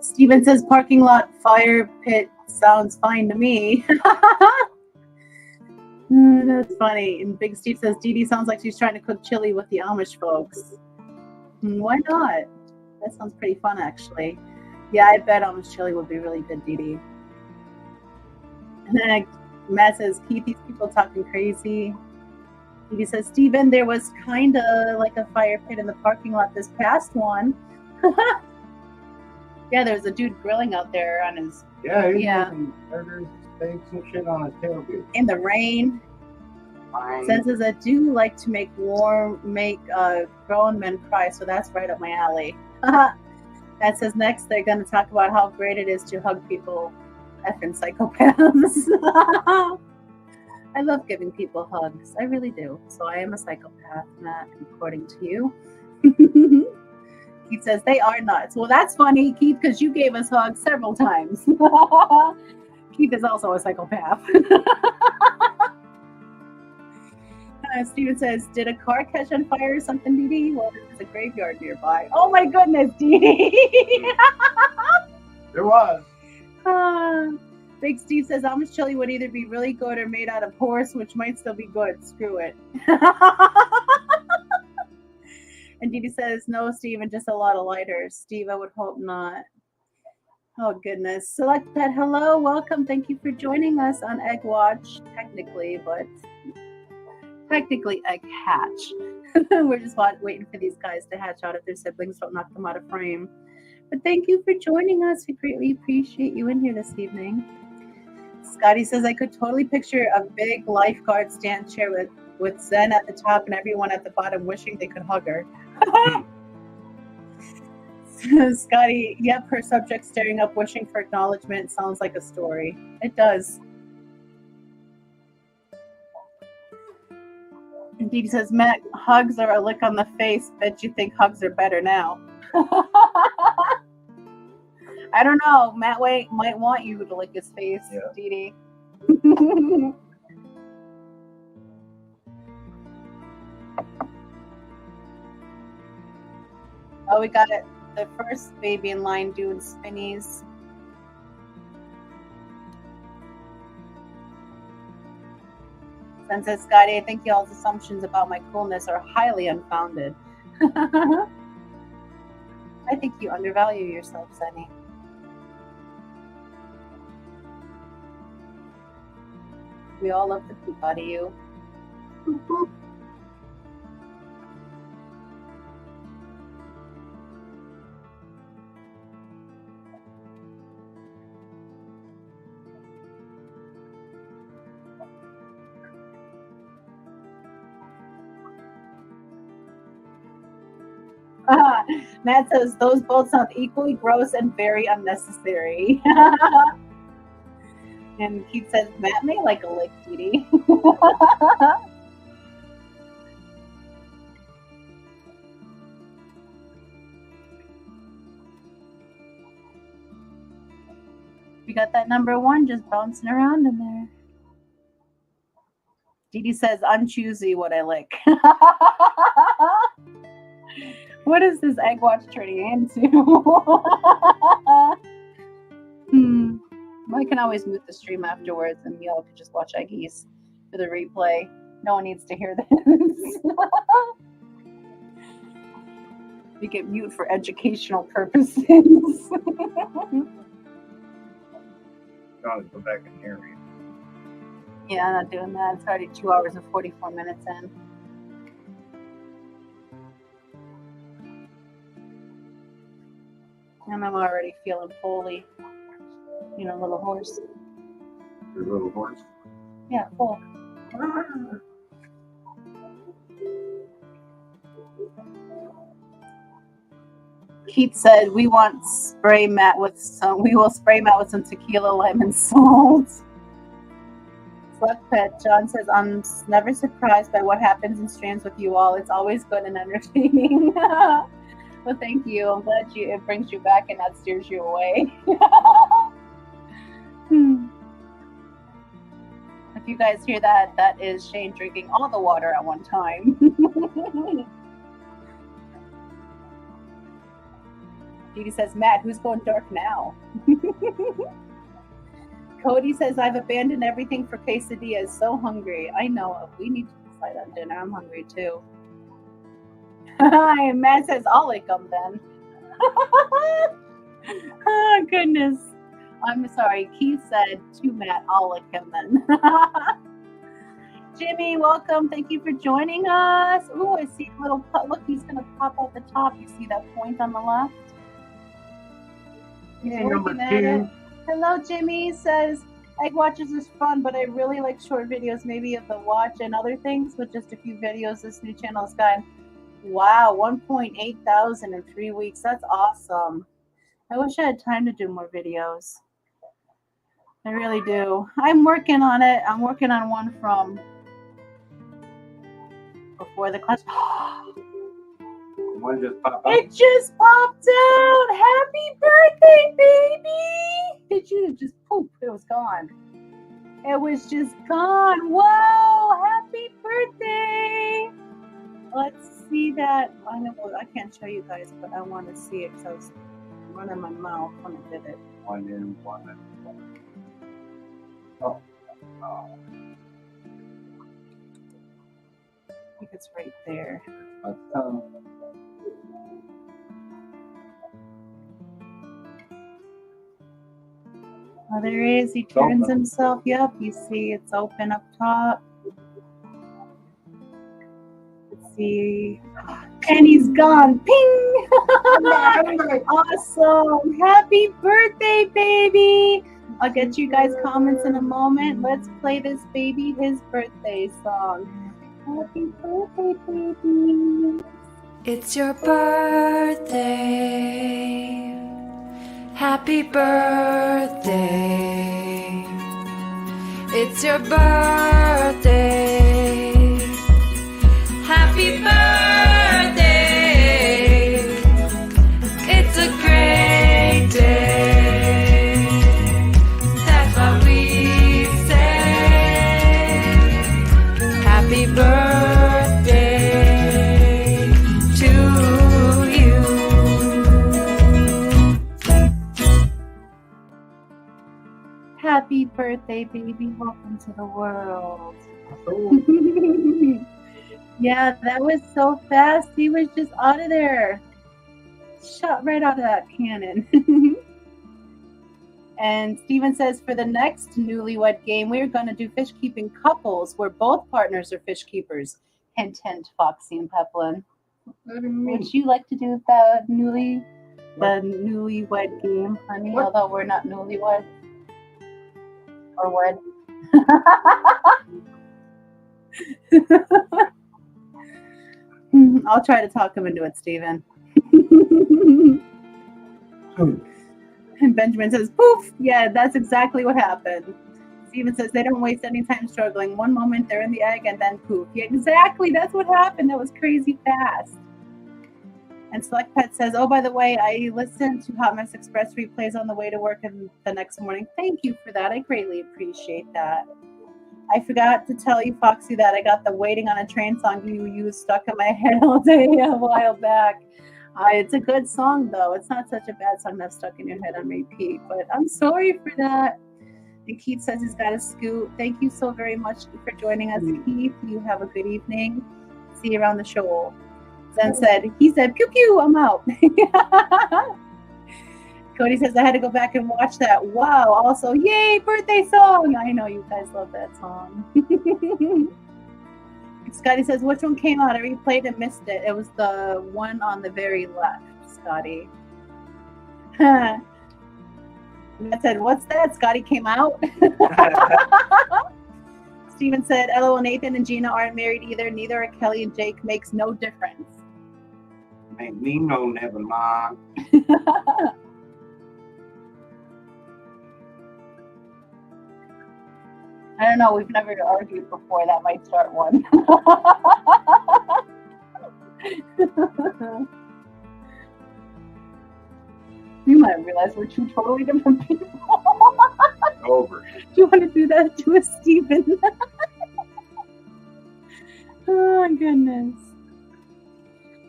Steven says parking lot fire pit sounds fine to me. That's funny. And Big Steve says Dee sounds like she's trying to cook chili with the Amish folks. Why not? That sounds pretty fun, actually. Yeah, I bet Amish chili would be really good, Dee. And then Matt says, Keith, these people talking crazy. Dee says, Steven, there was kind of like a fire pit in the parking lot this past one. Yeah, there was a dude grilling out there on his... Yeah, he was making burgers, steaks, and shit on his tailgate. In the rain. Says I do like to make grown men cry, so that's right up my alley. That says next they're going to talk about how great it is to hug people. Effing psychopaths. I love giving people hugs. I really do. So I am a psychopath, Matt, according to you. Keith says, they are nuts. Well, that's funny, Keith, because you gave us hugs several times. Keith is also a psychopath. Steven says, did a car catch on fire or something, Dee Dee? Well, there's a graveyard nearby. Oh, my goodness, Dee Dee. There was. Big Steve says, Amish chili would either be really good or made out of horse, which might still be good. Screw it. And Dee Dee says, no, Steven, just a lot of lighters. Steve, I would hope not. Oh, goodness. Select Pet, hello, welcome. Thank you for joining us on Egg Watch, technically, but technically Egg Hatch. We're just waiting for these guys to hatch out if their siblings don't knock them out of frame. But thank you for joining us. We greatly appreciate you in here this evening. Scotty says, I could totally picture a big lifeguard stand chair with Zen at the top and everyone at the bottom wishing they could hug her. Scotty, yep, her subject staring up, wishing for acknowledgement sounds like a story. It does. And Dee says, Matt, hugs are a lick on the face. Bet you think hugs are better now. I don't know. Matt might want you to lick his face, yeah. Dee Dee. Oh, we got it. The first baby in line doing spinnies. Sen says, Scotty, I think y'all's assumptions about my coolness are highly unfounded. I think you undervalue yourself, Senny. We all love the poop out of you. Matt says those both sound equally gross and very unnecessary. And Keith says Matt may like a lick, Dee Dee. You got that number 1 just bouncing around in there. Dee Dee says, I'm choosy what I lick. What is this egg watch turning into? I can always mute the stream afterwards and y'all could just watch Eggies for the replay. No one needs to hear this. You get mute for educational purposes. Gotta go back and hear me. Yeah, I'm not doing that. It's already 2 hours and 44 minutes in. And I'm already feeling fully, little horse. Your little horse. Yeah, full. Keith said we will spray Matt with some tequila, lime, and salt. Select Pet. John says, I'm never surprised by what happens in streams with you all. It's always good and entertaining. Well, thank you. I'm glad it brings you back and not steers you away. If you guys hear that, that is Shane drinking all the water at one time. Dee says, Matt, who's going dark now? Cody says, I've abandoned everything for quesadillas. So hungry. I know. We need to decide on dinner. I'm hungry too. Matt says, I'll lick them then. Oh, goodness. I'm sorry. Keith said to Matt, I'll lick him then. Jimmy, welcome. Thank you for joining us. Ooh, I see a little, look, he's going to pop out the top. You see that point on the left? Yeah, number 2. Hello, Jimmy says, Egg Watches is fun, but I really like short videos, maybe of the watch and other things, with just a few videos. This new channel has gotten, wow, 1.8 thousand in 3 weeks. That's awesome. I wish I had time to do more videos. I really do. I'm working on it. I'm working on one from before the class. One just popped up. It just popped out. Happy birthday, baby. Did you just poof? It was gone. It was just gone. Whoa, happy birthday. Let's see that. I know I can't show you guys, but I want to see it because I was running my mouth when I did it. One in, one in. Oh. I think it's right there. Oh, there he is. He turns himself. Yep, you see it's open up top. Let's see. And he's gone. Ping! Awesome. Happy birthday, baby. I'll get you guys comments in a moment. Let's play this baby his birthday song. Happy birthday, baby. It's your birthday. Happy birthday. It's your birthday. Happy birthday. It's a great day. That's what we say. Happy birthday to you. Happy birthday, baby. Welcome to the world. Yeah, that was so fast. He was just out of there. Shot right out of that cannon. And Steven says, for the next newlywed game, we're going to do fish keeping couples where both partners are fish keepers. Hint, hint, Foxy and Peplin. Would you like to do the newlywed game, honey? What? Although we're not newlywed. Or wed. I'll try to talk him into it, Steven. And Benjamin says, poof! Yeah, that's exactly what happened. Steven says they don't waste any time struggling. One moment they're in the egg and then poof. Yeah, exactly. That's what happened. That was crazy fast. And Select Pet says, oh, by the way, I listened to Hot Mess Express replays on the way to work and the next morning. Thank you for that. I greatly appreciate that. I forgot to tell you, Foxy, that I got the Waiting on a Train song you used stuck in my head all day a while back. It's a good song, though. It's not such a bad song that's stuck in your head on repeat, but I'm sorry for that. And Keith says he's got a scoot. Thank you so very much for joining us, Keith. You have a good evening. See you around the show. Zen said, he said, pew pew, I'm out. Cody says, I had to go back and watch that. Wow. Also, yay, birthday song. I know you guys love that song. Scotty says, which one came out? I replayed and missed it. It was the one on the very left, Scotty. I said, what's that? Scotty came out. Steven said, LOL, Nathan and Gina aren't married either. Neither are Kelly and Jake. Makes no difference. Make me know, never mind. I don't know. We've never argued before. That might start one. You might realize we're two totally different people. Over. Do you want to do that to us, Stephen? Oh, goodness.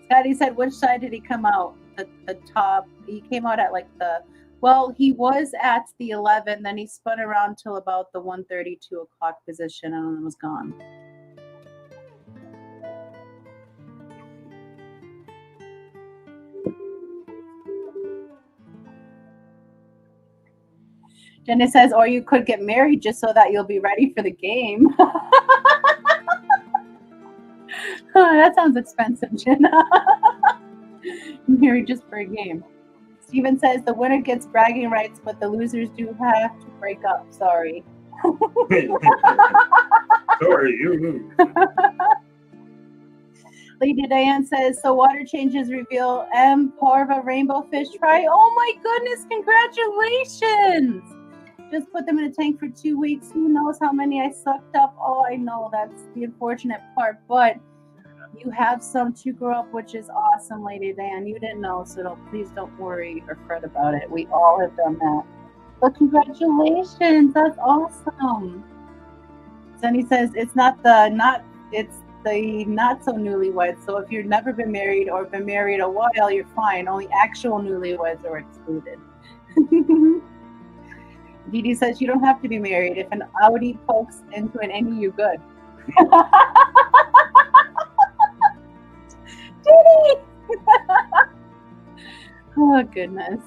Scotty said, which side did he come out? The top. He came out at like the... Well, he was at the 11, then he spun around till about the 1:32 o'clock position and then was gone. Jenny says, or you could get married just so that you'll be ready for the game. That sounds expensive, Jenna. Married just for a game. Steven says the winner gets bragging rights, but the losers do have to break up. Sorry. Sorry, you lose. Lady Diane says, so water changes reveal M. Parva rainbow fish fry. Oh my goodness, congratulations. Just put them in a tank for 2 weeks. Who knows how many I sucked up? Oh, I know, that's the unfortunate part, but you have some to grow up, which is awesome, Lady Diane. You didn't know, so please don't worry or fret about it. We all have done that. But congratulations, that's awesome. Sunny says it's the not so newlyweds. So if you've never been married or been married a while, you're fine. Only actual newlyweds are excluded. Dee Dee says you don't have to be married. If an Audi pokes into an innie, you're good. Dee Dee! Oh, goodness.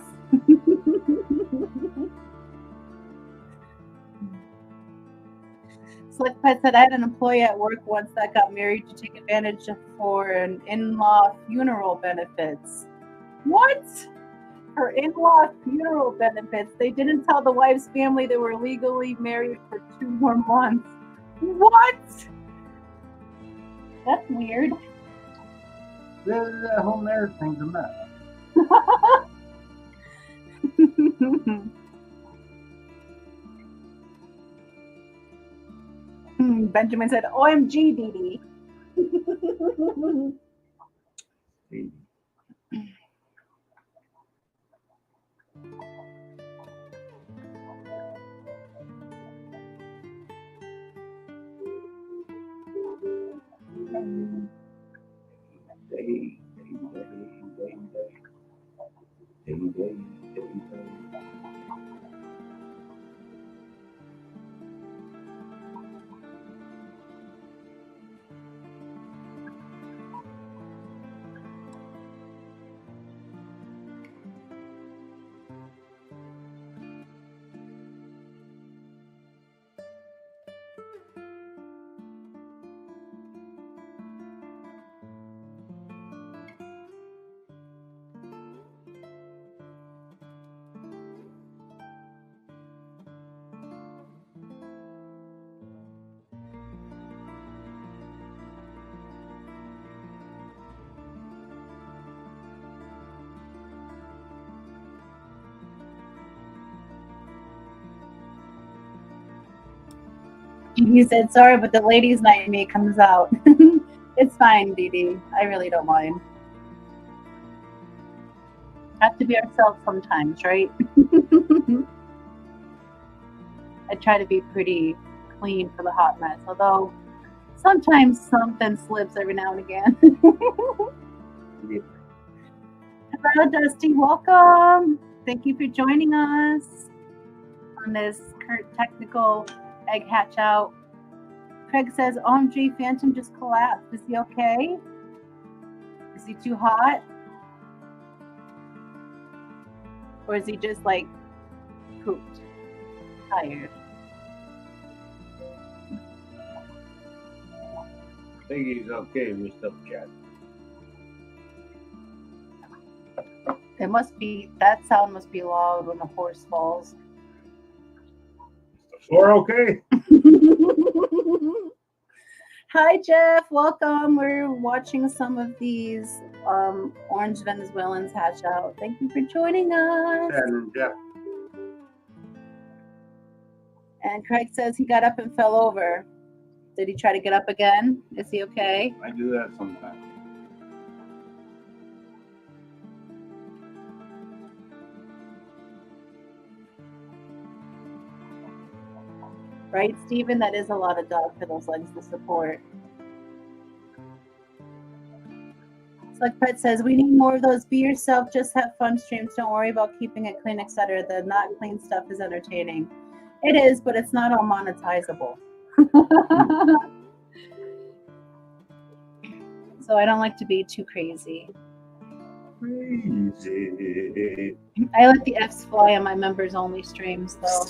Slick Pet said, I had an employee at work once that got married to take advantage of for an in-law funeral benefits. What? For in-law funeral benefits. They didn't tell the wife's family they were legally married for 2 more months. What? That's weird. The whole marriage thing's a mess. Benjamin said, OMG, Dee Dee. He said, sorry, but the ladies' night in me comes out. It's fine, Dee Dee. I really don't mind. Have to be ourselves sometimes, right? I try to be pretty clean for the hot mess, although sometimes something slips every now and again. Hello, Dusty. Welcome. Thank you for joining us on this technical egg hatch out. Craig says, OMG, Phantom just collapsed. Is he okay? Is he too hot? Or is he just like pooped? Tired? I think he's okay, Mr. Cat. It must be, that sound must be loud when a horse falls. Is the floor okay? Hi, Jeff. Welcome. We're watching some of these orange Venezuelans hatch out. Thank you for joining us. And Jeff. And Craig says he got up and fell over. Did he try to get up again? Is he okay? I do that sometimes. Right, Stephen? That is a lot of dog for those legs to support. Like Pet says, we need more of those. Be yourself, just have fun streams. Don't worry about keeping it clean, etc. The not clean stuff is entertaining. It is, but it's not all monetizable. So I don't like to be too crazy. Crazy. I let the F's fly on my members only streams though.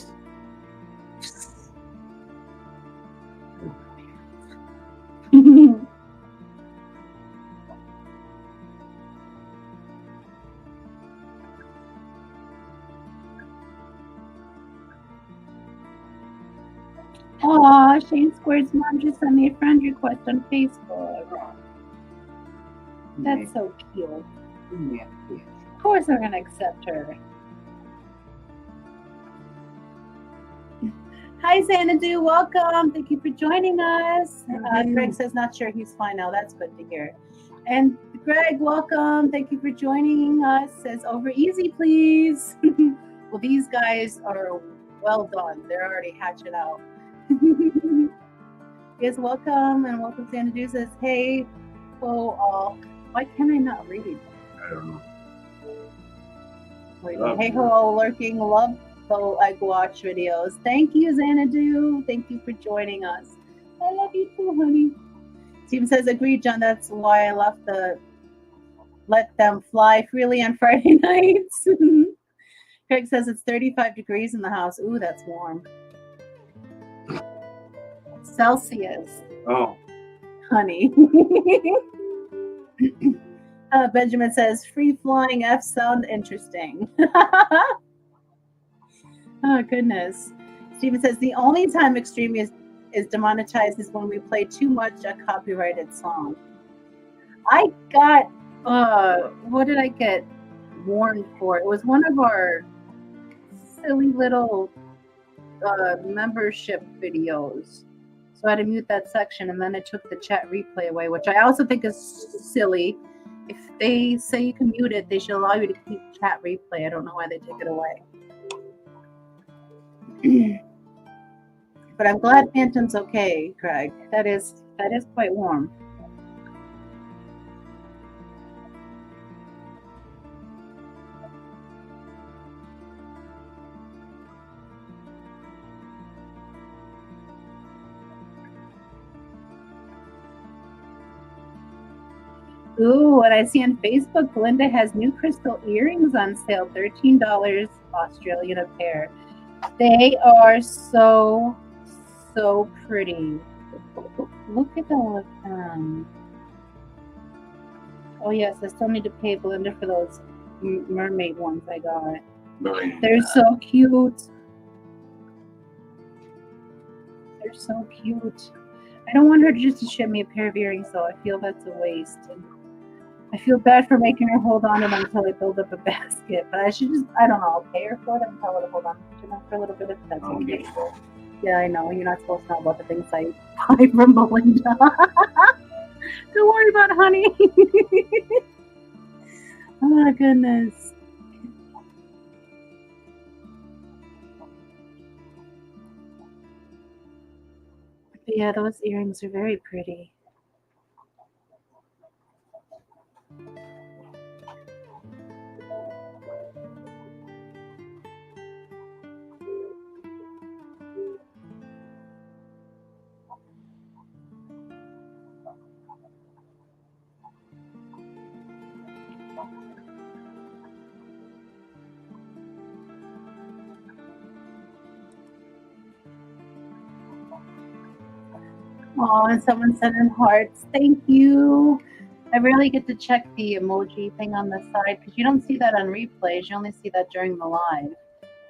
Aw, Shane Square's mom just sent me a friend request on Facebook. That's so cute. Of course I'm gonna accept her. Hi Xanadu, welcome. Thank you for joining us. Greg says not sure he's fine now. That's good to hear. And Greg, welcome. Thank you for joining us. Says over easy, please. Well, these guys are well done. They're already hatching out. Yes, welcome and welcome. Xanadu says, hey, all. Why can I not read? I don't know. Wait, hey ho, all lurking. Love the Egg Watch videos. Thank you, Xanadu. Thank you for joining us. I love you too, honey. Steven says, agreed, John. That's why I left let them fly freely on Friday nights. Craig says it's 35 degrees in the house. Ooh, that's warm. Celsius. Oh. Honey. Benjamin says, free flying F sound interesting. Oh, goodness. Steven says, the only time Extreme is demonetized is when we play too much a copyrighted song. I got, what did I get warned for? It was one of our silly little membership videos. So I had to mute that section, and then it took the chat replay away, which I also think is silly. If they say you can mute it, they should allow you to keep chat replay. I don't know why they take it away. But I'm glad Phantom's okay, Craig. That is quite warm. Ooh, and I see on Facebook, Belinda has new crystal earrings on sale, $13 Australian a pair. They are so pretty. Look at all of them. Oh yes, I still need to pay Belinda for those mermaid ones I got. They're so cute. They're so cute. I don't want her just to ship me a pair of earrings, though. I feel that's a waste. And I feel bad for making her hold on to them until I build up a basket. But I should just, I don't know, I'll pay her for them and tell her to hold on to them for a little bit if that's okay. Yeah, I know. You're not supposed to know about the things I buy from Belinda. Don't worry about it, honey. Oh, my goodness. Yeah, those earrings are very pretty. Oh, and someone sent in hearts. Thank you. I rarely get to check the emoji thing on the side because you don't see that on replays. You only see that during the live.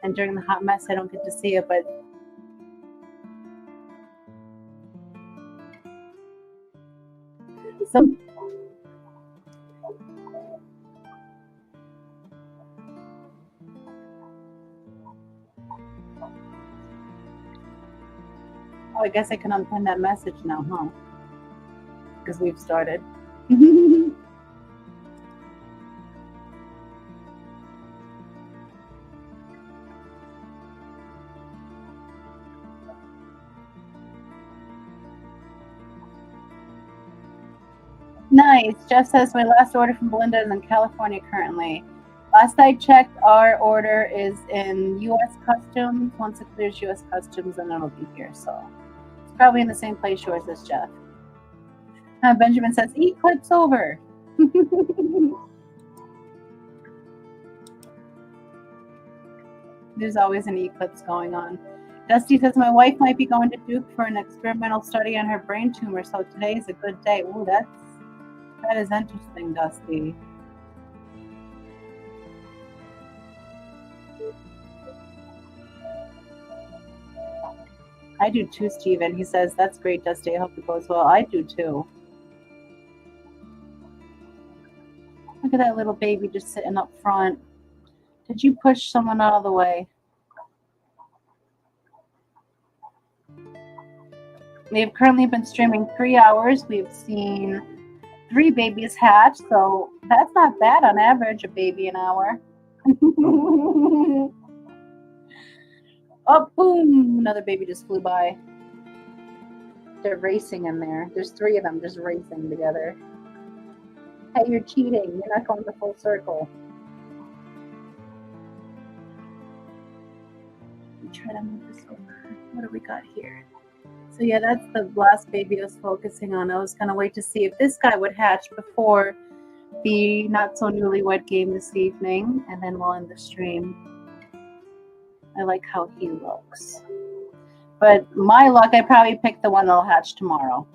And during the hot mess, I don't get to see it. But some. Oh, I guess I can unpin that message now, huh? Because we've started. Nice. Jeff says my last order from Belinda is in California currently. Last I checked, our order is in U.S. Customs. Once it clears U.S. Customs, then it'll be here. So it's probably in the same place yours is, Jeff. Benjamin says, eclipse over. There's always an eclipse going on. Dusty says, my wife might be going to Duke for an experimental study on her brain tumor, so today is a good day. Ooh, that is interesting, Dusty. I do too, Steven. He says, that's great, Dusty. I hope it goes well. I do too. Look at that little baby just sitting up front. Did you push someone out of the way? We have currently been streaming 3 hours. We've seen 3 babies hatch, so that's not bad on average, a baby an hour. Oh, boom! Another baby just flew by. They're racing in there. There's 3 of them just racing together. Hey, you're cheating. You're not going the full circle. Let me try to move this over. What do we got here? So yeah, that's the last baby I was focusing on. I was going to wait to see if this guy would hatch before the not so newlywed game this evening, and then we'll end the stream. I like how he looks. But my luck, I probably picked the one that'll hatch tomorrow.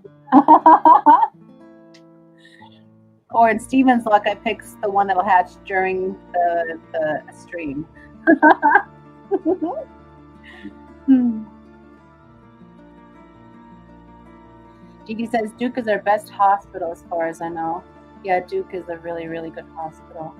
Or in Steven's luck, I picked the one that'll hatch during the stream. Gigi says Duke is our best hospital as far as I know. Yeah, Duke is a really, really good hospital.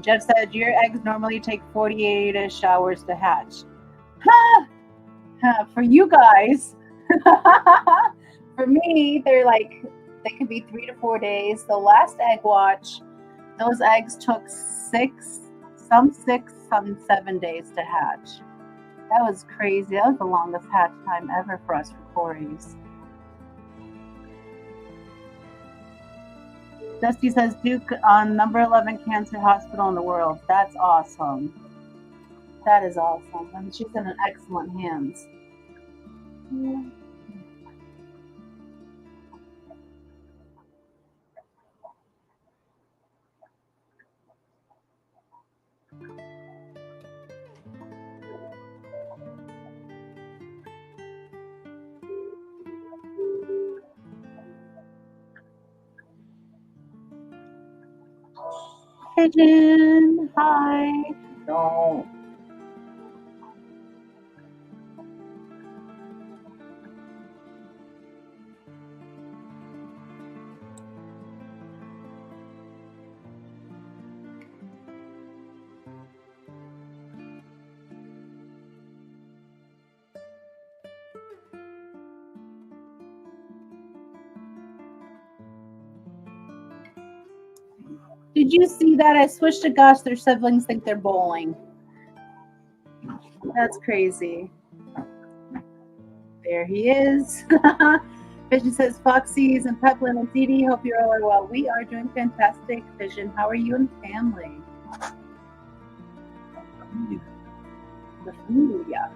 Jeff said your eggs normally take 48-ish hours to hatch. For you guys. For me, they can be 3 to 4 days. The last egg watch, those eggs took 6, some 7 days to hatch. That was crazy. That was the longest hatch time ever for us for Corys. Dusty says Duke on number 11 cancer hospital in the world. That's awesome. That is awesome. And she's in excellent hands. Yeah. Pigeon, hi. No. Did you see that? I switched to gosh, their siblings think they're bowling. That's crazy. There he is. Vision says, Foxy's and Peplin and Dee Dee, hope you all are well. We are doing fantastic, Vision. How are you and family? Yeah.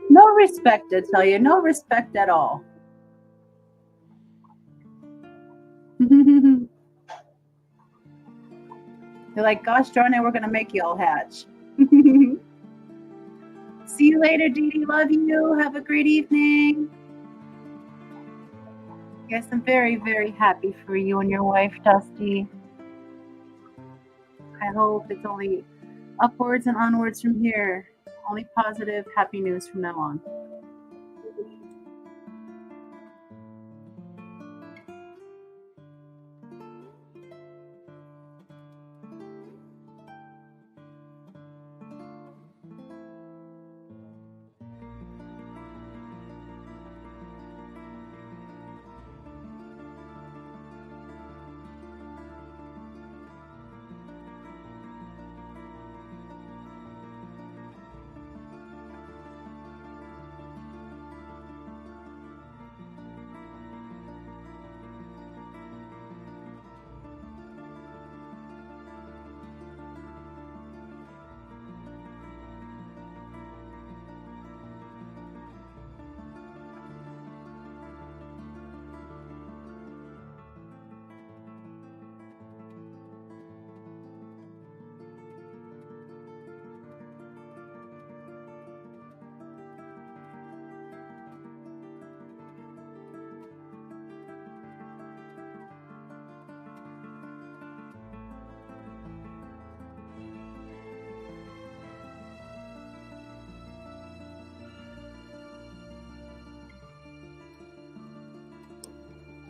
No respect, I tell you. No respect at all. They're like, gosh darn it, we're going to make you all hatch. See you later, Dee Dee. Love you. Have a great evening. Yes, I'm very, very happy for you and your wife, Dusty. I hope it's only upwards and onwards from here. Only positive, happy news from now on.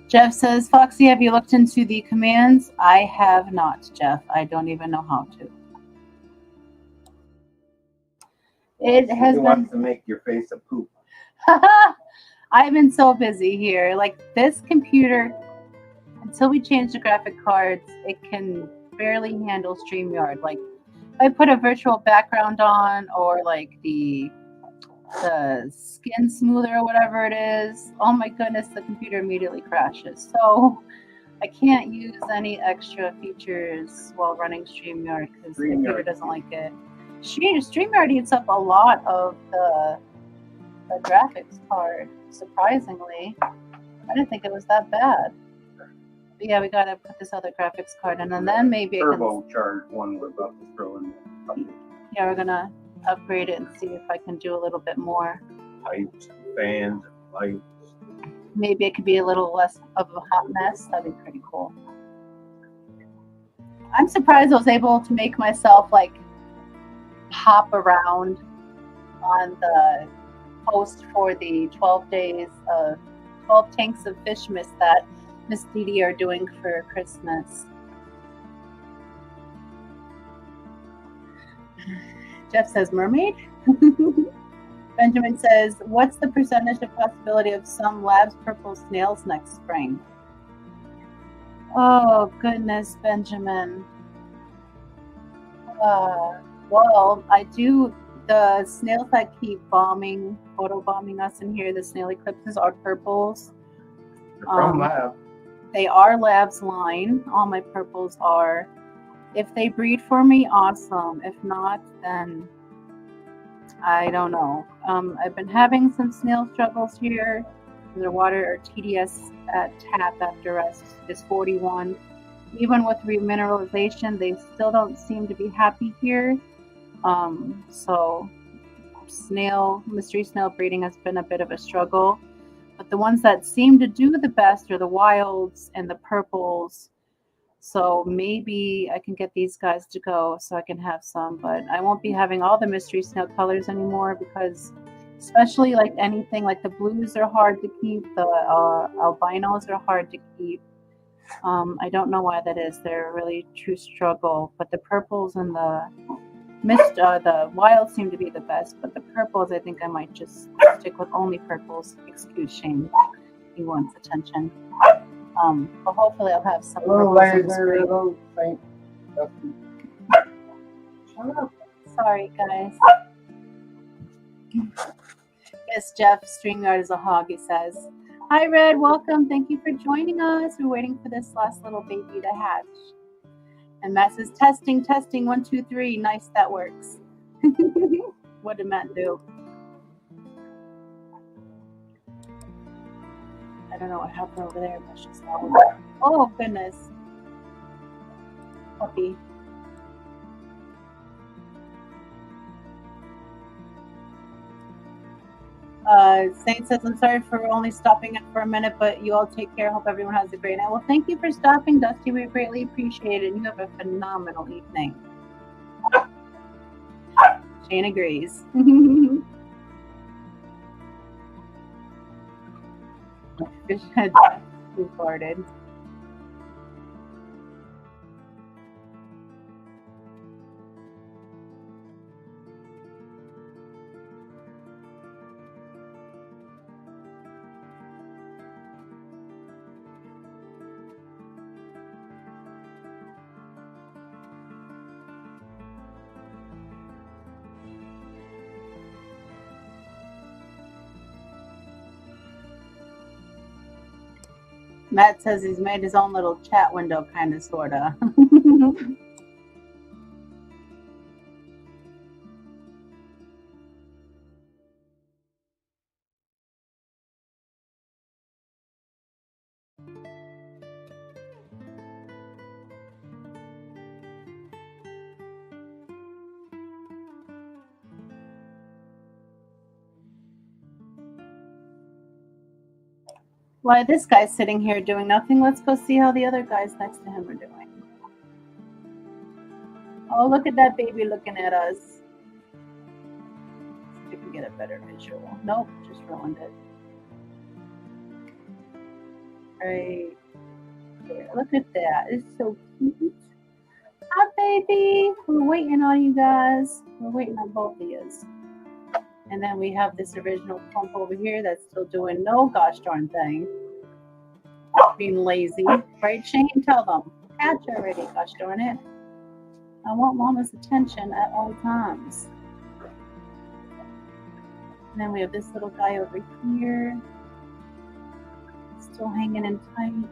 Jeff says, Foxy, have you looked into the commands? I have not, Jeff. I don't even know how to. It has He been... wants to make your face a poop. I've been so busy here. Like, this computer, until we change the graphic cards, it can barely handle StreamYard. Like, if I put a virtual background on, or like the skin smoother or whatever it is, oh my goodness, the computer immediately crashes. So I can't use any extra features while running StreamYard because the computer doesn't like it. StreamYard eats up a lot of the graphics card, surprisingly. I didn't think it was that bad. But yeah, we gotta put this other graphics card in, and then maybe turbocharged one we're about to throw in there. Yeah, we're gonna upgrade it and see if I can do a little bit more. Pipes, fans, lights. Maybe it could be a little less of a hot mess. That'd be pretty cool. I'm surprised I was able to make myself like hop around on the post for the 12 tanks of fish mist that Miss Dee Dee are doing for Christmas. Jeff says mermaid. Benjamin says, what's the percentage of possibility of some labs purple snails next spring? Oh, goodness, Benjamin. Well, I do The snails that keep photo bombing us in here, the snail eclipses, are purples. They're from lab. They are labs line. All my purples are. If they breed for me, awesome. If not, then I don't know. I've been having some snail struggles here. The water or TDS tap after us is 41. Even with remineralization, they still don't seem to be happy here. So mystery snail breeding has been a bit of a struggle. But the ones that seem to do the best are the wilds and the purples. So maybe I can get these guys to go so I can have some, but I won't be having all the mystery snail colors anymore because especially like anything like the blues are hard to keep, the albinos are hard to keep. I don't know why that is. They're a really true struggle, but the purples and the wilds seem to be the best, but the purples, I think I might just stick with only purples. Excuse Shane. He wants attention. But hopefully I'll have some purples in the spring. Sorry, guys. Yes, Jeff, StreamYard is a hog, he says. Hi, Red. Welcome. Thank you for joining us. We're waiting for this last little baby to hatch. And Matt says, testing, 1, 2, 3. Nice, that works. What did Matt do? I don't know what happened over there, but she's not. Oh, goodness. Puppy. Saint says, I'm sorry for only stopping in for a minute, but you all take care. Hope everyone has a great night. Well, thank you for stopping, Dusty. We greatly appreciate it. And you have a phenomenal evening. Shane agrees. Fish had farted. Matt says he's made his own little chat window, kind of, sort of. Why, this guy's sitting here doing nothing. Let's go see how the other guys next to him are doing. Oh, look at that baby looking at us. See if we can get a better visual. Nope, just ruined it. Right there. Look at that. It's so cute. Hi, baby. We're waiting on you guys. We're waiting on both of you. And then we have this original clump over here that's still doing no gosh darn thing. Being lazy. Right, Shane? Tell them. Catch already, gosh darn it. I want Mama's attention at all times. And then we have this little guy over here. Still hanging in tight.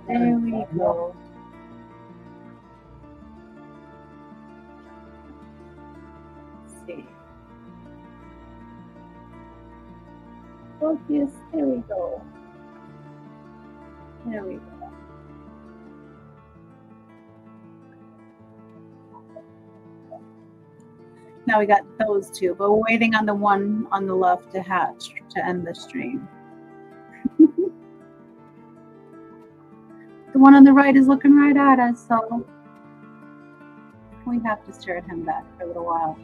There we go. Let's see. Focus. There we go. There we go. Now we got those two, but we're waiting on the one on the left to hatch to end the stream. The one on the right is looking right at us, so we have to stare at him back for a little while.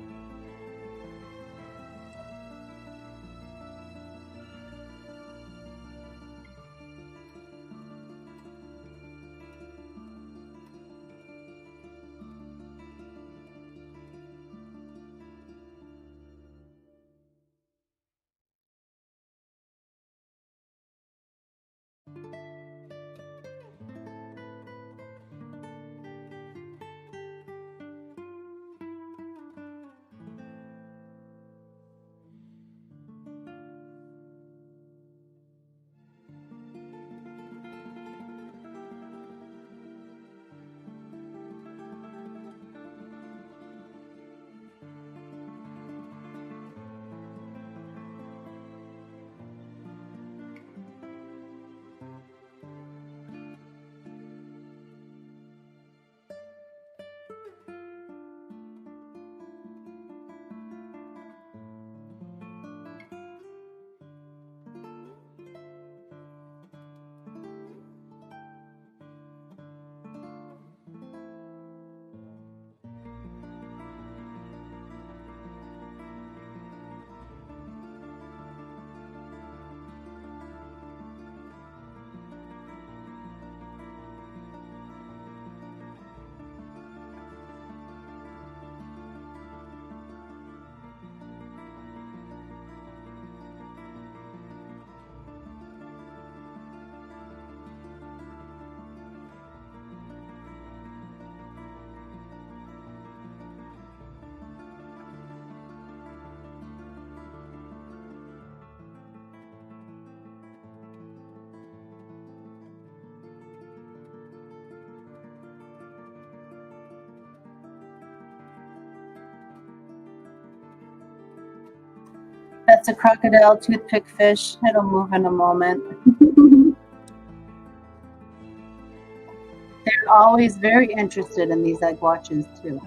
That's a crocodile toothpick fish. It'll move in a moment. They're always very interested in these egg watches too.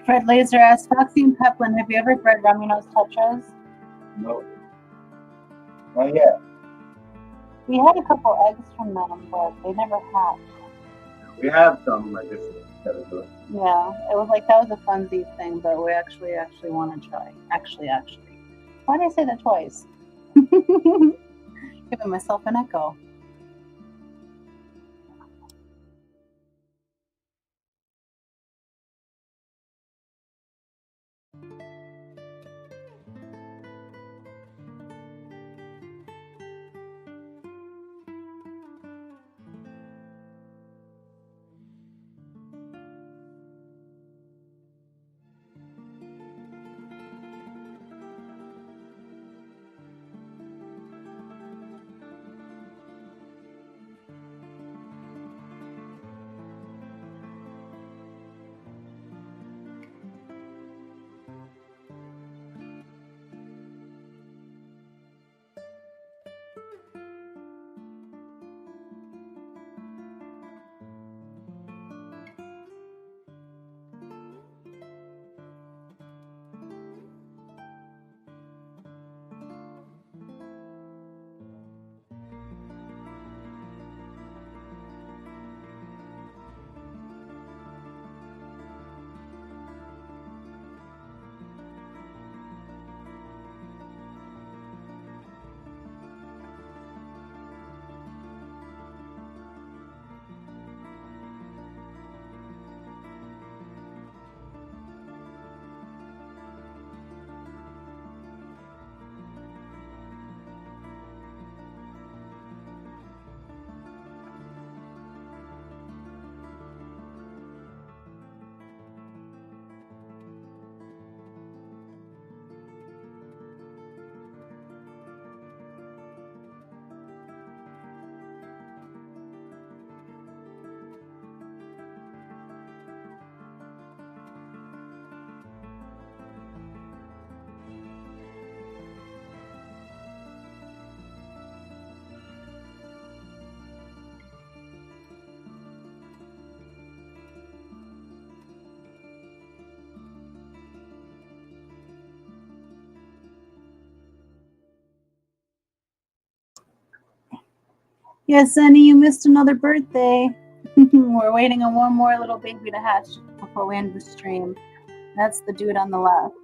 Fred Laser asks, Foxy and Peplin, have you ever bred Remuno's tetras? No. Not yet. We had a couple eggs from them, but they never hatched. We have some. I just gotta do it. Yeah, it was like that was a funsies thing, but we actually want to try. Actually. Why did I say that twice? Giving myself an echo. Yes, Sunny, you missed another birthday. We're waiting on one more little baby to hatch before we end the stream. That's the dude on the left.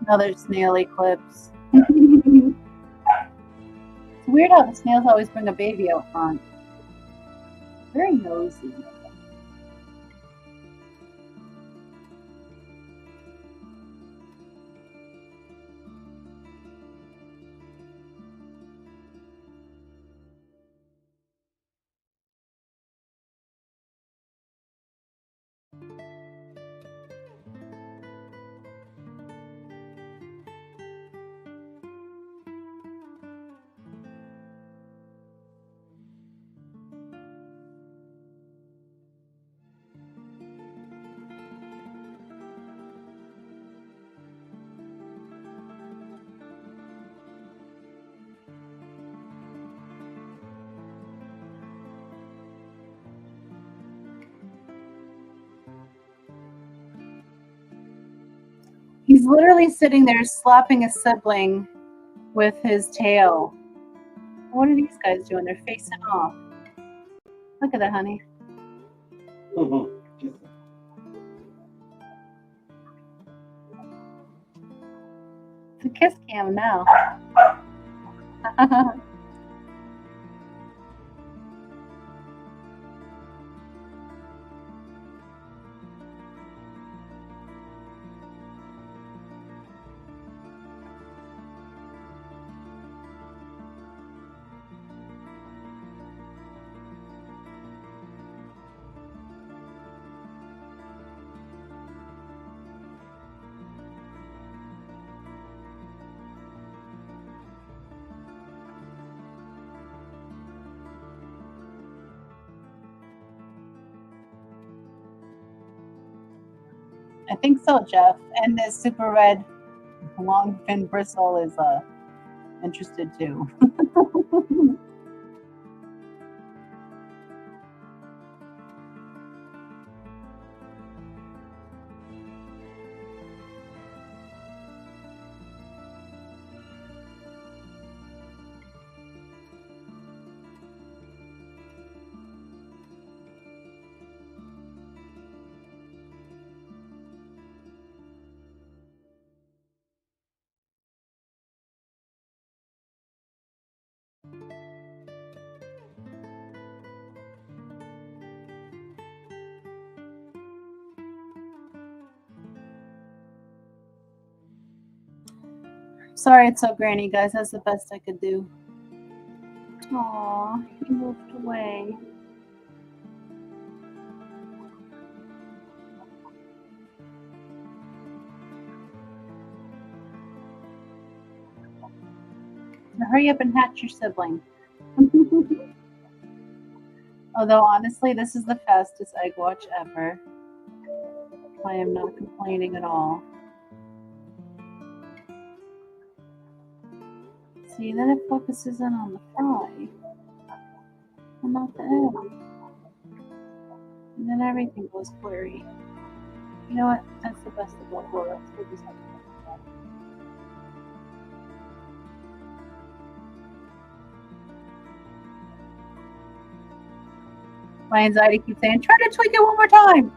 Another snail eclipse. It's weird how the snails always bring a baby out front. Very nosy. He's literally sitting there slapping a sibling with his tail. What are these guys doing? They're facing off. Look at that, honey. It's a kiss cam now. I think so, Jeff. And this super red long fin bristle is interested too. Sorry it's so grainy, guys. That's the best I could do. Aw, he moved away. Now hurry up and hatch your sibling. Although honestly, this is the fastest egg watch ever. I am not complaining at all. See, then it focuses in on the fry and not the egg. And then everything goes blurry. You know what? That's the best of both worlds. We'll just have to go with that. My anxiety keeps saying, try to tweak it one more time.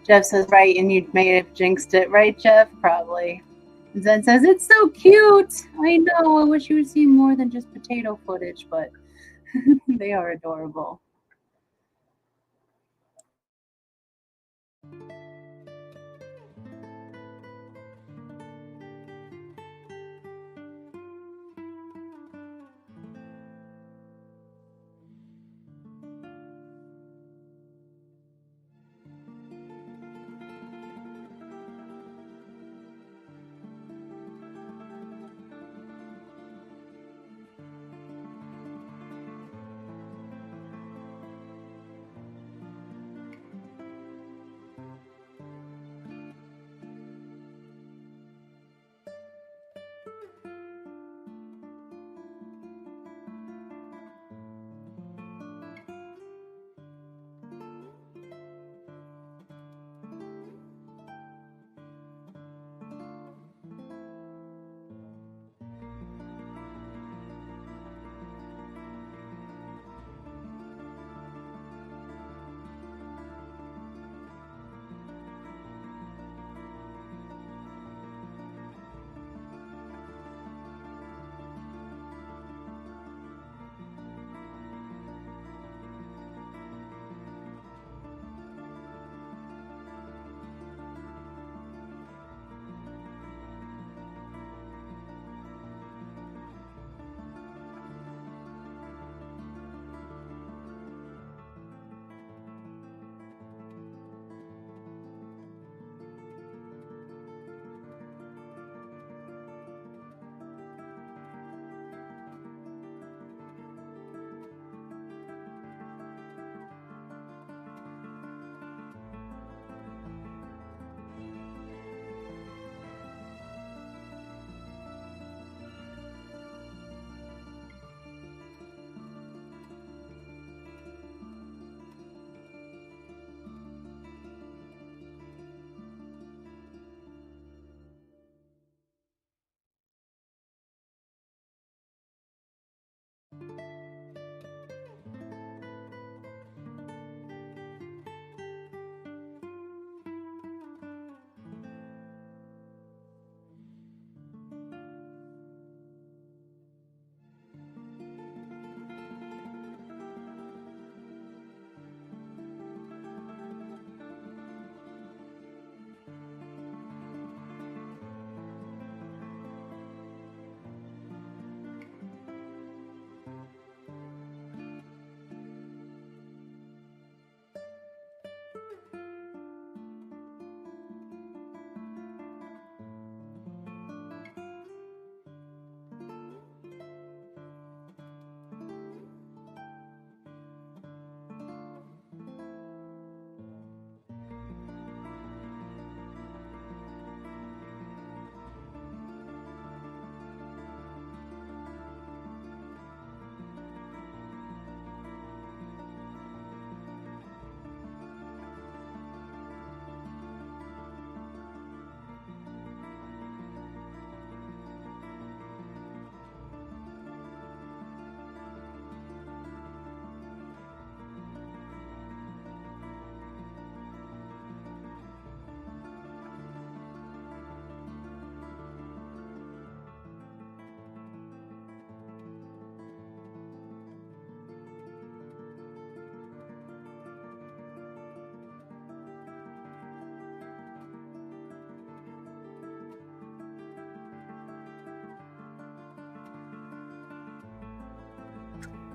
Jeff says, right, and you may have jinxed it, right, Jeff? Probably. Zen says, it's so cute. I know. I wish you would see more than just potato footage, but they are adorable.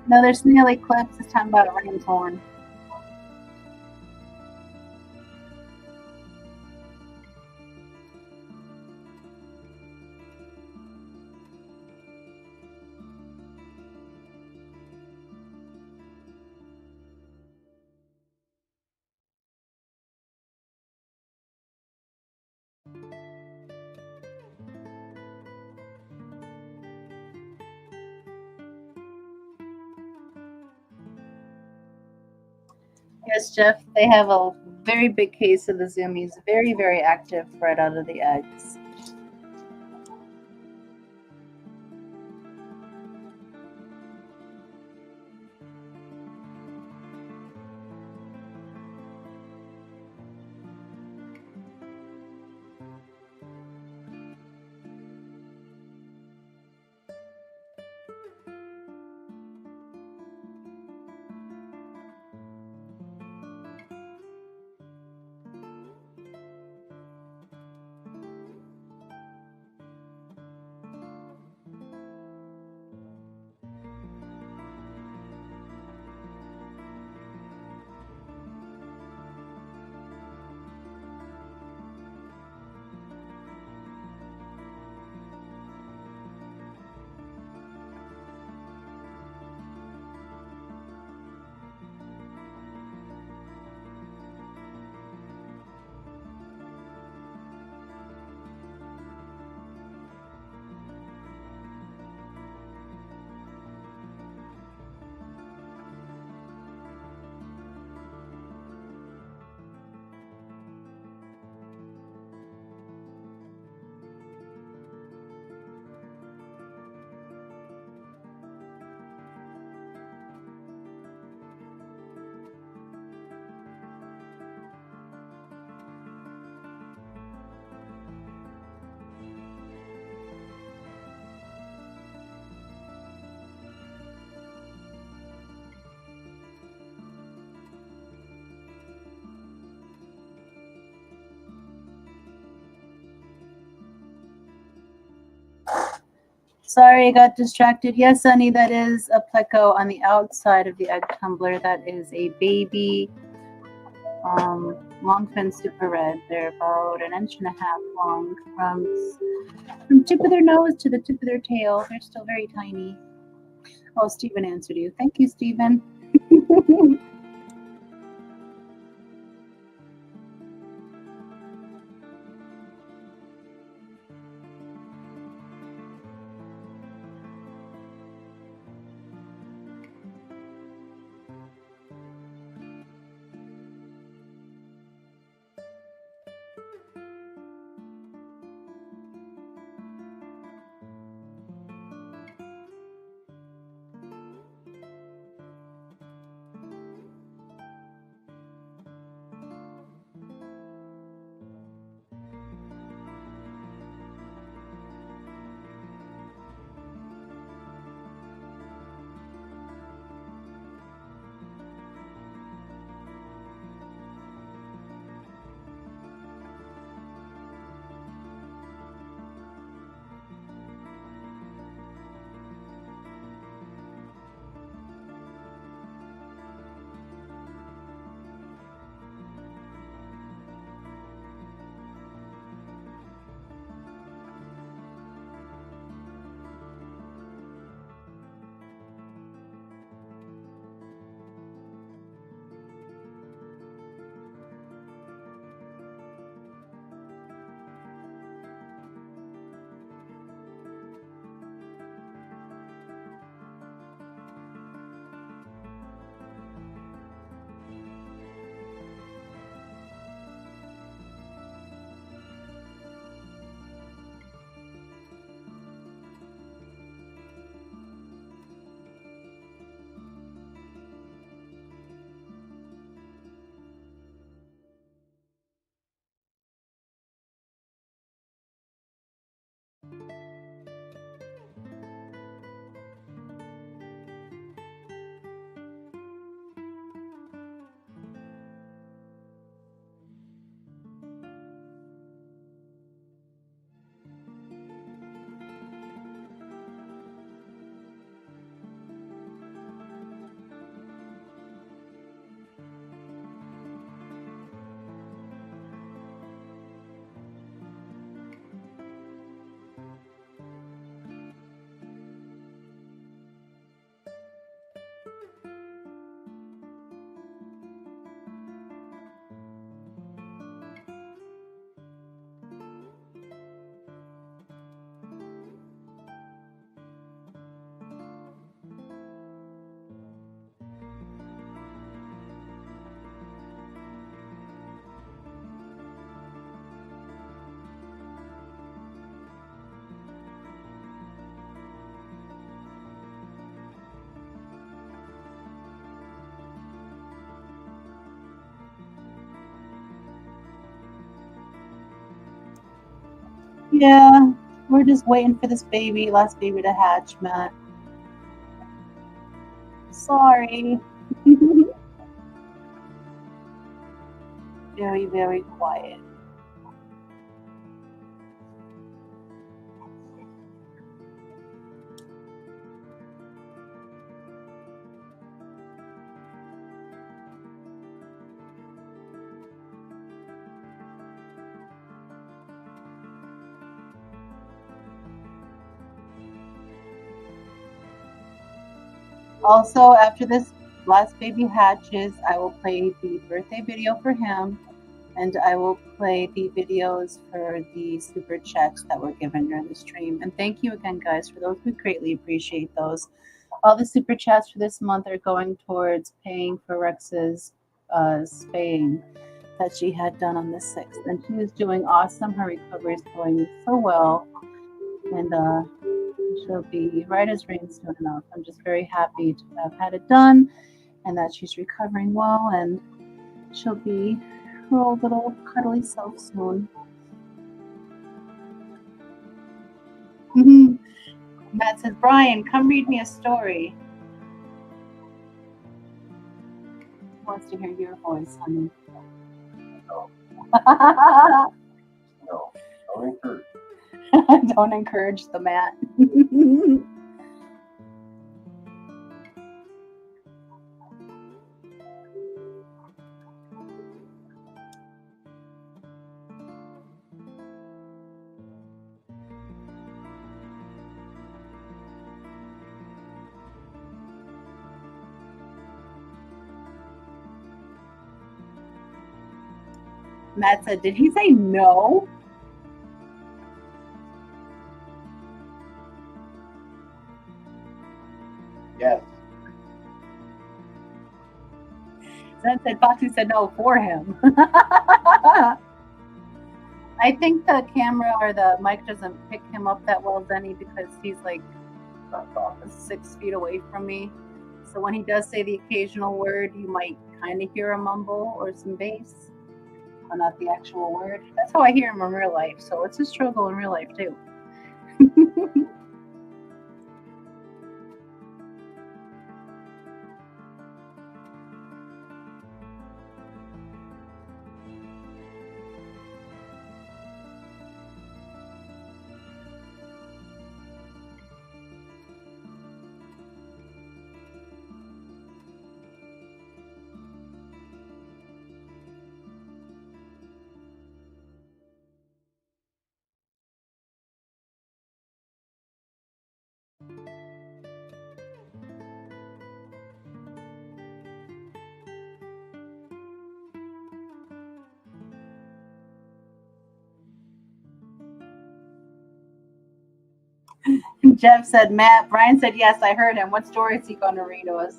No, there's no eclipse. It's time about rain's horn. Yes, Jeff, they have a very big case of the zoomies. Very, very active right out of the eggs. Sorry, I got distracted. Yes, Sunny, that is a pleco on the outside of the egg tumbler. That is a baby longfin super red. They're about an inch and a half long from tip of their nose to the tip of their tail. They're still very tiny. Oh, Stephen answered you. Thank you, Stephen. Yeah, we're just waiting for this last baby to hatch, Matt. Sorry. Very, very quiet. Also, after this last baby hatches, I will play the birthday video for him, and I will play the videos for the super chats that were given during the stream. And thank you again, guys, for those. We greatly appreciate those. All the super chats for this month are going towards paying for Rex's spaying that she had done on the 6th. And she is doing awesome. Her recovery is going so well. And she'll be right as rain soon enough. I'm just very happy to have had it done and that she's recovering well, and she'll be her old little cuddly self soon. Matt says, Brian, come read me a story. He wants to hear your voice, honey. No, no, don't encourage. Don't encourage the mat. Matt said, did he say no? Yes. Matt said, Foxy said no for him. I think the camera or the mic doesn't pick him up that well, Denny, because he's like Not talking. 6 feet away from me. So when he does say the occasional word, you might kind of hear a mumble or some bass, but not the actual word. That's how I hear him in real life. So it's a struggle in real life too. Jeff said, Matt. Brian said, yes, I heard him. What story is he going to read to us?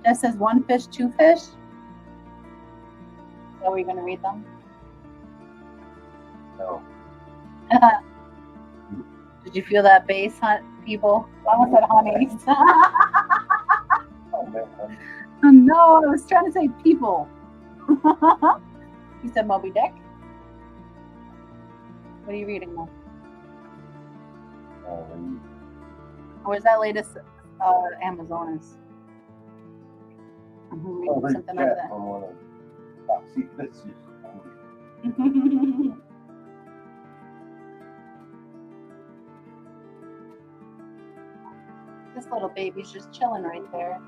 Jeff says, one fish, two fish. Is that where you're going to read them? No. Did you feel that bass, people? I almost said honeys. Oh, man. No, I was trying to say people. You said Moby Dick? What are you reading now? Or is that latest Amazonas? I'm reading something like that. On one of Foxy Fishes. This little baby's just chilling right there.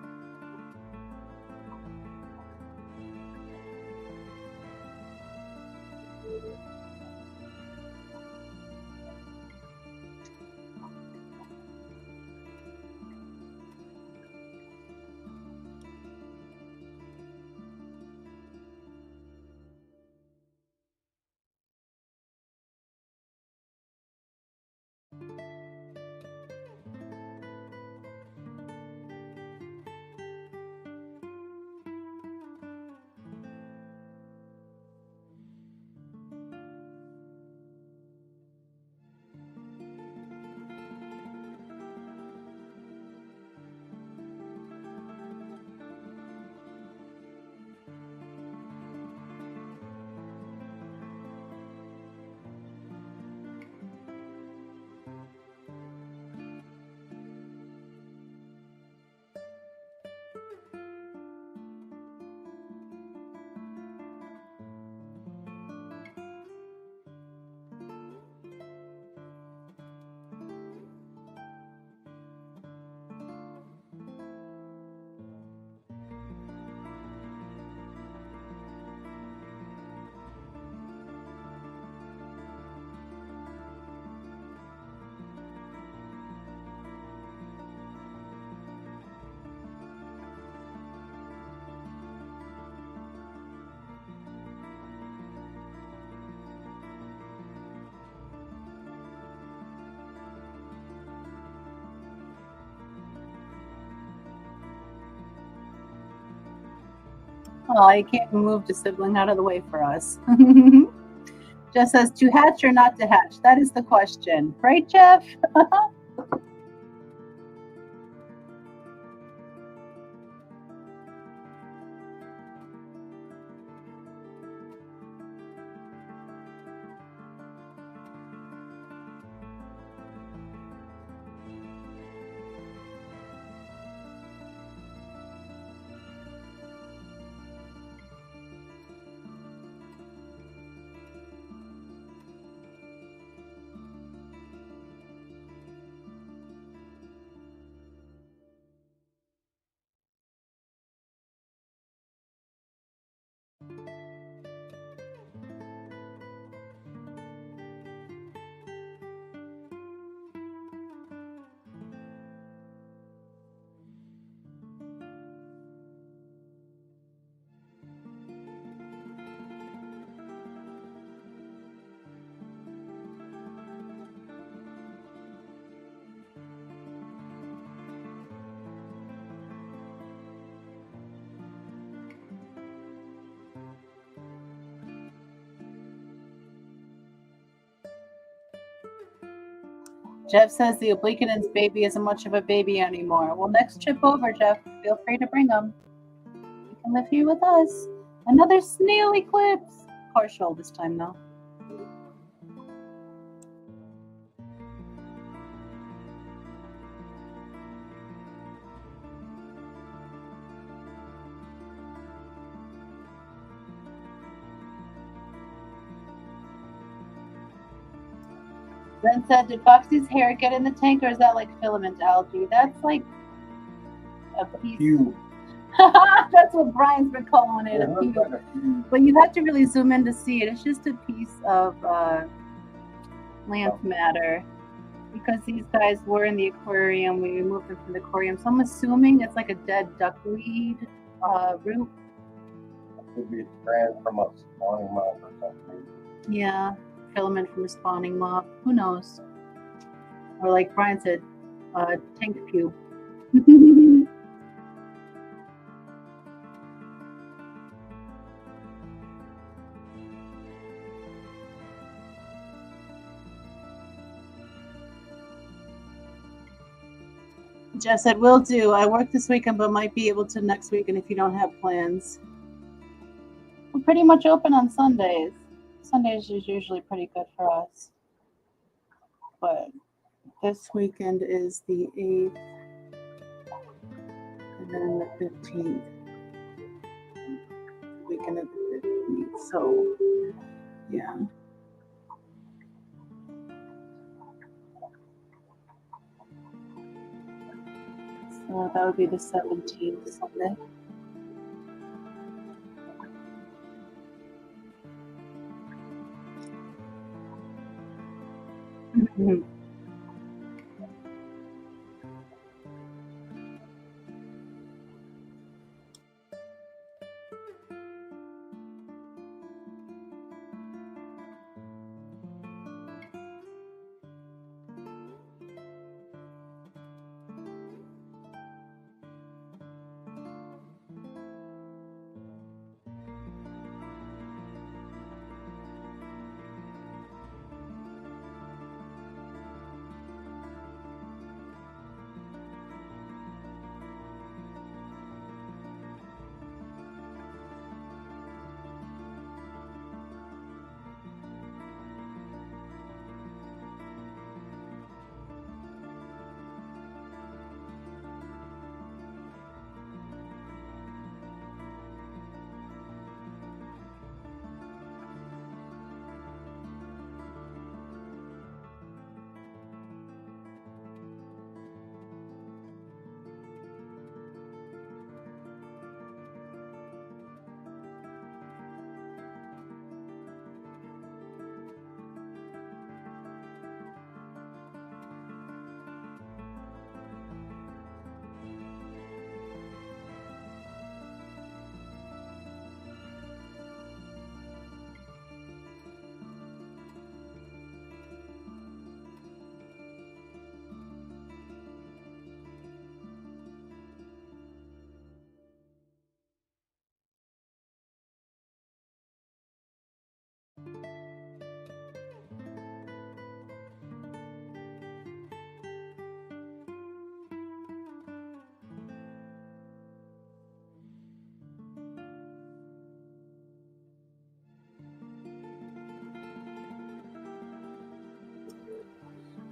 Oh, I can't move the sibling out of the way for us. Just says to hatch or not to hatch. That is the question. Right, Jeff? Jeff says the obliquitans baby isn't much of a baby anymore. Well, next trip over, Jeff, feel free to bring them. You can live here with us. Another snail eclipse. Partial this time, though. Then said, did Foxy's hair get in the tank or is that like filament algae? That's like a piece. Pube. That's what Brian's been calling it, Yeah, a it looks pube. like a pube. But you have to really zoom in to see it. It's just a piece of plant matter. Because these guys were in the aquarium, we removed them from the aquarium. So I'm assuming it's like a dead duckweed root. Could be a strand from a spawning moth or something. Yeah, filament from a spawning moth. Who knows? Or like Brian said, tank pube. Jeff said, will do. I work this weekend, but might be able to next weekend if you don't have plans. We're pretty much open on Sundays. Sundays is usually pretty good for us. But this weekend is the 8th and then the 15th. Weekend of the 15th. So, yeah. So that would be the 17th Sunday. Mhm.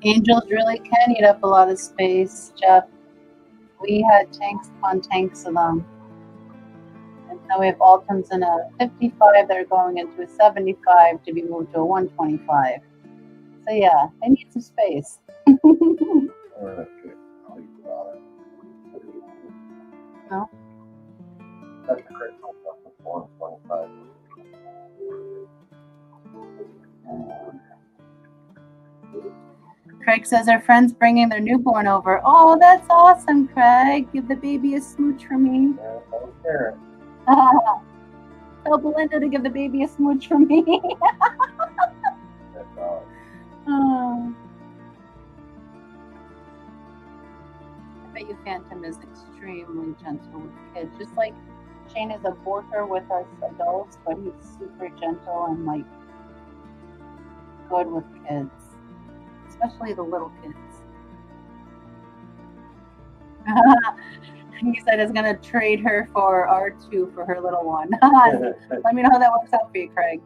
Angels really can eat up a lot of space, Jeff. We had tanks upon tanks of them. And now we have Altons in a 55 that are going into a 75 to be moved to a 125. So yeah, they need some space. Okay. I'll leave it on it. No? That's a great one. That's a 425. Craig says our friend's bringing their newborn over. Oh, that's awesome, Craig. Give the baby a smooch for me. Yeah, don't care. Tell Belinda to give the baby a smooch for me. That's all. Oh. I bet you Phantom is extremely gentle with kids. Just like Shane is a border with us adults, but he's super gentle and like good with kids. Especially the little kids. He said he's gonna trade her for R2 for her little one. Let me know how that works out for you, Craig.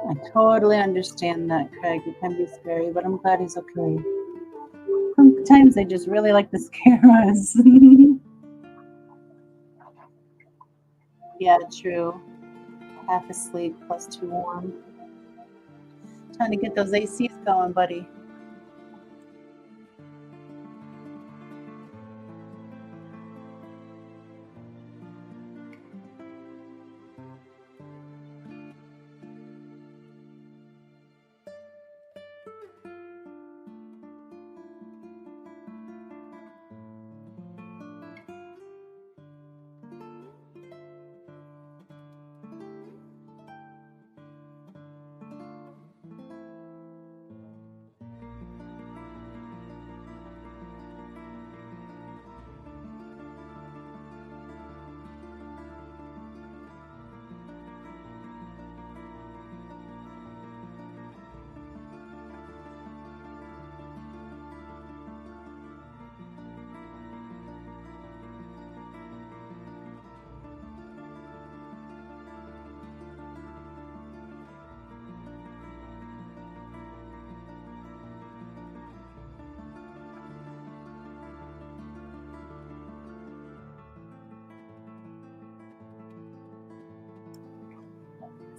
I totally understand that, Craig. It can be scary, but I'm glad he's okay. Sometimes they just really like to scare us. Yeah, true. Half asleep plus 2 warm. Trying to get those ACs going, buddy.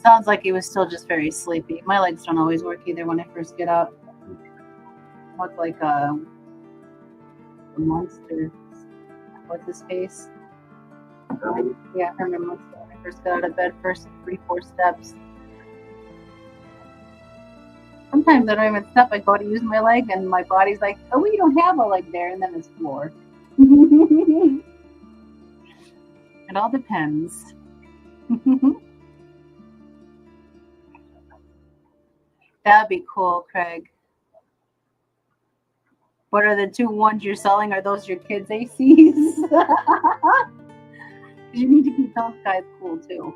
Sounds like he was still just very sleepy. My legs don't always work either when I first get up. Look like a monster. What's his face? Yeah, Herman Munster. When I first got out of bed, first 3-4 steps. Sometimes I don't even step. I go to use my leg, and my body's like, "Oh, you don't have a leg there," and then it's floor. It all depends. That'd be cool, Craig. What are the 2 ones you're selling? Are those your kids' ACs? You need to keep those guys cool too.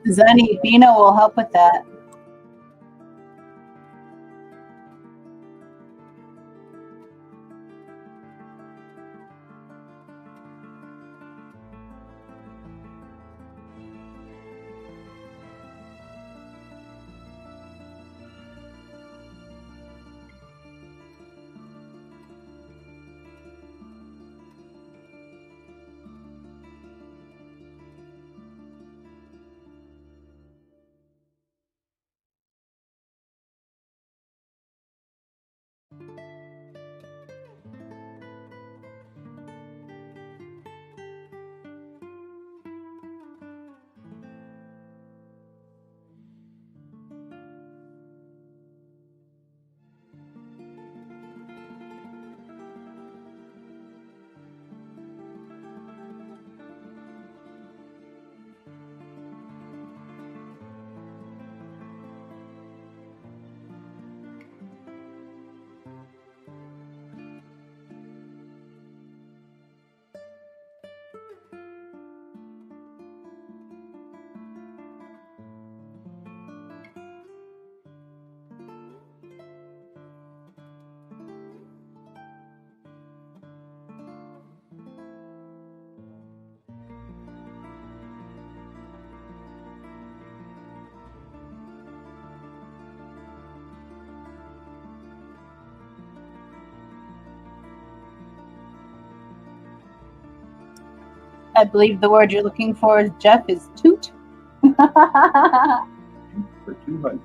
Zenny, Bina will help with that. I believe the word you're looking for, Jeff, is toot. For 200.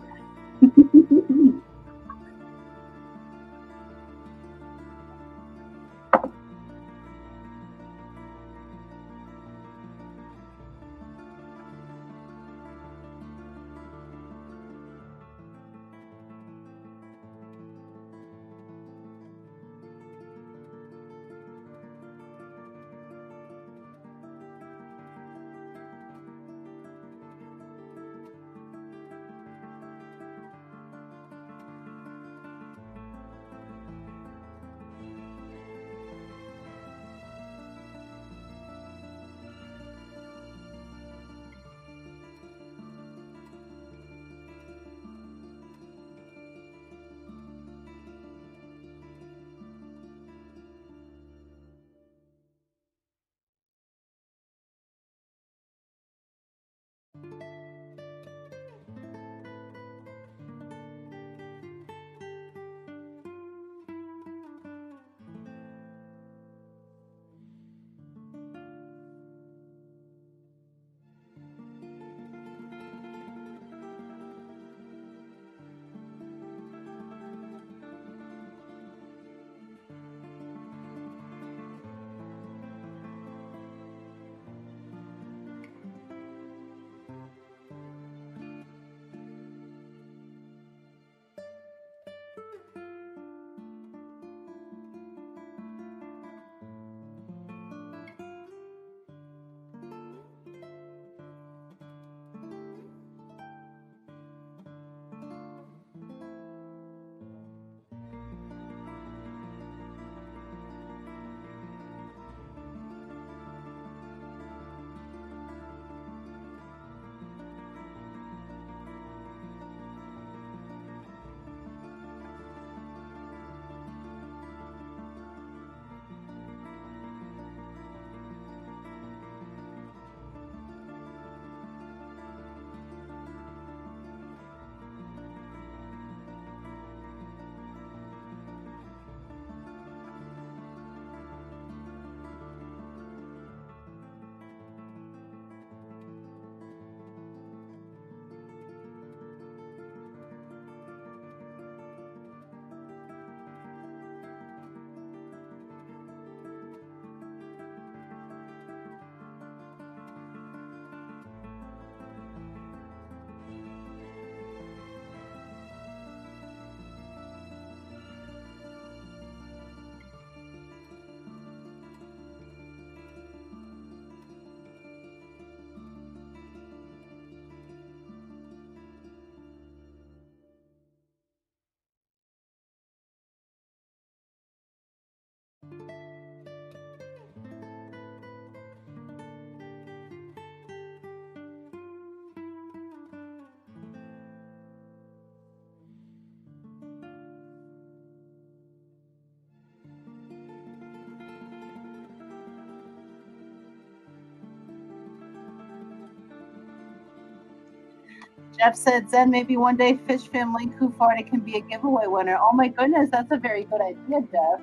Jeff said, Zen, maybe one day Fish Family Kufarda can be a giveaway winner. Oh my goodness, that's a very good idea, Jeff.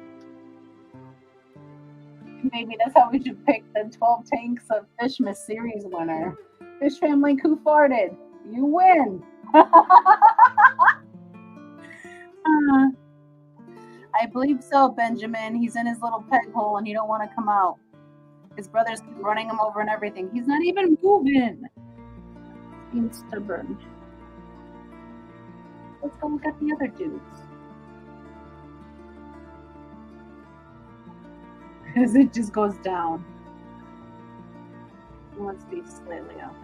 Maybe that's how we should pick the 12 tanks of Fishmas series winner. Fish Family Kufarted, you win. I believe so, Benjamin. He's in his little peg hole and he don't want to come out. His brother's running him over and everything. He's not even moving. Being stubborn. Let's go look at the other dudes. As it just goes down. Let's be slightly off.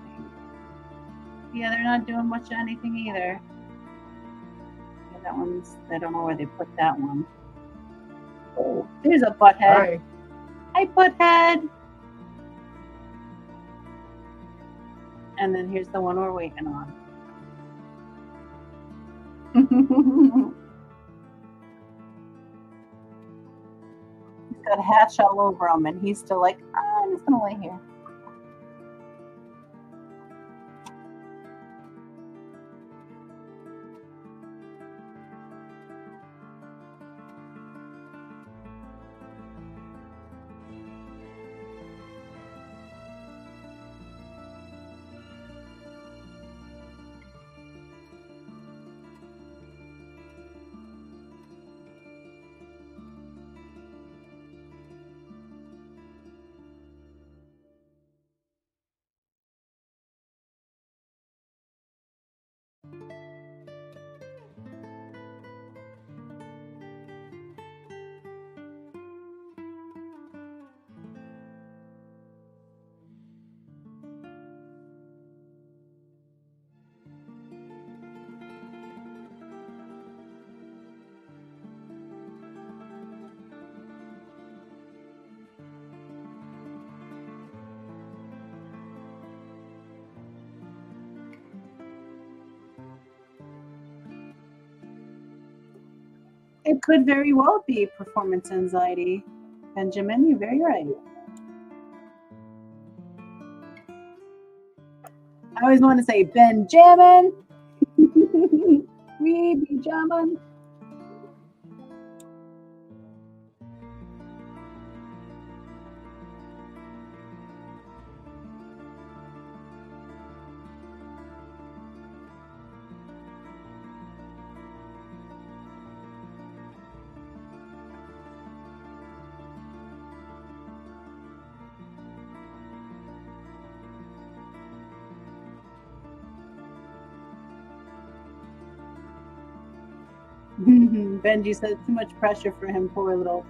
Yeah, they're not doing much of anything either. Yeah, that one's, I don't know where they put that one. Oh, there's a butthead. Hi. Hi, butthead. And then here's the one we're waiting on. He's got hatch all over him, and he's still like, I'm just gonna lay here. It could very well be performance anxiety, Benjamin. You're very right. I always want to say Benjamin. We be jamming. Benji says too much pressure for him, poor little.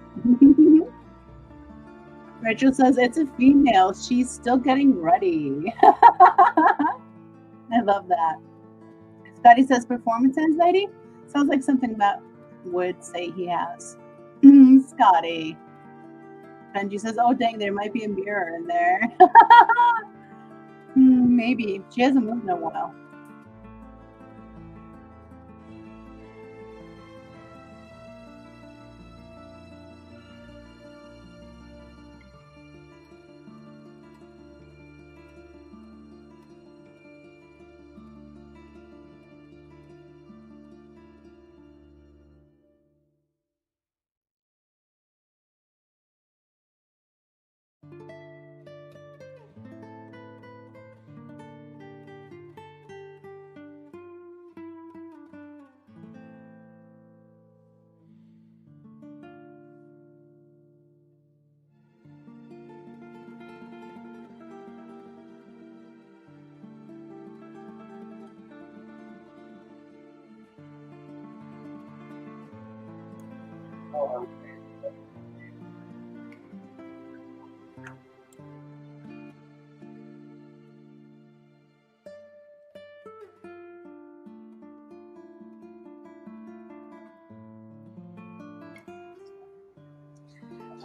Rachel says it's a female. She's still getting ready. I love that. Scotty says performance anxiety. Sounds like something Matt would say he has. Scotty. Benji says, oh dang, there might be a mirror in there. Maybe. She hasn't moved in a while.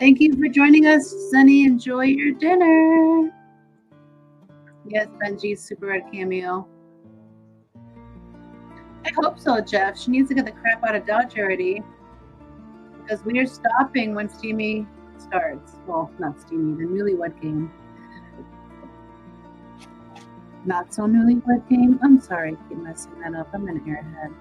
Thank you for joining us, Sunny. Enjoy your dinner. Yes, Benji's super red cameo. I hope so, Jeff. She needs to get the crap out of Dodge already. Because we are stopping when Steamy starts. Well, not Steamy, the newlywed game. Not so newlywed game. I'm sorry, I keep messing that up. I'm an airhead.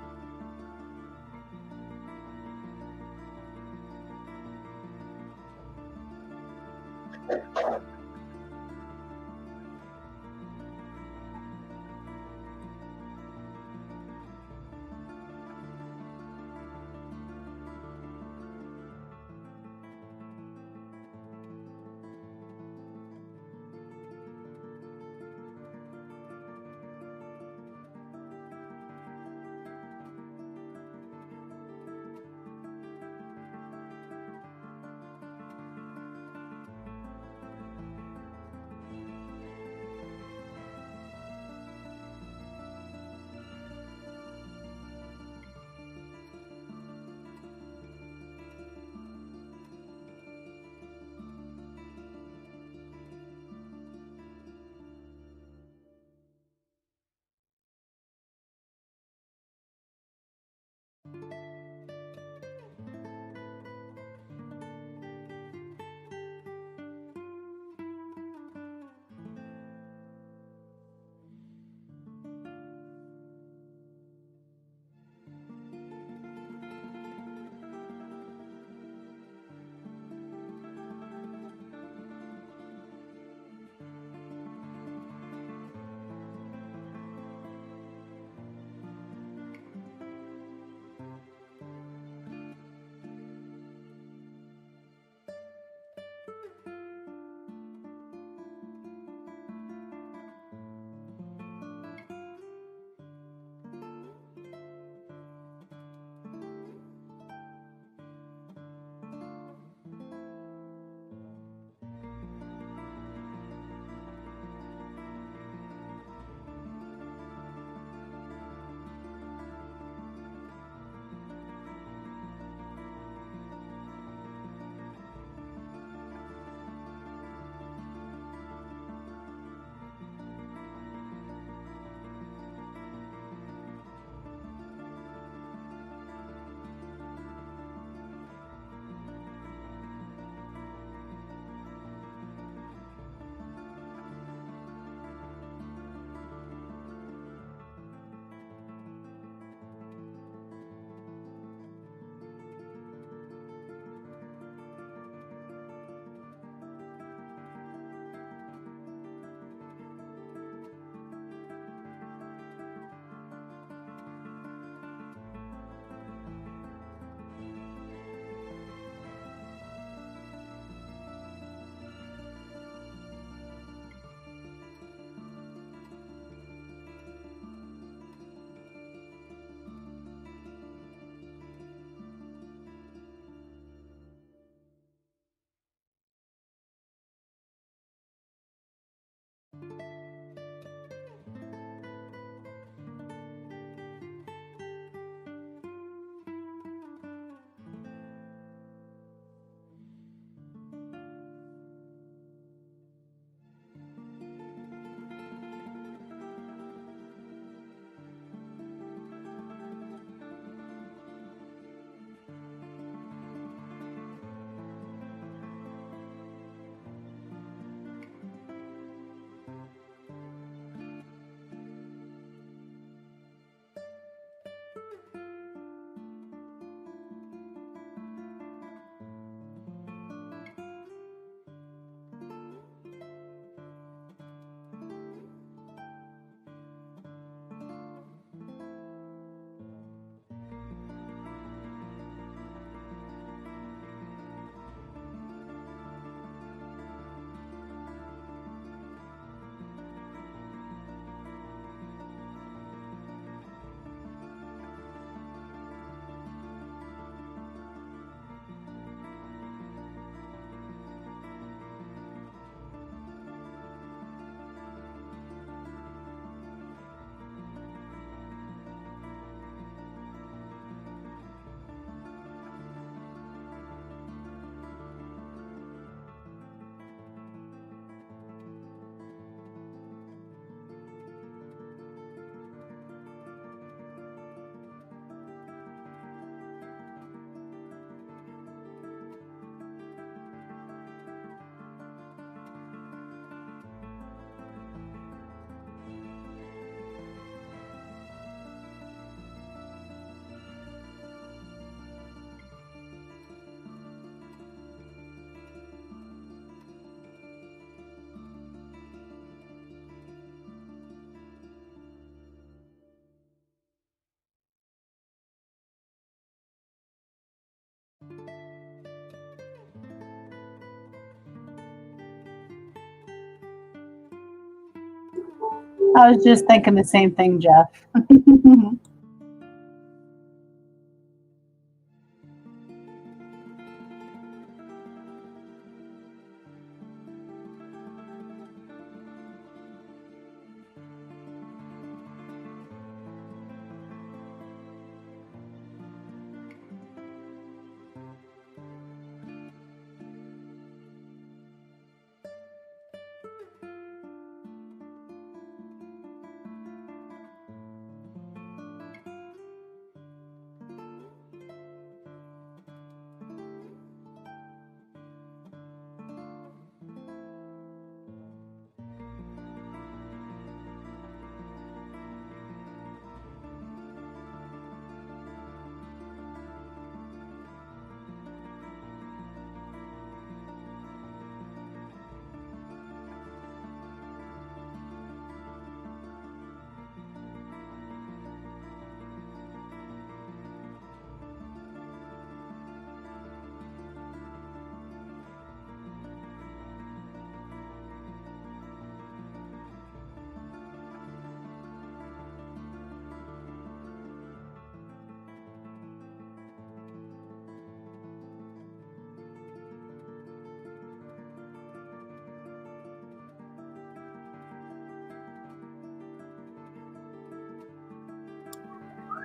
I was just thinking the same thing, Jeff.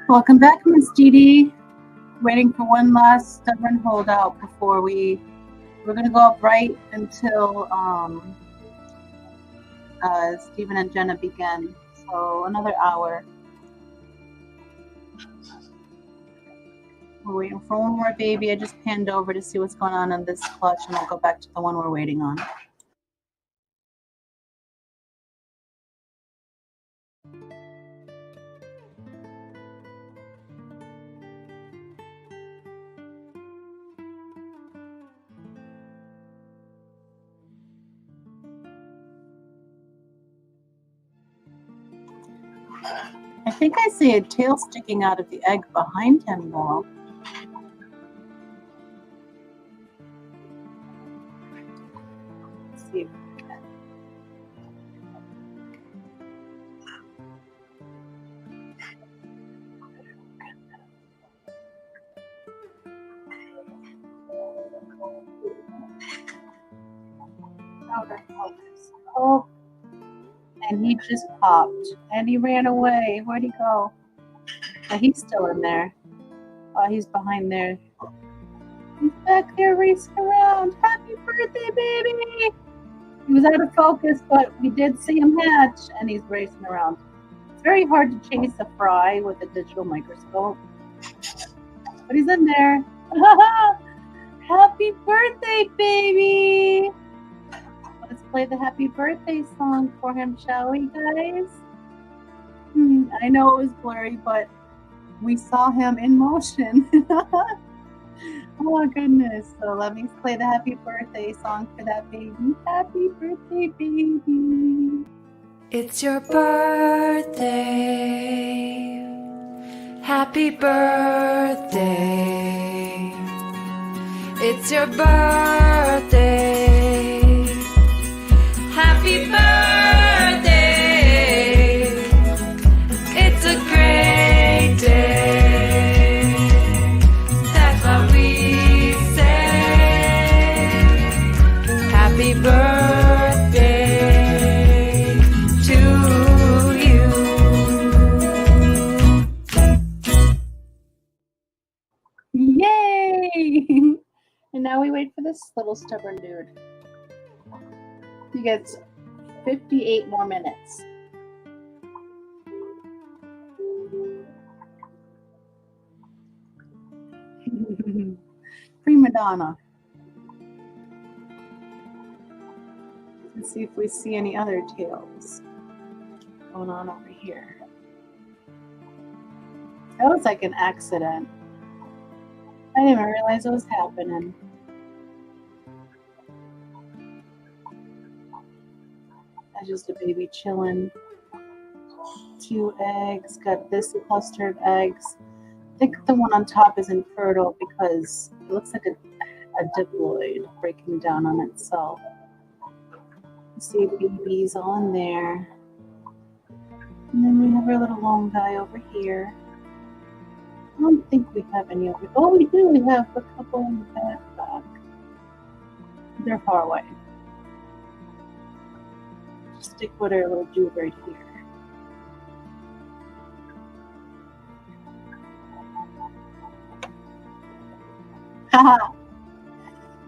Welcome back, Miss Dee Dee. Waiting for one last stubborn holdout before we're gonna go up right until Stephen and Jenna begin. So another hour. We're waiting for one more baby. I just panned over to see what's going on in this clutch, and I'll go back to the one we're waiting on. I think I see a tail sticking out of the egg behind him, though. Let's see. Oh, and he just popped, and he ran away. Where'd he go? Oh, he's still in there. Oh, he's behind there. He's back there racing around. Happy birthday, baby! He was out of focus, but we did see him hatch, and he's racing around. It's very hard to chase a fry with a digital microscope, but he's in there. Happy birthday, baby! Let's play the happy birthday song for him, shall we, guys? I know it was blurry, but we saw him in motion. Oh, goodness. So let me play the happy birthday song for that baby. Happy birthday, baby. It's your birthday. Happy birthday. It's your birthday. Happy birthday. It's a great day. That's what we say. Happy birthday to you. Yay! And now we wait for this little stubborn dude. He gets 58 more minutes. Prima donna. Let's see if we see any other tails going on over here. That was like an accident. I didn't even realize it was happening. That's just a baby chilling. 2 eggs. Got this cluster of eggs. I think the one on top is infertile because it looks like a diploid breaking down on itself. You see babies all in there. And then we have our little long guy over here. I don't think we have any over. Oh, we do. We have a couple in the back. They're far away. Just stick with our little dude right here. Haha.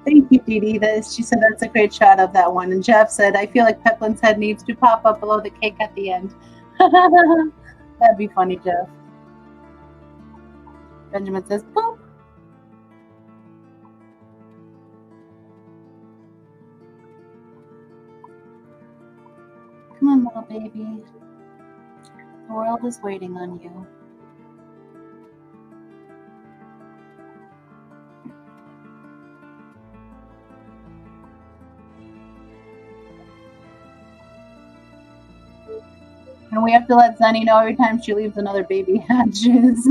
Thank you, Dee Dee. She said that's a great shot of that one. And Jeff said, I feel like Peplin's head needs to pop up below the cake at the end. That'd be funny, Jeff. Benjamin says, boop. Come on, little baby. The world is waiting on you. And we have to let Zenny know every time she leaves another baby hatches.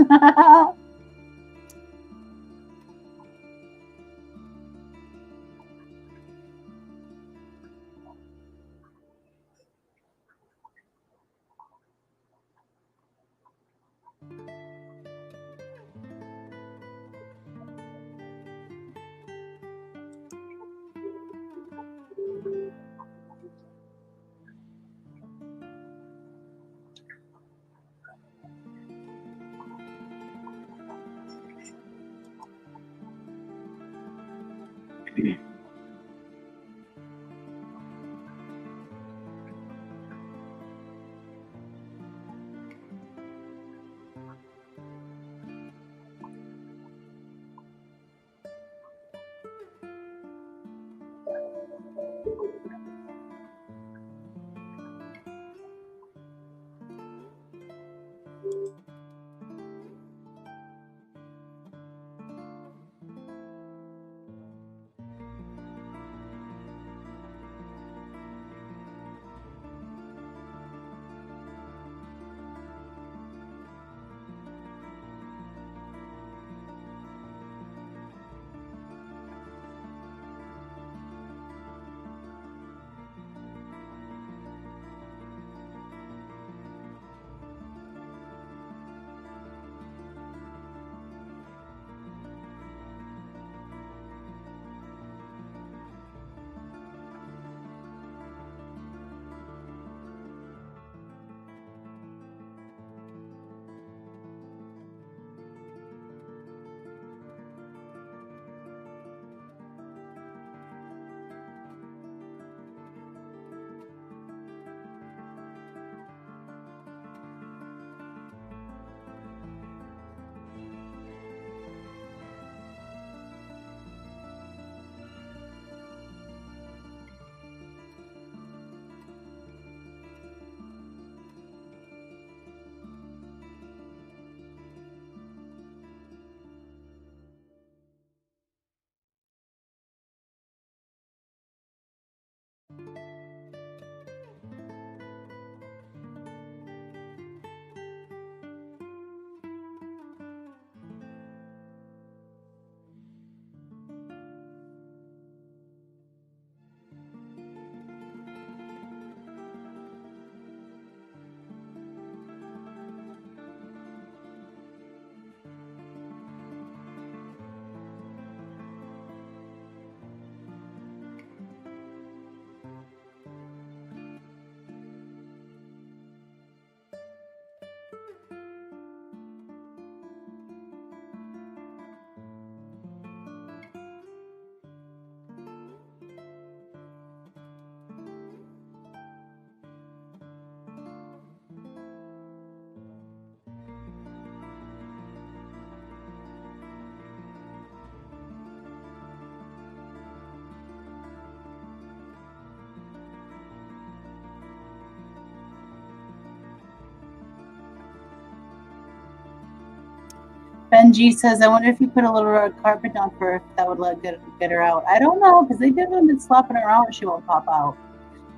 Benji says, I wonder if you put a little red carpet down for her, if that would get her out. I don't know, because they've been slapping her around, she won't pop out.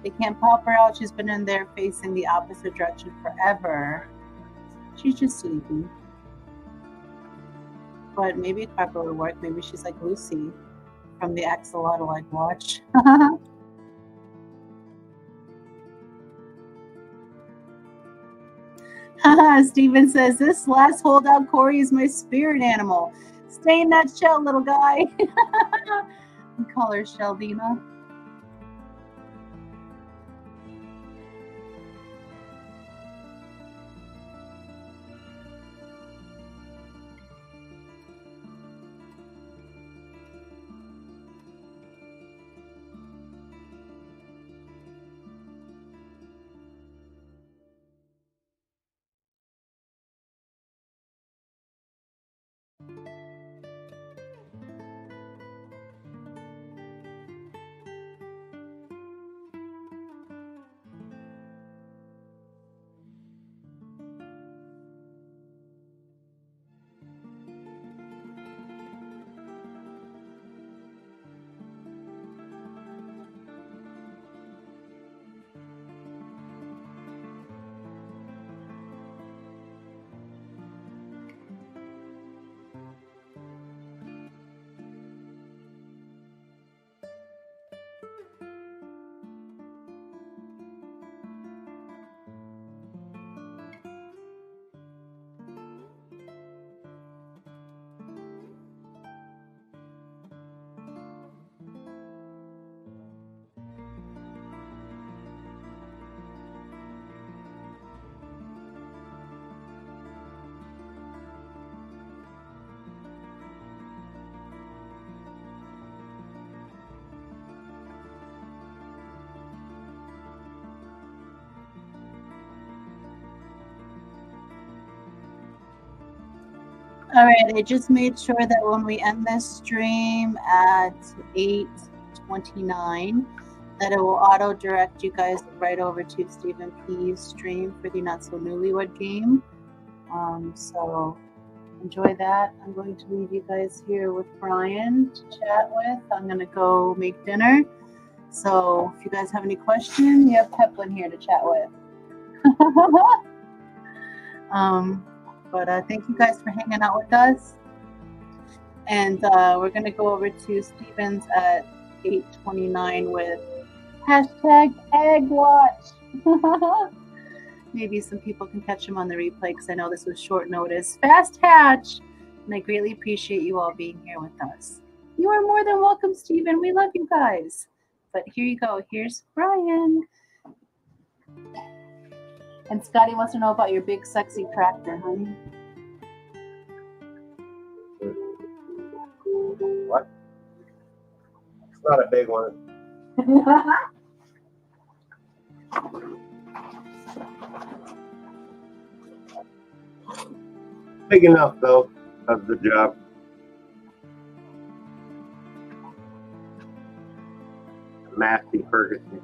They can't pop her out. She's been in there facing the opposite direction forever. She's just sleeping. But maybe a carpet would work. Maybe she's like Lucy from the Axolotl like watch. Steven says, this last holdout Corey is my spirit animal. Stay in that shell, little guy. We call her Sheldina. All right, I just made sure that when we end this stream at 8:29, that it will auto direct you guys right over to Stephen P's stream for the Not So Newlywed game. So enjoy that. I'm going to leave you guys here with Brian to chat with. I'm going to go make dinner. So if you guys have any questions, you have Peplin here to chat with. But thank you guys for hanging out with us. And we're going to go over to Stevens at 8:29 with hashtag EggWatch. Maybe some people can catch him on the replay because I know this was short notice. Fast hatch! And I greatly appreciate you all being here with us. You are more than welcome, Steven. We love you guys. But here you go. Here's Brian. And Scotty wants to know about your big, sexy tractor, honey. What? It's not a big one. Big enough, though, of the job. Massey Ferguson.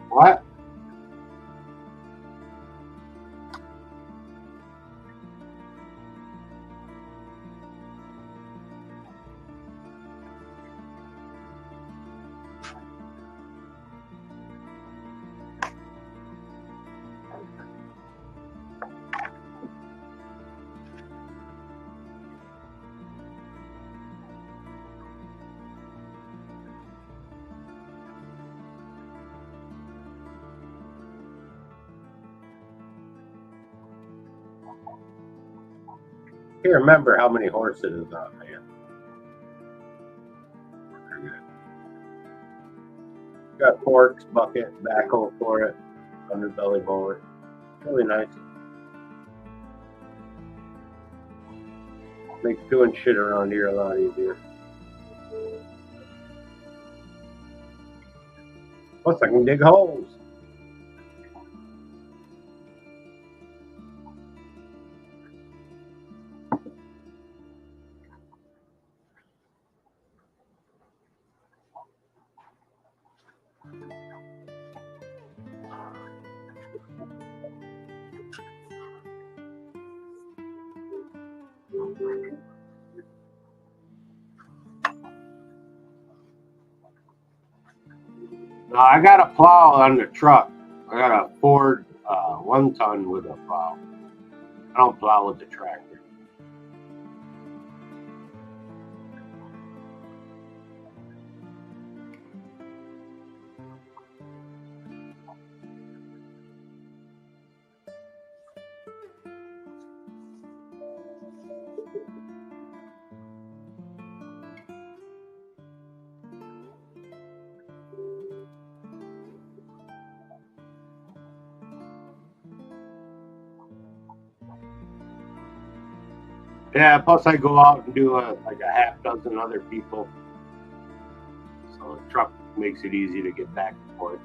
What? I can't remember how many horses it is on, man. Got forks, bucket, backhoe for it, underbelly mower. Really nice. Makes doing shit around here a lot easier. Plus, I can dig holes. No, I got a plow on the truck. I got a Ford 1-ton with a plow. I don't plow with the tractor. Yeah, plus I go out and do like a half dozen other people. So the truck makes it easy to get back and forth.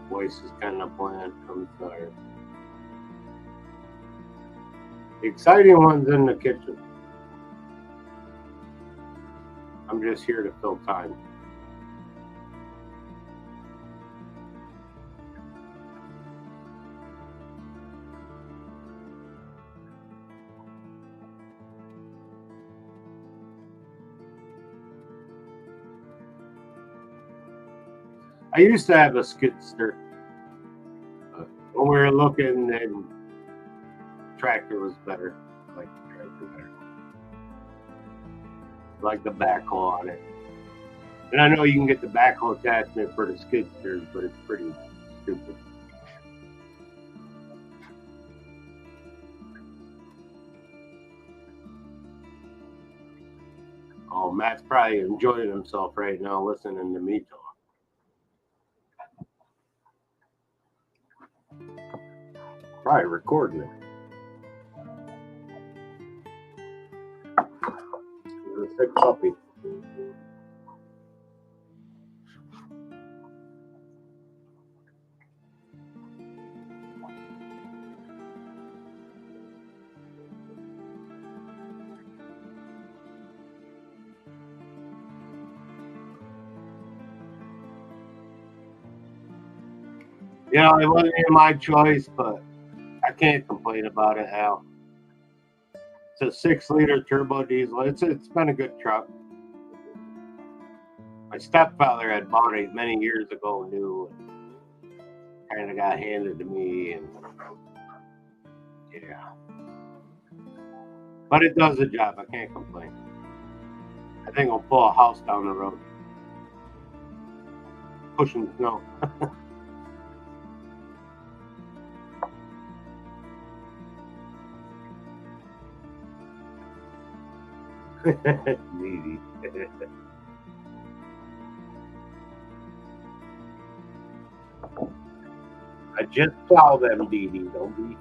Voice is kind of bland. I'm sorry. The exciting one's in the kitchen. I'm just here to fill time. I used to have a skidster. When we were looking, and tractor was better. I like the tractor better. I like the backhoe on it. And I know you can get the backhoe attachment for the skidsters, but it's pretty stupid. Oh, Matt's probably enjoying himself right now listening to me talk. Probably recording it. He's a sick puppy. You know, it wasn't my choice, but I can't complain about it, Al. It's a 6-liter turbo diesel. It's been a good truck. My stepfather had bought it many years ago, new, and kind of got handed to me, and yeah. But it does the job. I can't complain. I think I'll pull a house down the road, pushing snow. Needy. I just plow them, Dee Dee. Don't be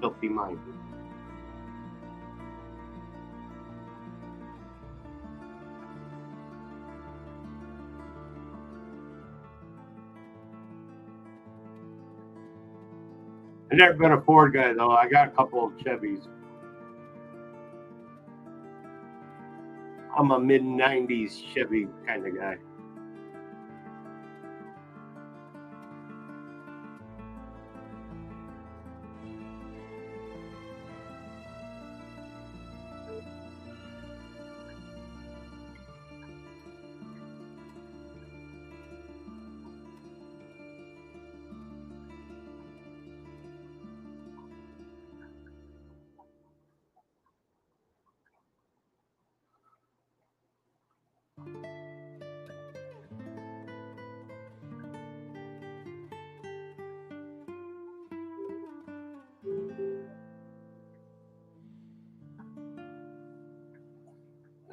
filthy minded. I've never been a Ford guy though. I got a couple of Chevys. I'm a mid-90s Chevy kind of guy.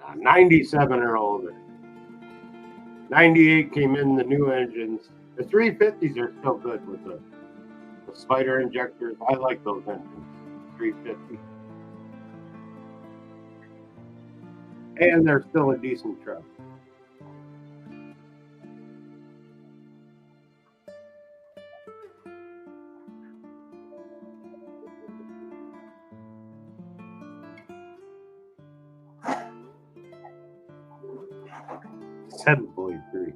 Uh, 97 or older. 98 came in the new engines. The 350s are still good with the spider injectors. I like those engines. 350. And they're still a decent truck. $7.3.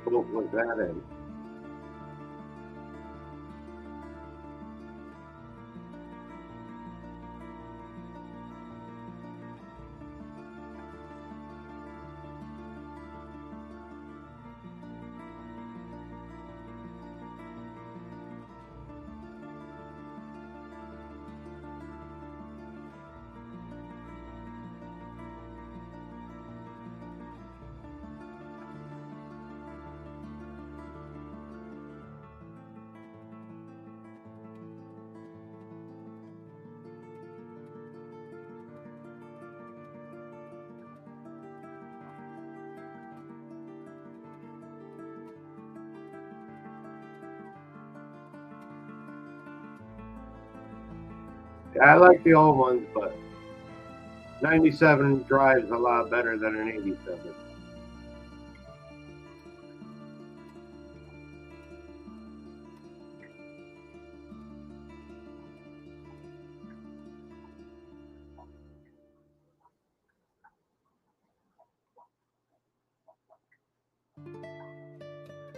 What was that in? I like the old ones, but 97 drives a lot better than an 87.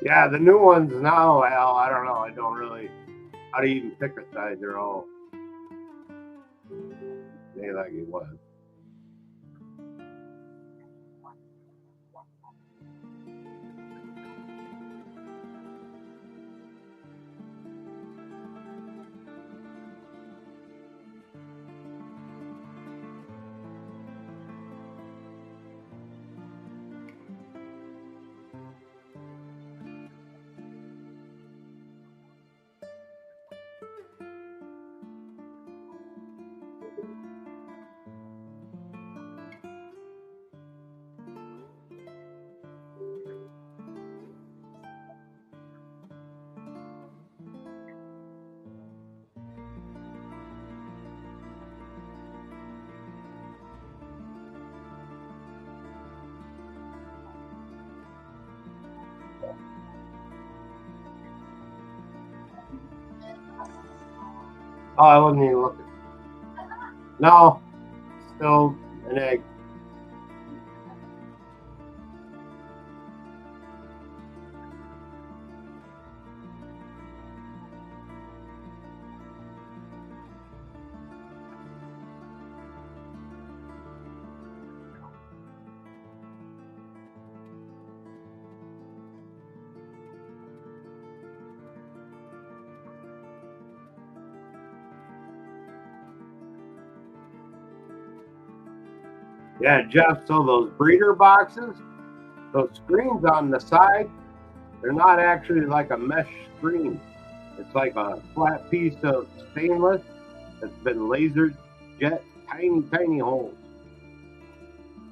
Yeah, the new ones now, Al, I don't know. I don't really. How do you even pick a size? They're all made like it was. Oh, I wasn't even looking. No, still an egg. Yeah, Jeff, so those breeder boxes, those screens on the side, they're not actually like a mesh screen. It's like a flat piece of stainless that's been laser jet, tiny, tiny holes.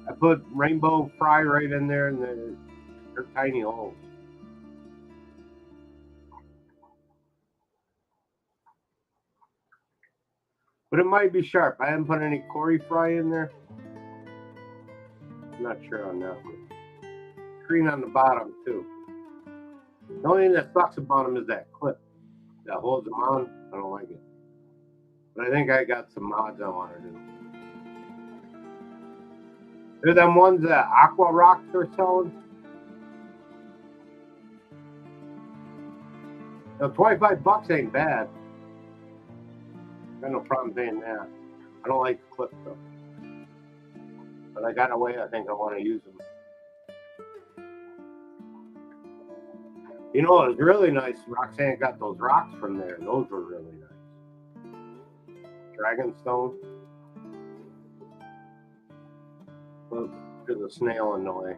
I put rainbow fry right in there, and they're tiny holes. But it might be sharp. I haven't put any Cory fry in there. I'm not sure on that one. Screen on the bottom, too. The only thing that sucks about them is that clip that holds them on. I don't like it. But I think I got some mods I want to do. They're them ones that Aqua Rocks are selling. Now, $25 ain't bad. Got no problem paying that. I don't like the clip though. But I got a way I think I want to use them. You know, it was really nice. Roxanne got those rocks from there. Those were really nice. Dragonstone. Look, there's a snail in the way.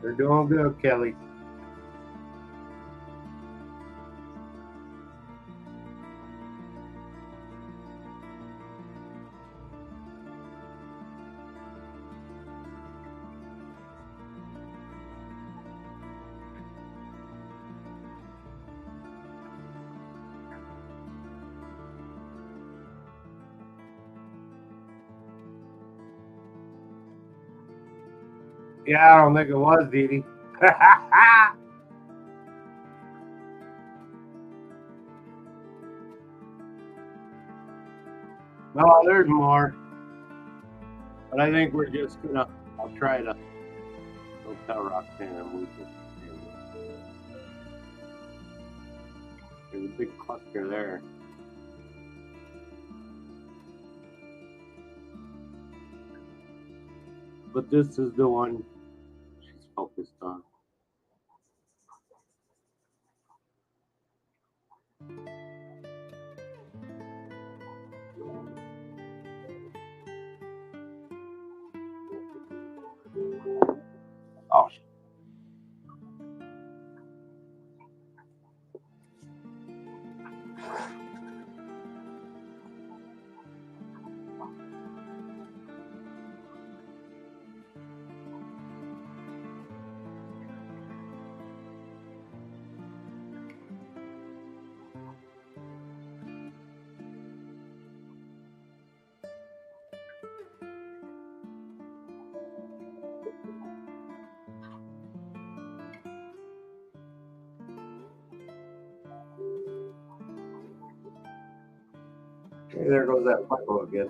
They're doing good, Kelly. Yeah, I don't think it was, Dee Dee. No, there's more. But I think we're just gonna, I'll try to go tell Roxanne and move it. There's a big cluster there. But this is the one she's focused on. Oh, Hey, there goes that buckle again.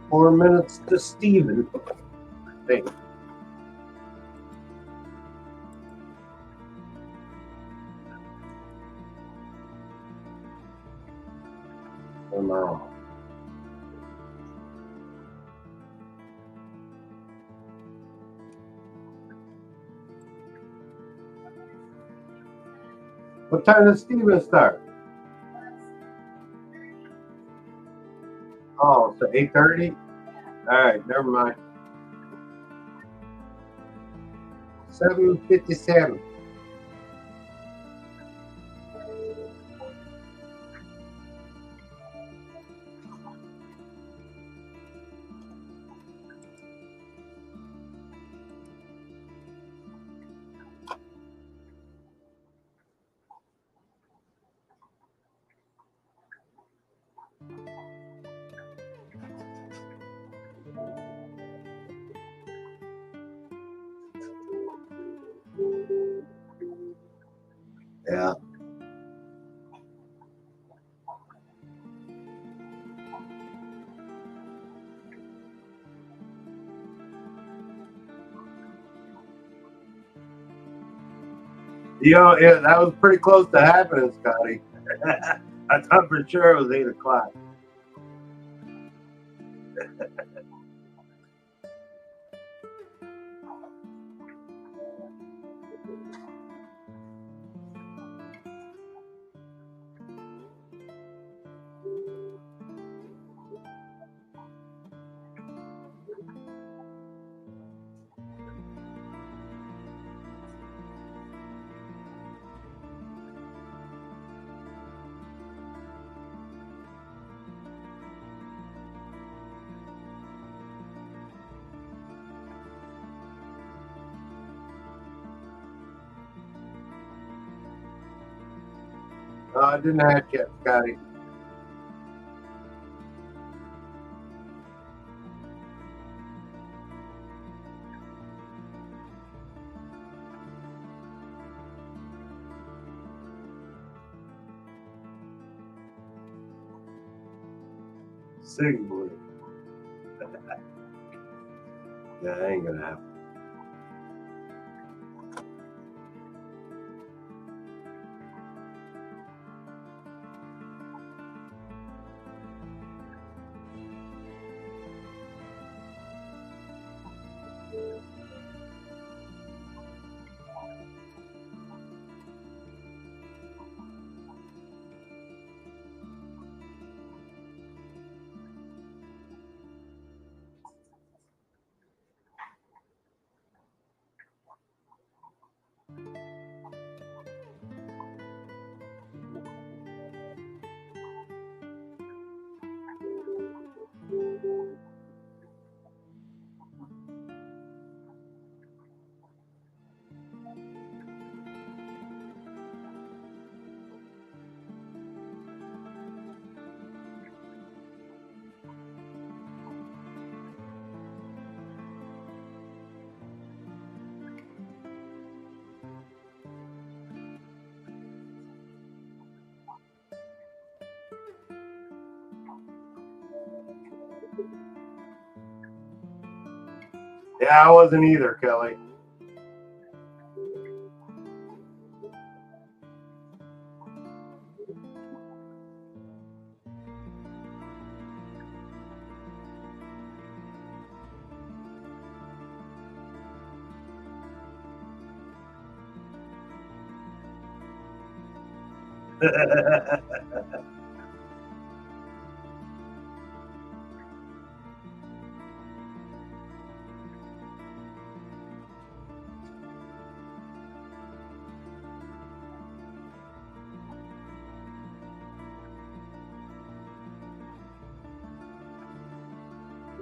Four minutes to Steven, I think. Tomorrow. What time does Steven start? Oh, so 8:30? All right, never mind. 7:57. Yeah. Yeah, that was pretty close to happening, Scotty. I thought for sure it was 8 o'clock. No, I didn't hatch yet, Scotty. Sigmund. Yeah, that ain't gonna happen. Yeah, I wasn't either, Kelly.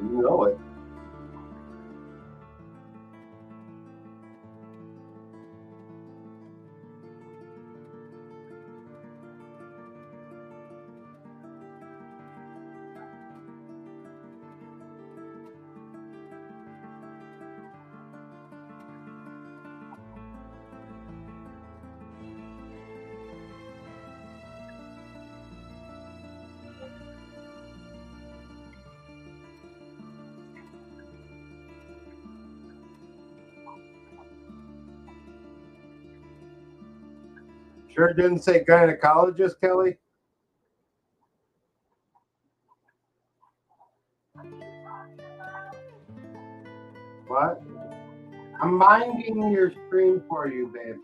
You know it. Sure didn't say gynecologist, Kelly. What? I'm minding your screen for you, babe.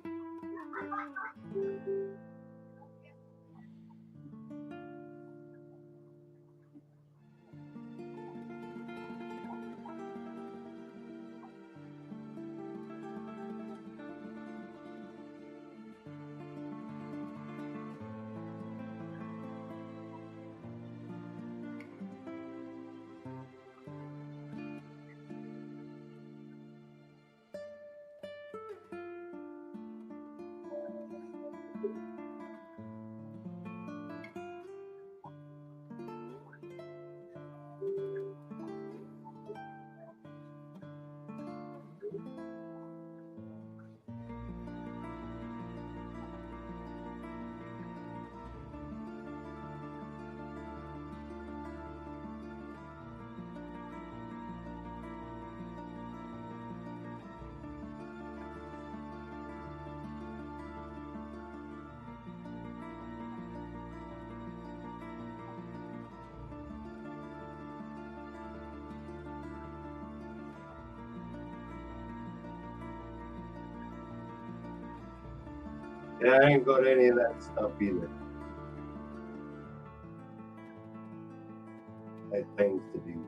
Yeah, I ain't got any of that stuff either. I had things to do.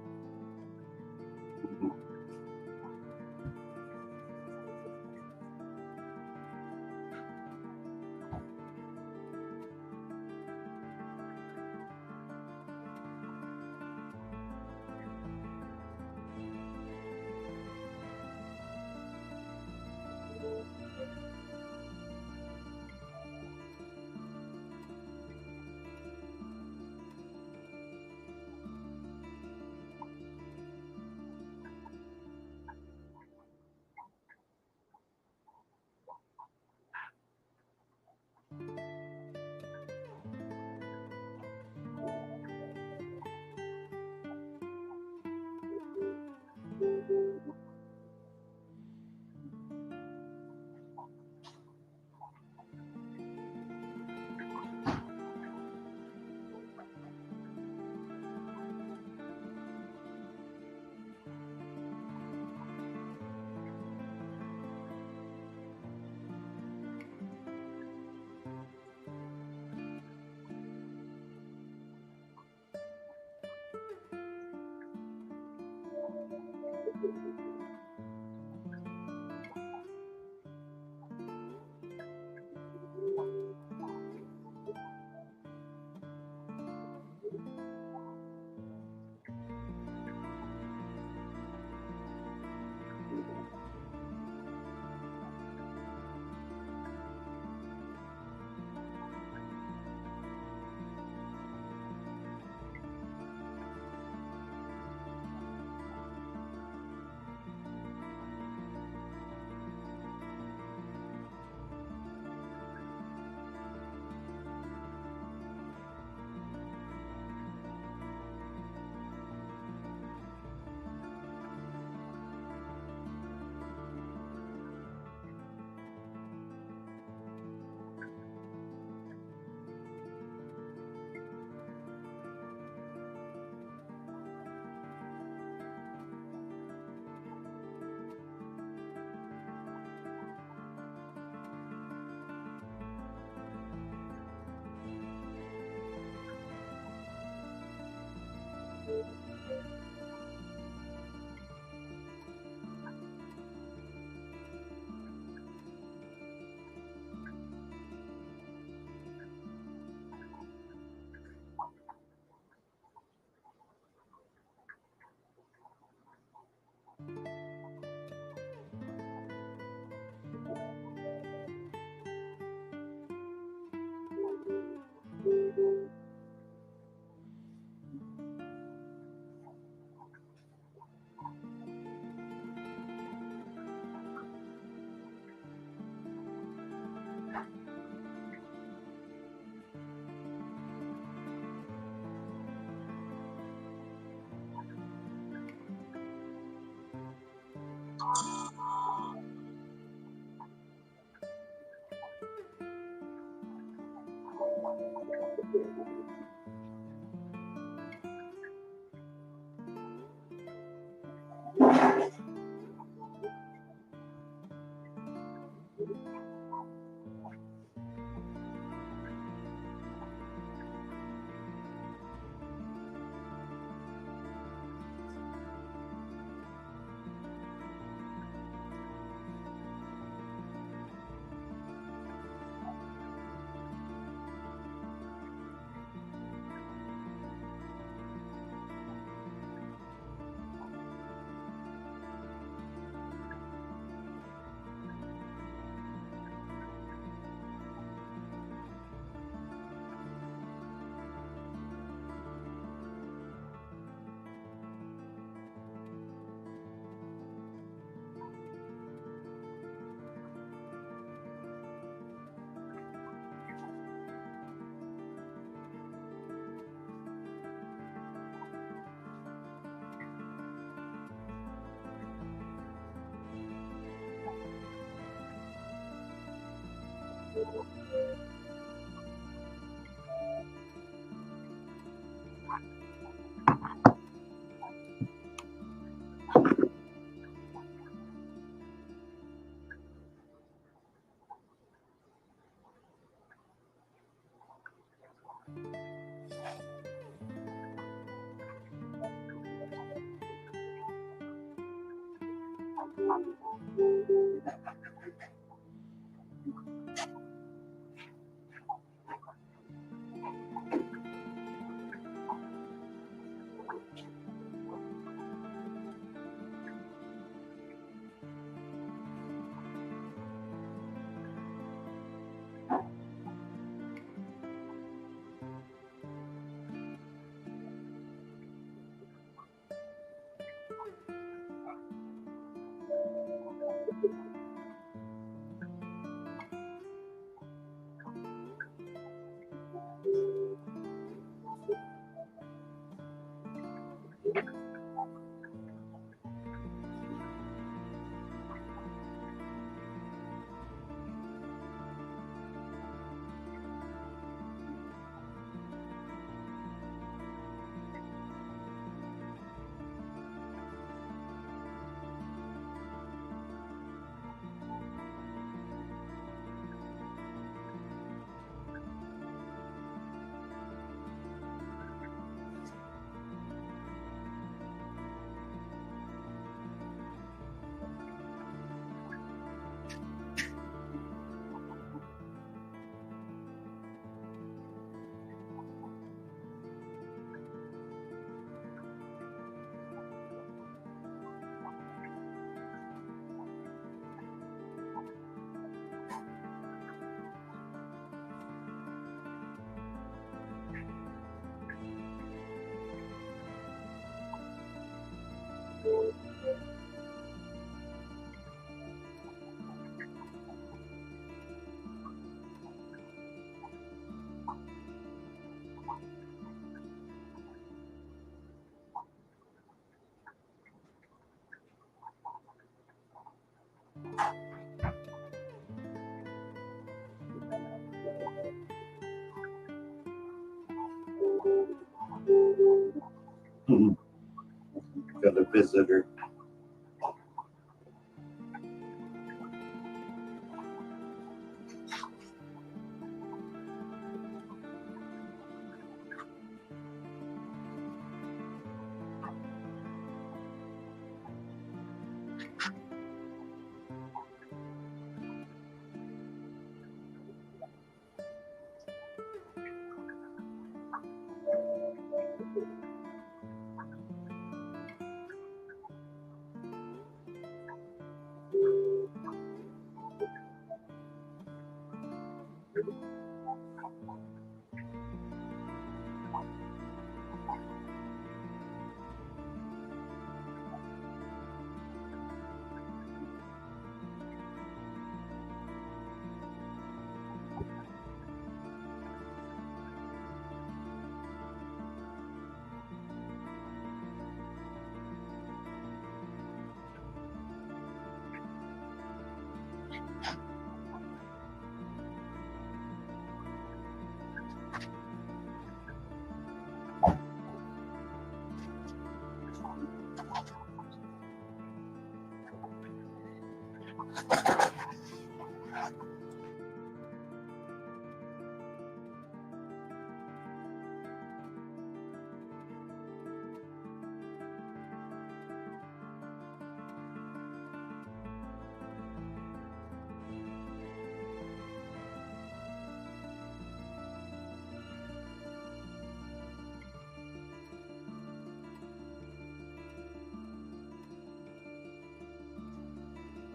Got a visitor.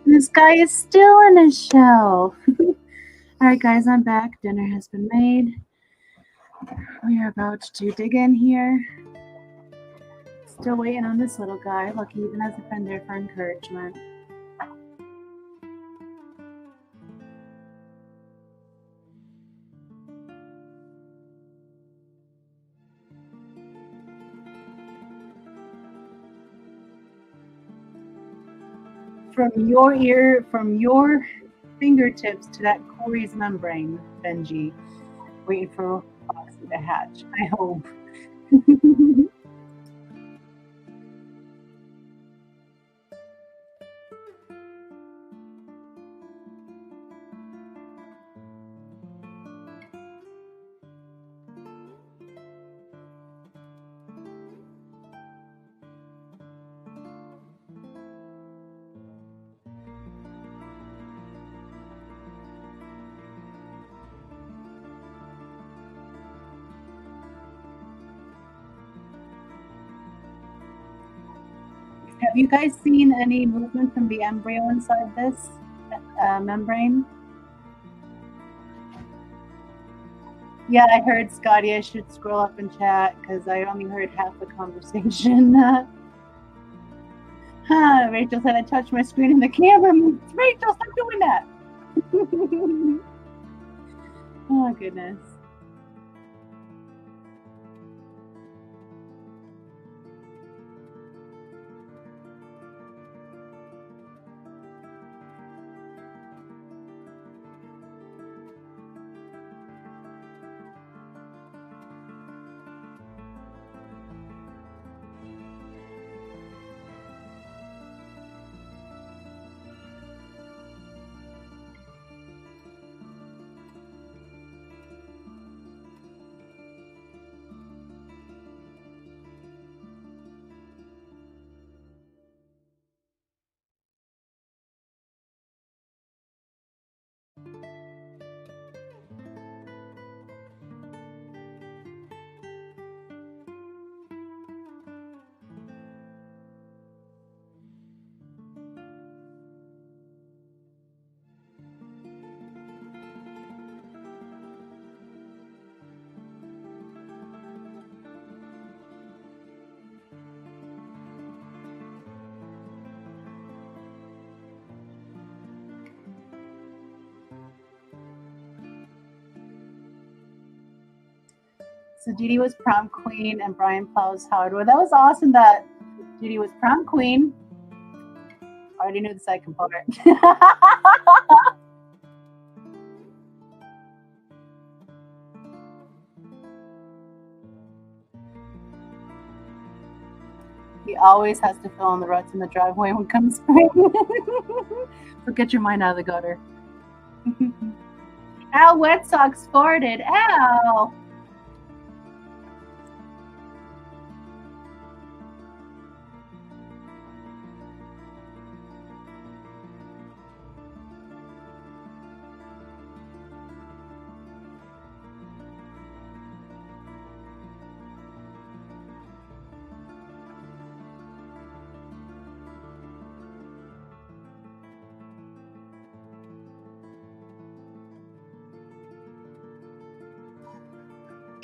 This guy is still in his shell. All right, guys, I'm back. Dinner has been made. We are about to dig in here. Still waiting on this little guy. Look, he even has a friend there for encouragement. From your fingertips to that Corey's membrane, Benji. Waiting for Foxy to hatch. I hope. Have you guys seen any movement from the embryo inside this membrane? Yeah, I heard, Scotty. I should scroll up and chat because I only heard half the conversation. Rachel said I touched my screen and the camera moved. Rachel, stop doing that. Oh, goodness. So Didi was prom queen and Brian plows hardwood. That was awesome that Didi was prom queen. I already knew the second part. He always has to fill in the ruts in the driveway when comes spring. So get your mind out of the gutter. Al Wet Sox farted. Al!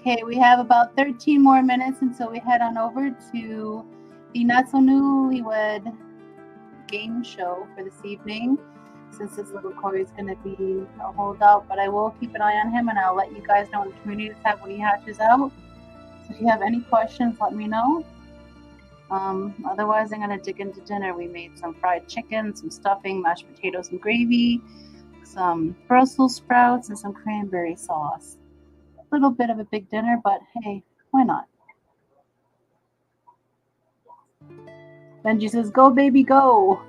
Okay, we have about 13 more minutes until we head on over to the Not So Newlywed game show for this evening. Since this little Corey is going to be a holdout, but I will keep an eye on him and I'll let you guys know in the community tab when he hatches out. So if you have any questions, let me know. Otherwise, I'm going to dig into dinner. We made some fried chicken, some stuffing, mashed potatoes and gravy, some Brussels sprouts, and some cranberry sauce. A little bit of a big dinner, but hey, why not? Benji says, go baby, go.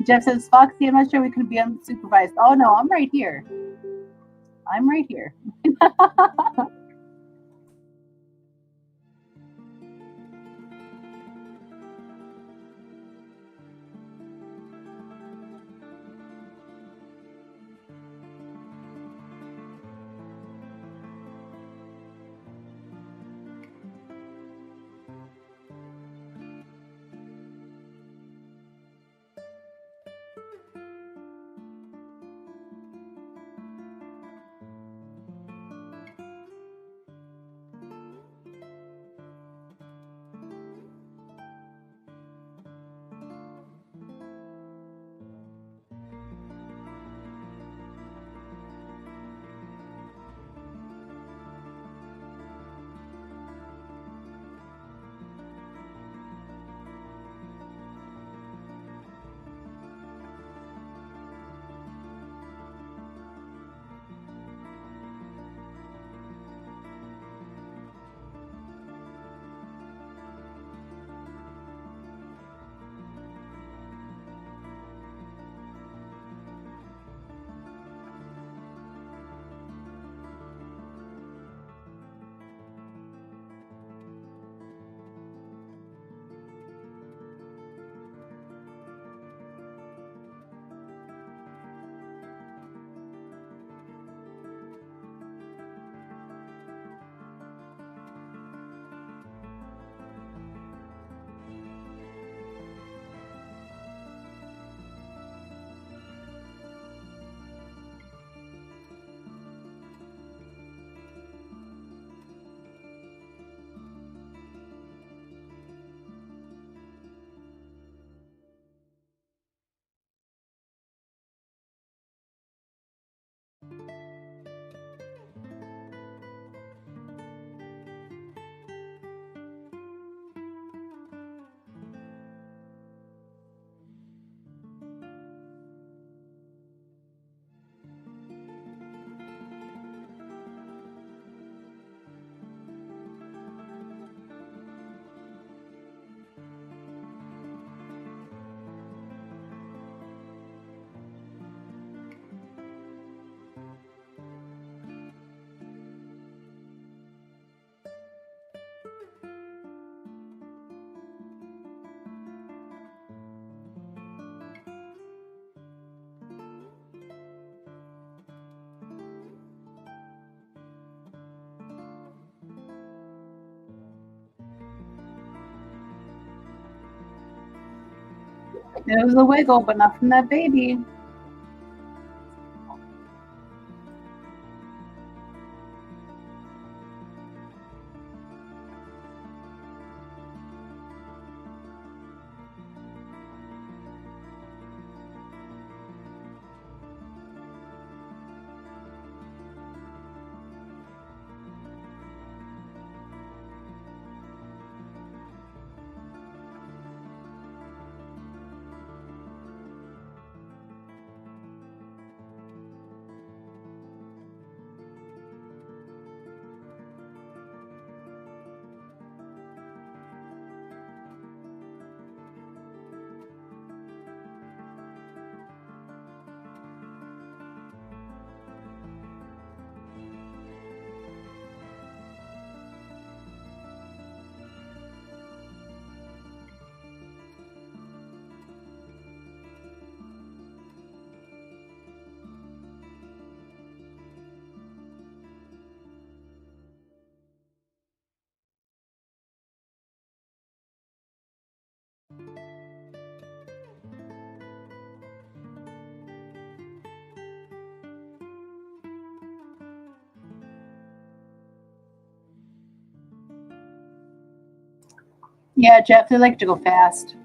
Jeff says, Foxy, I'm not sure we could be unsupervised. Oh no, I'm right here. I'm right here. It was a wiggle, but not from that baby. Yeah, Jeff, they like to go fast.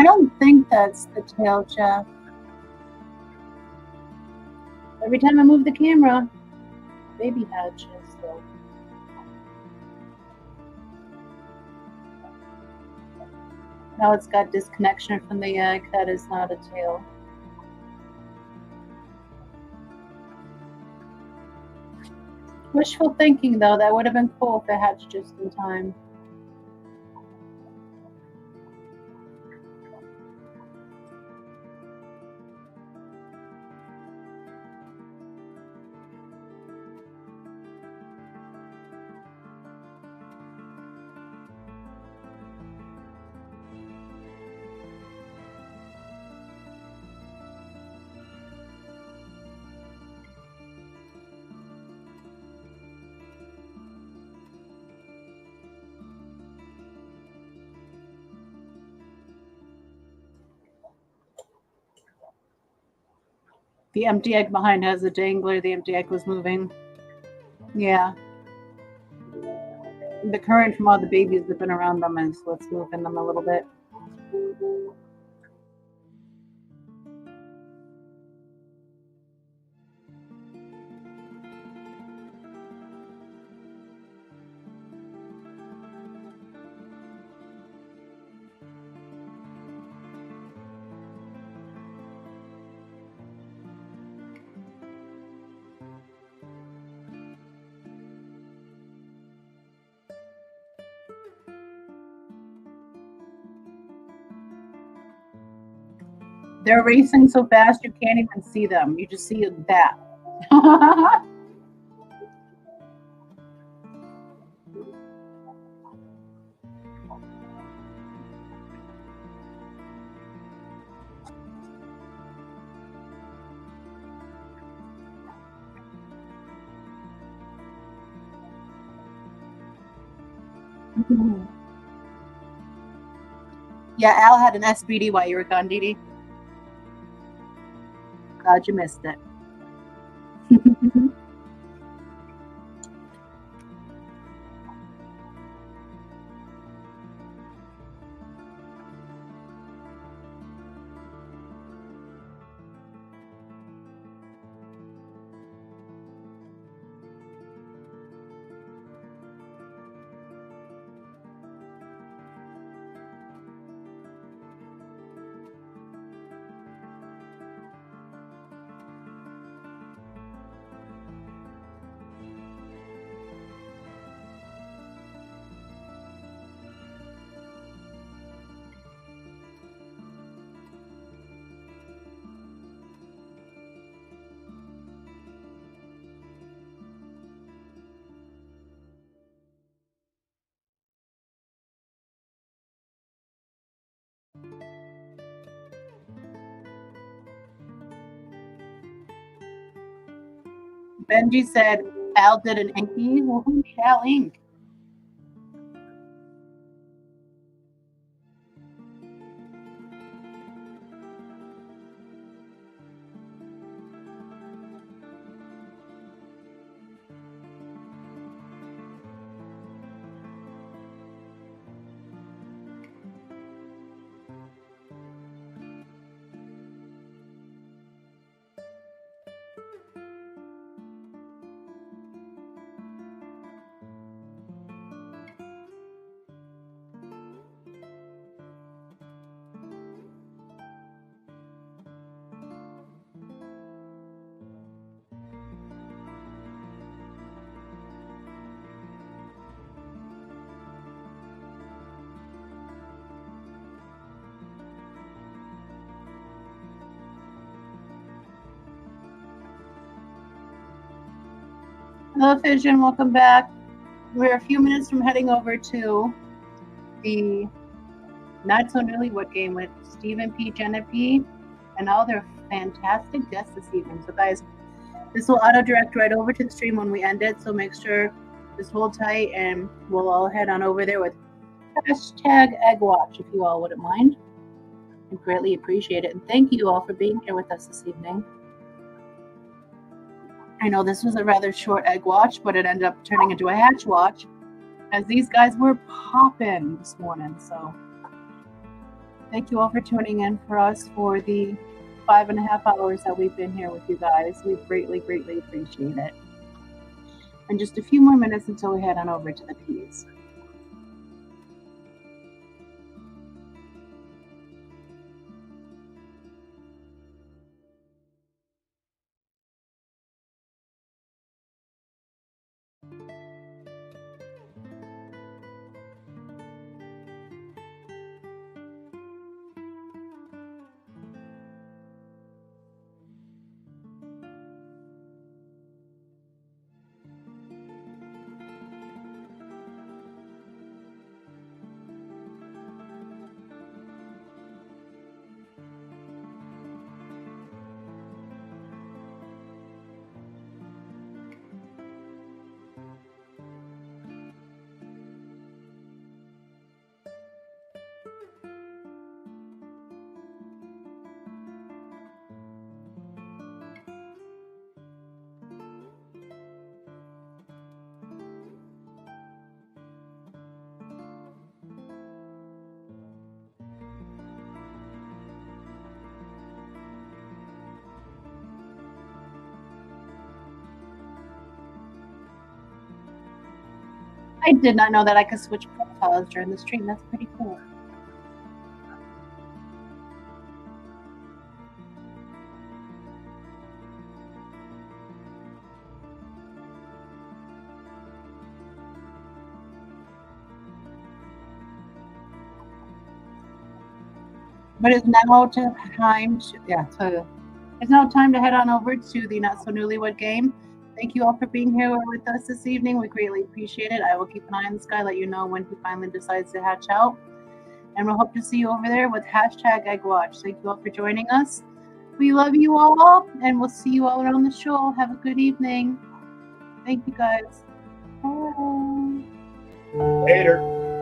don't think that's the tail, Jeff. Every time I move the camera, baby hatches. So. Now it's got disconnection from the egg. That is not a tail. Wishful thinking, though. That would have been cool if it hatched just in time. The empty egg behind has a dangler. The empty egg was moving. Yeah. The current from all the babies that have been around them is what's moving them a little bit. They're racing so fast you can't even see them. You just see that. Yeah, Al had an SBD while you were gone, Dee Dee. Glad you missed it. Benji said Al did an inky. Well, who made Al ink? Hello, Fission. Welcome back. We're a few minutes from heading over to the Not So Newlywed Game with Stephen P, Jenna P, and all their fantastic guests this evening. So, guys, this will auto-direct right over to the stream when we end it. So make sure just hold tight, and we'll all head on over there with #EggWatch, if you all wouldn't mind. I greatly appreciate it. And thank you all for being here with us this evening. I know this was a rather short egg watch, but it ended up turning into a hatch watch as these guys were popping this morning. So Thank you all for tuning in for us for the 5.5 hours that we've been here with you guys. We greatly, greatly appreciate it. And just a few more minutes until we head on over to the peas. I did not know that I could switch profiles during the stream. That's pretty cool. But it's now time to it's now time to head on over to the Not So Newlywed Game. Thank you all for being here with us this evening. We greatly appreciate it. I will keep an eye on this guy, let you know when he finally decides to hatch out. And we'll hope to see you over there with #EggWatch. Thank you all for joining us. We love you all, and we'll see you all around the show. Have a good evening. Thank you guys. Bye. Later.